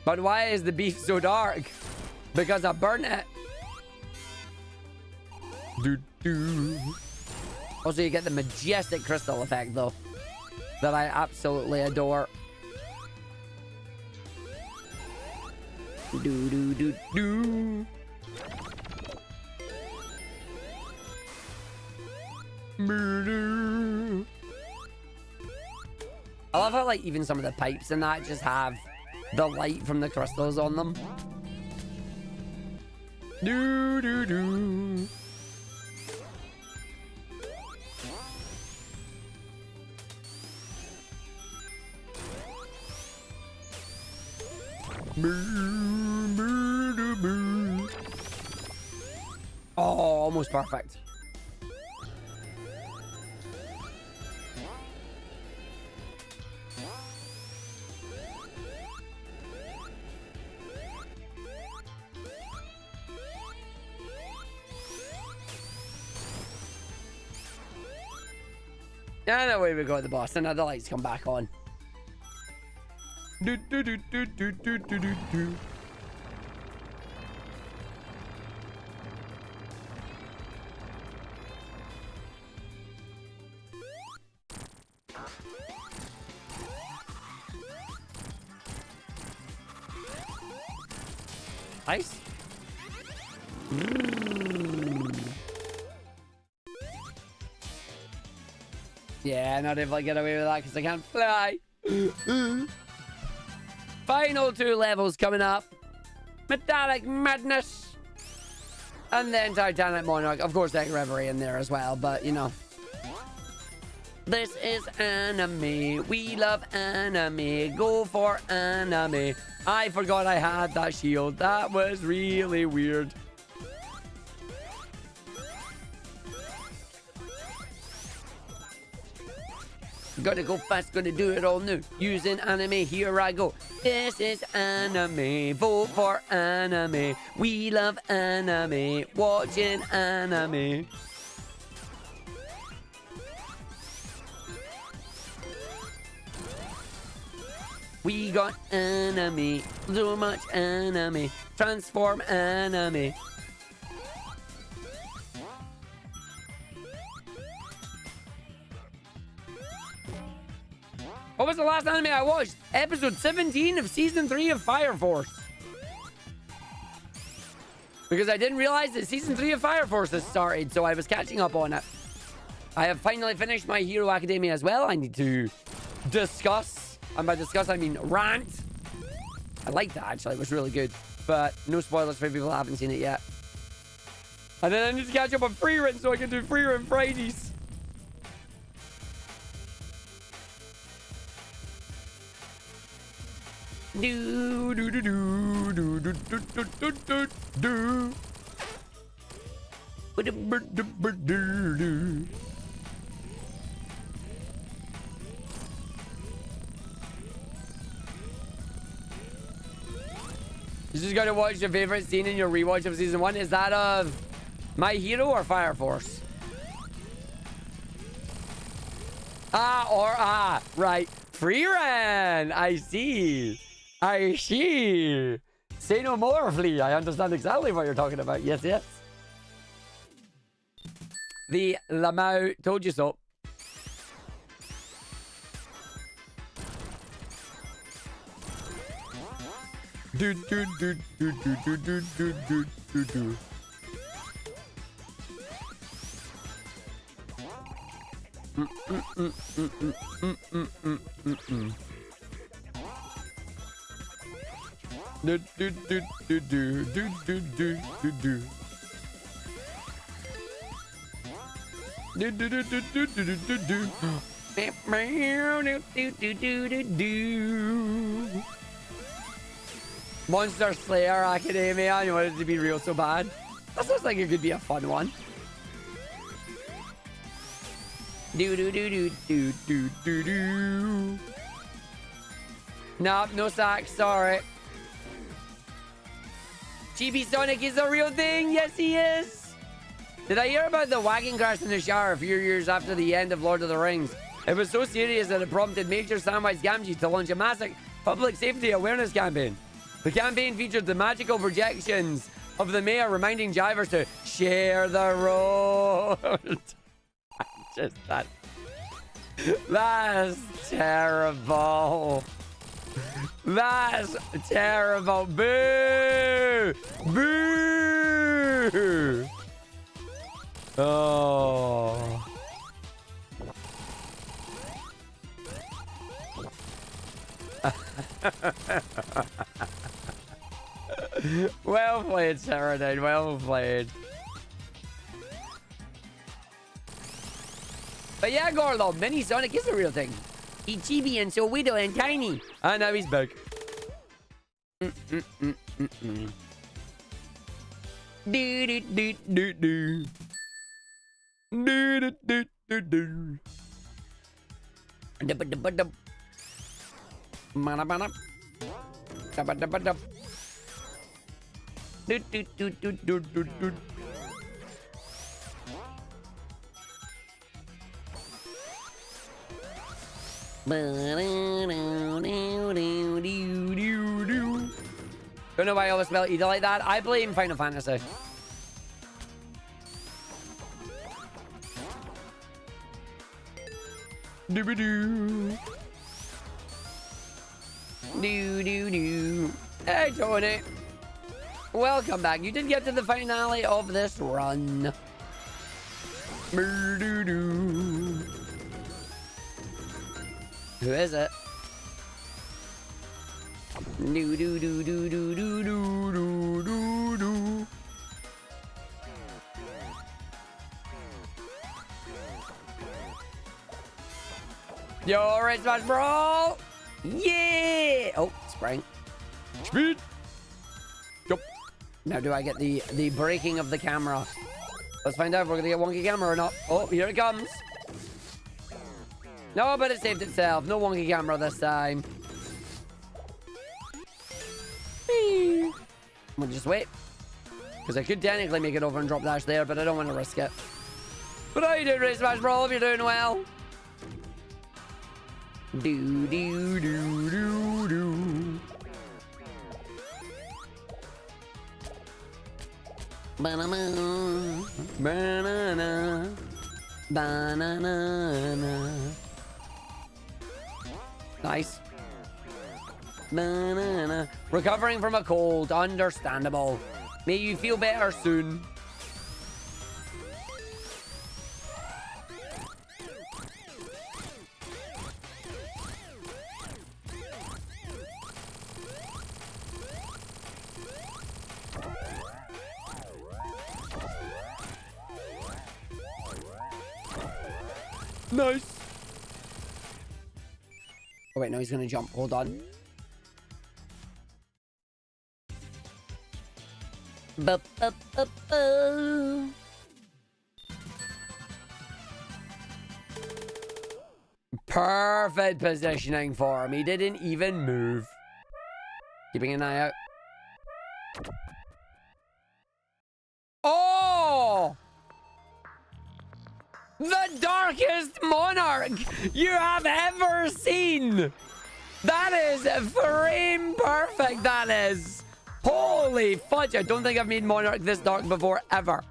But why is the beef so dark? Because I burnt it. Also, you get the majestic crystal effect, though, that I absolutely adore. Do do do do. Murder. I love how, like, even some of the pipes in that just have the light from the crystals on them. Do do do. Oh, almost perfect. And away we go at the boss, and now the lights come back on. Do do do do do do do do do. Nice. Yeah, not if I get away with that because I can't fly. Final 2 levels coming up. Metallic Madness. And then Titanic Monarch. Of course, there's Reverie in there as well, but you know. This is anime. We love anime. Go for anime. I forgot I had that shield. That was really weird. Gotta go fast, gonna do it all new. Using anime, here I go. This is anime, vote for anime. We love anime, watching anime. We got anime, so much anime. Transform anime. What was the last anime I watched? Episode 17 of Season 3 of Fire Force. Because I didn't realize that Season 3 of Fire Force has started, so I was catching up on it. I have finally finished My Hero Academia as well. I need to discuss, and by discuss I mean rant. I liked that actually, it was really good. But no spoilers for people that haven't seen it yet. And then I need to catch up on free run so I can do free run Fridays. Do do do do do do do do do do do. You just gotta watch your favorite scene in your rewatch of season 1. Is that of My Hero or Fire Force? Right. Free run. I see. I see. Say no more, Flea. I understand exactly what you're talking about. Yes, yes. The Lamau told you so. Do do do do do do do do do do do. Do do do do do do do do do do. Do do do do do do do do. Monster Slayer Academia. I wanted it to be real so bad. That sounds like it could be a fun one. Do do do do do do do do. Nope, no sax. Sorry. Chibi Sonic is a real thing. Yes, he is. Did I hear about the wagon crash in the shower a few years after the end of Lord of the Rings? It was so serious that it prompted Major Samwise Gamgee to launch a massive public safety awareness campaign. The campaign featured the magical projections of the mayor reminding drivers to share the road. Just that. That's terrible. That's terrible. Boo! Boo! Oh. Well played, Serenade. Well played. But yeah, Gorlo, Mini Sonic is a real thing. He's chibi and so widow and tiny. And now he's back. Do do do do do. Do do do do do. Dub-a-dub-a-dub. Mana-mana. Dub-a-dub-a-dub. Do do do do do do do. Don't know why I always spell either like that. I blame Final Fantasy. Do-ba-doo. Do-do-do. Hey, Tony. Welcome back. You did get to the finale of this run. Do-do-do. Who is it? Do do do do do do do do do do. Yo, Red Smash Brawl! Yeah! Oh, spring. Speed! Yup. Now do I get the breaking of the camera? Let's find out if we're gonna get wonky camera or not. Oh, here it comes. No, but it saved itself. No wonky camera this time. We'll just wait. Because I could technically make it over and drop dash there, but I don't want to risk it. But how you doing, Red Smash Brawl? Hope you're doing well. Do do do do do. Banana, banana, banana. Nice. Banana. Recovering from a cold, understandable. May you feel better soon. Nice. Oh wait, no, he's gonna jump. Hold on. Perfect positioning for him. He didn't even move. Keeping an eye out. Oh! The darkest monarch you have ever seen! That is frame perfect, that is. Holy fudge, I don't think I've made Monarch this dark before, ever.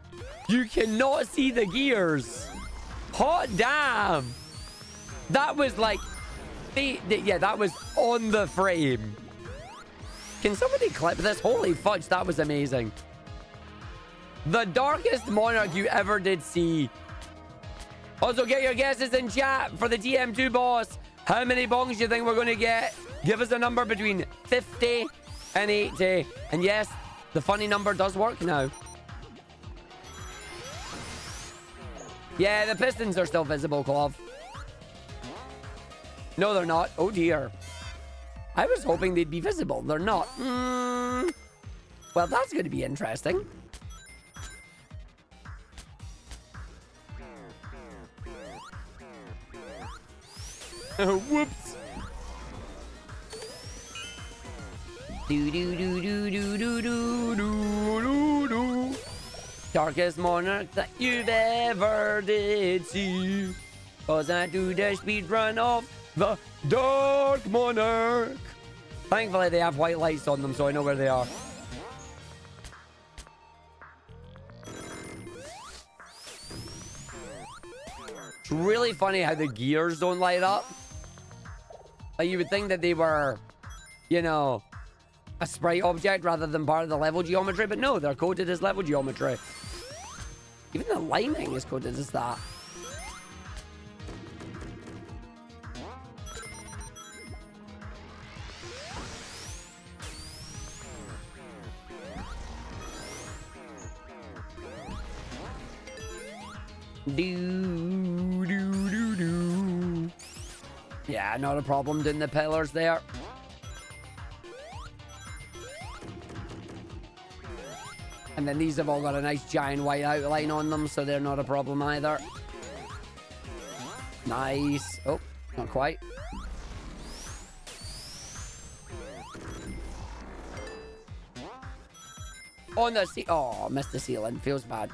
You cannot see the gears. Hot damn. That was like... yeah, that was on the frame. Can somebody clip this? Holy fudge, that was amazing. The darkest Monarch you ever did see. Also, get your guesses in chat for the TM2 boss. How many bongs do you think we're going to get? Give us a number between 50 and 80. And yes, the funny number does work now. Yeah, the pistons are still visible, Clove. No, they're not. Oh, dear. I was hoping they'd be visible. They're not. Well, that's going to be interesting. Whoops. Do do do do do do do do do. Darkest Monarch that you've ever did see. 'Cause I do the speed run of the Dark Monarch. Thankfully, they have white lights on them, so I know where they are. It's really funny how the gears don't light up. Like, you would think that they were, you know, a sprite object rather than part of the level geometry, but no, they're coded as level geometry. Even the lining is coded as that. Do. Yeah, not a problem doing the pillars there. And then these have all got a nice giant white outline on them, so they're not a problem either. Nice. Oh, not quite. On the oh, missed the ceiling. Feels bad.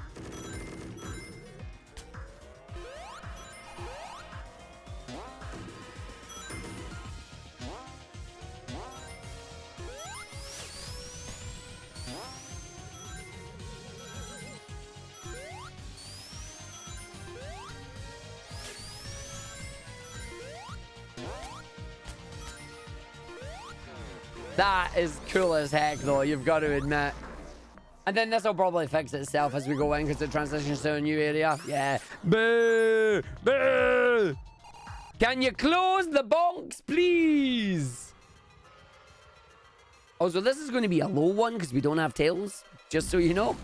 That is cool as heck, though, you've got to admit. And then this will probably fix itself as we go in, because it transitions to a new area. Yeah. Boo! Boo! Can you close the bonks, please? Oh, so this is going to be a low one, because we don't have tails. Just so you know.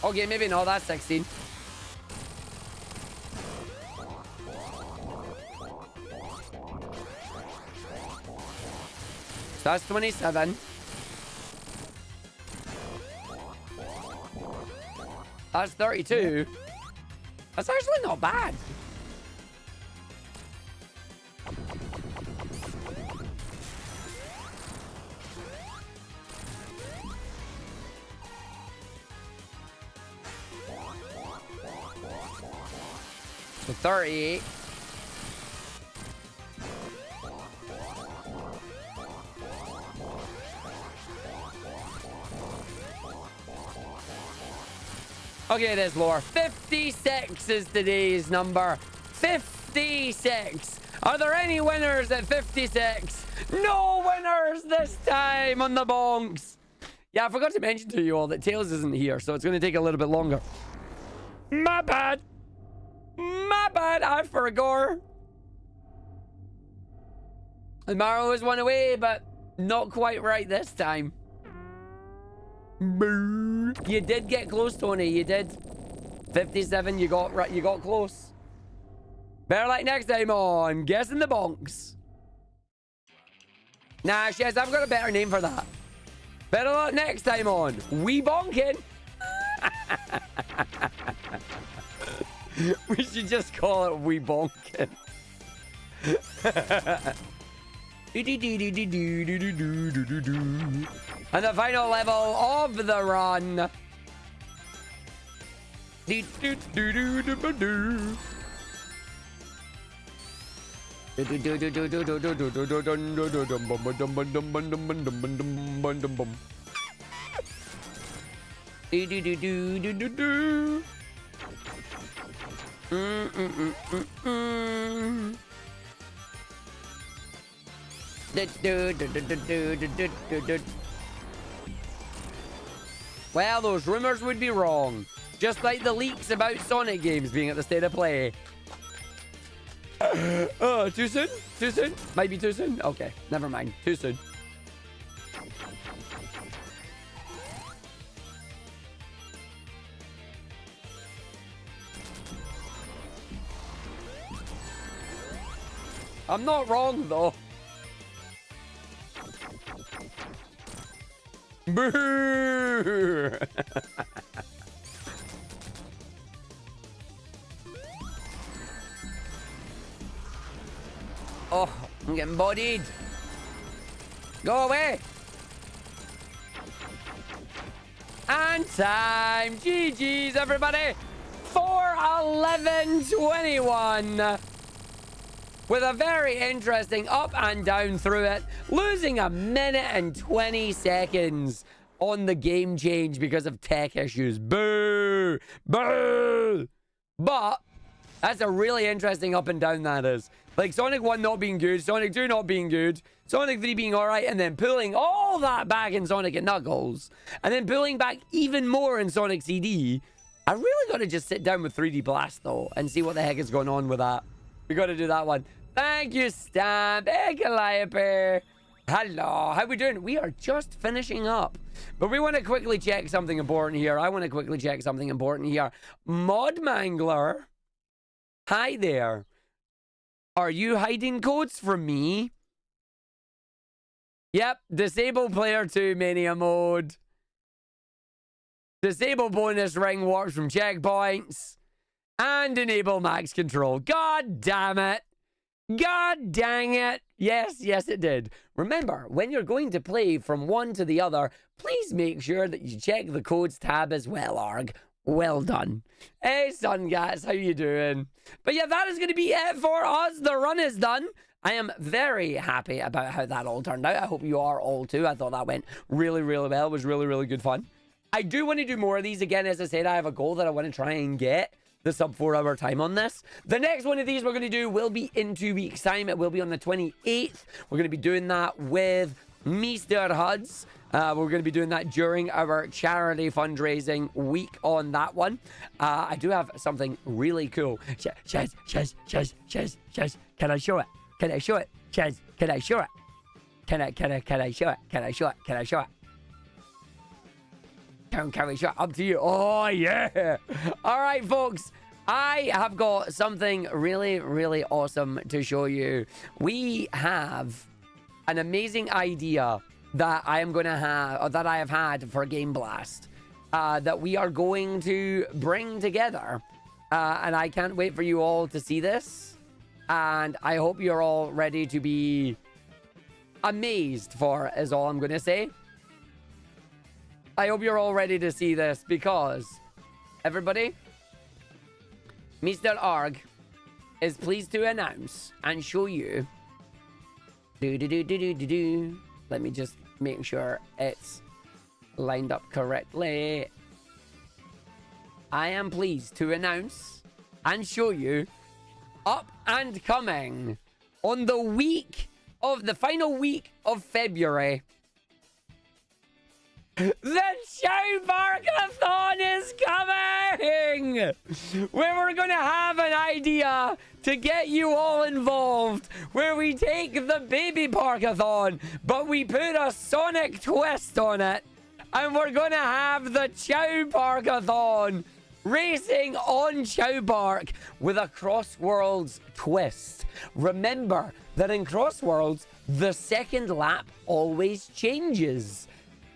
Okay, maybe not. That's 16. So that's 27. That's 32. That's actually not bad. So 38. Okay, it is lower. 56 is today's number. 56. Are there any winners at 56? No winners this time on the bonks. Yeah, I forgot to mention to you all that Tails isn't here, so it's going to take a little bit longer. My bad. My bad, I forgot. And Mario was one away, but not quite right this time. Boo. You did get close, Tony. You did. 57. You got right. You got close. Better like next time on Guessing the Bonks. Nah, Shez, I've got a better name for that. Better luck next time on We Bonkin. We should just call it We Bonkin. And the final level of the run Well, those rumors would be wrong. Just like the leaks about Sonic games being at the state of play. Oh, too soon? Too soon? Might be too soon? Okay, never mind. Too soon. I'm not wrong, though. Boo! Oh, I'm getting bodied. Go away. And time. GG's, everybody. 4:11:21. With a very interesting up and down through it, losing 1minute and 20 seconds on the game change because of tech issues. Boo! Boo! But that's a really interesting up and down, that is. Like Sonic 1 not being good, Sonic 2 not being good, Sonic 3 being alright, and then pulling all that back in Sonic and Knuckles, and then pulling back even more in Sonic CD. I really got to just sit down with 3D Blast, though, and see what the heck is going on with that. We got to do that one. Thank you, Stamp. Hey, Calliope. Hello. How we doing? We are just finishing up. But we want to quickly check something important here. I want to quickly check something important here. Mod Mangler. Hi there. Are you hiding codes from me? Yep. Disable player 2 mania mode. Disable bonus ring warps from checkpoints. And enable max control. God damn it. God dang it. Yes, yes, it did. Remember, when you're going to play from one to the other, please make sure that you check the codes tab as well, Arg. Well done. Hey, Sungats, how you doing? But yeah, that is going to be it for us. The run is done. I am very happy about how that all turned out. I hope you are all too. I thought that went really, really well. It was really, really good fun. I do want to do more of these. Again, as I said, I have a goal that I want to try and get the sub 4 hour time on this. The next one of these we're going to do will be in 2 weeks time. It will be on the 28th. We're going to be doing that with Mr. Huds. We're going to be doing that during our charity fundraising week on that one. I do have something really cool. Chaz, can I show it? Can I show it? Chaz, can I show it? Can I show it? Can I show it? Can I show it? Can we show it? Up to you. Oh, yeah. All right, folks. I have got something really, really awesome to show you. We have an amazing idea that I am going to have, or that I have had for Game Blast, that we are going to bring together. And I can't wait for you all to see this. And I hope you're all ready to be amazed for it, is all I'm going to say. I hope you're all ready to see this because, everybody, Mr. Arg is pleased to announce and show you. Let me just make sure it's lined up correctly. I am pleased to announce and show you up and coming on the week of the final week of February. The Chow Barkathon is coming! Where we're going to have an idea to get you all involved. Where we take the baby Parkathon, but we put a Sonic twist on it. And we're going to have the Chow Parkathon racing on Chow Park with a Crossworlds twist. Remember that in Crossworlds, the second lap always changes.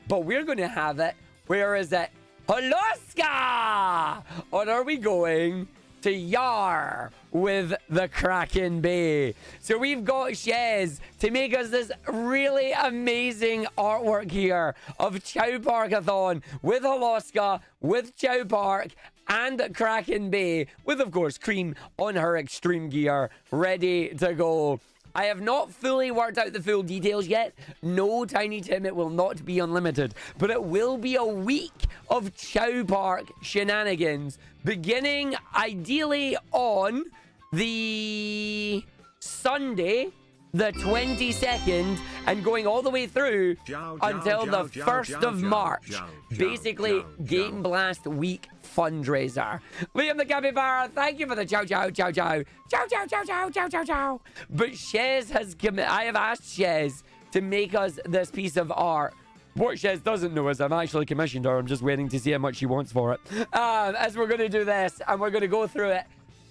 But we're going to have it. Where is it? Holoska! Or are we going to Yar with the Kraken Bay? So we've got Shez to make us this really amazing artwork here of Chow Parkathon with Holoska, with Chow Park, and Kraken Bay, with, of course, Cream on her extreme gear, ready to go. I have not fully worked out the full details yet. No, Tiny Tim, it will not be unlimited, but it will be a week of Chow Park shenanigans, beginning ideally on the Sunday, the 22nd, and going all the way through until the 1st of March. Basically, Game Blast Week fundraiser. Liam the Capybara, thank you for the chow chow chow chow. Chow chow chow chow chow chow chow. But Shez has I have asked Shez to make us this piece of art. What Shez doesn't know is I've actually commissioned her. I'm just waiting to see how much she wants for it. As we're going to do this, and we're going to go through it.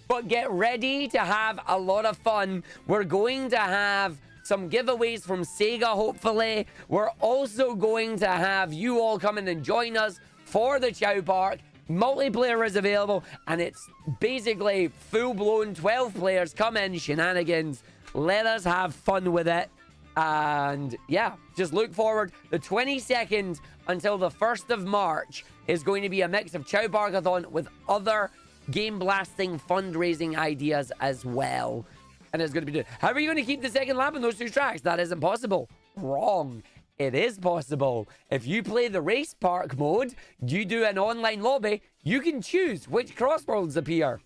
But get ready to have a lot of fun. We're going to have some giveaways from Sega, hopefully. We're also going to have you all come in and join us for the Chow Park. Multiplayer is available, and it's basically full-blown 12 players. Come in, shenanigans. Let us have fun with it. And yeah, just look forward. The 22nd until the 1st of March is going to be a mix of Chow Parkathon with other game blasting fundraising ideas as well. And it's going to be how are you going to keep the second lap on those two tracks? That isn't possible. Wrong. It is possible. If you play the race park mode, you do an online lobby, you can choose which crossworlds appear.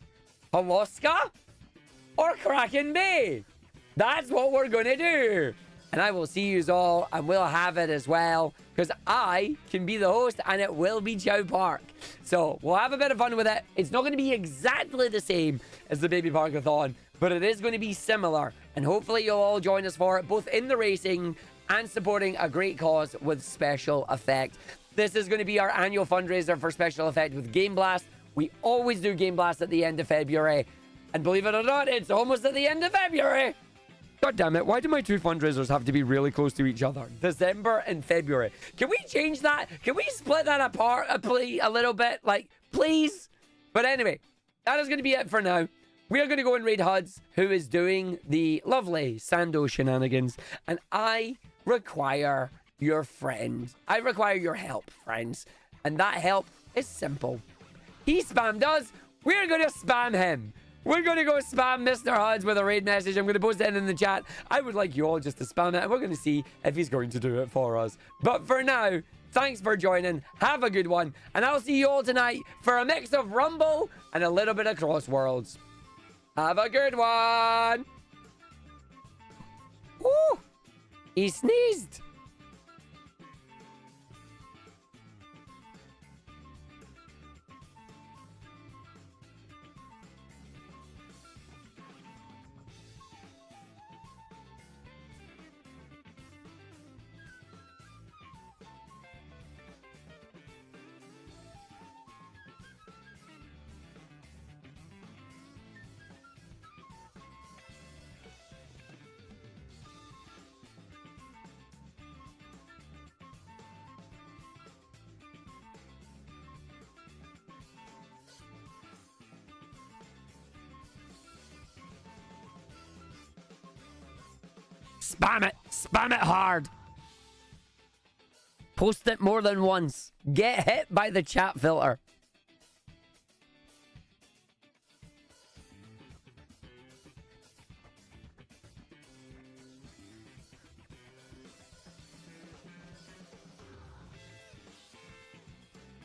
Holoska or Kraken Bay. That's what we're going to do. And I will see you all, and we'll have it as well, because I can be the host, and it will be Chow Park. So we'll have a bit of fun with it. It's not going to be exactly the same as the Baby Parkathon, but it is going to be similar. And hopefully you'll all join us for it, both in the racing and supporting a great cause with Special Effect. This is going to be our annual fundraiser for Special Effect with Game Blast. We always do Game Blast at the end of February. And believe it or not, it's almost at the end of February. God damn it, why do my two fundraisers have to be really close to each other? December and February. Can we change that? Can we split that apart a little bit? Like, please? But anyway, that is going to be it for now. We are going to go and raid Huds, who is doing the lovely Sando shenanigans. And I require your friend. I require your help, friends. And that help is simple. He spammed us. We're going to spam him. We're going to go spam Mr. Huds with a raid message. I'm going to post it in the chat. I would like you all just to spam it, and we're going to see if he's going to do it for us. But for now, thanks for joining. Have a good one. And I'll see you all tonight for a mix of Rumble and a little bit of Crossworlds. Have a good one. Ooh, he sneezed. Spam it. Spam it hard. Post it more than once. Get hit by the chat filter.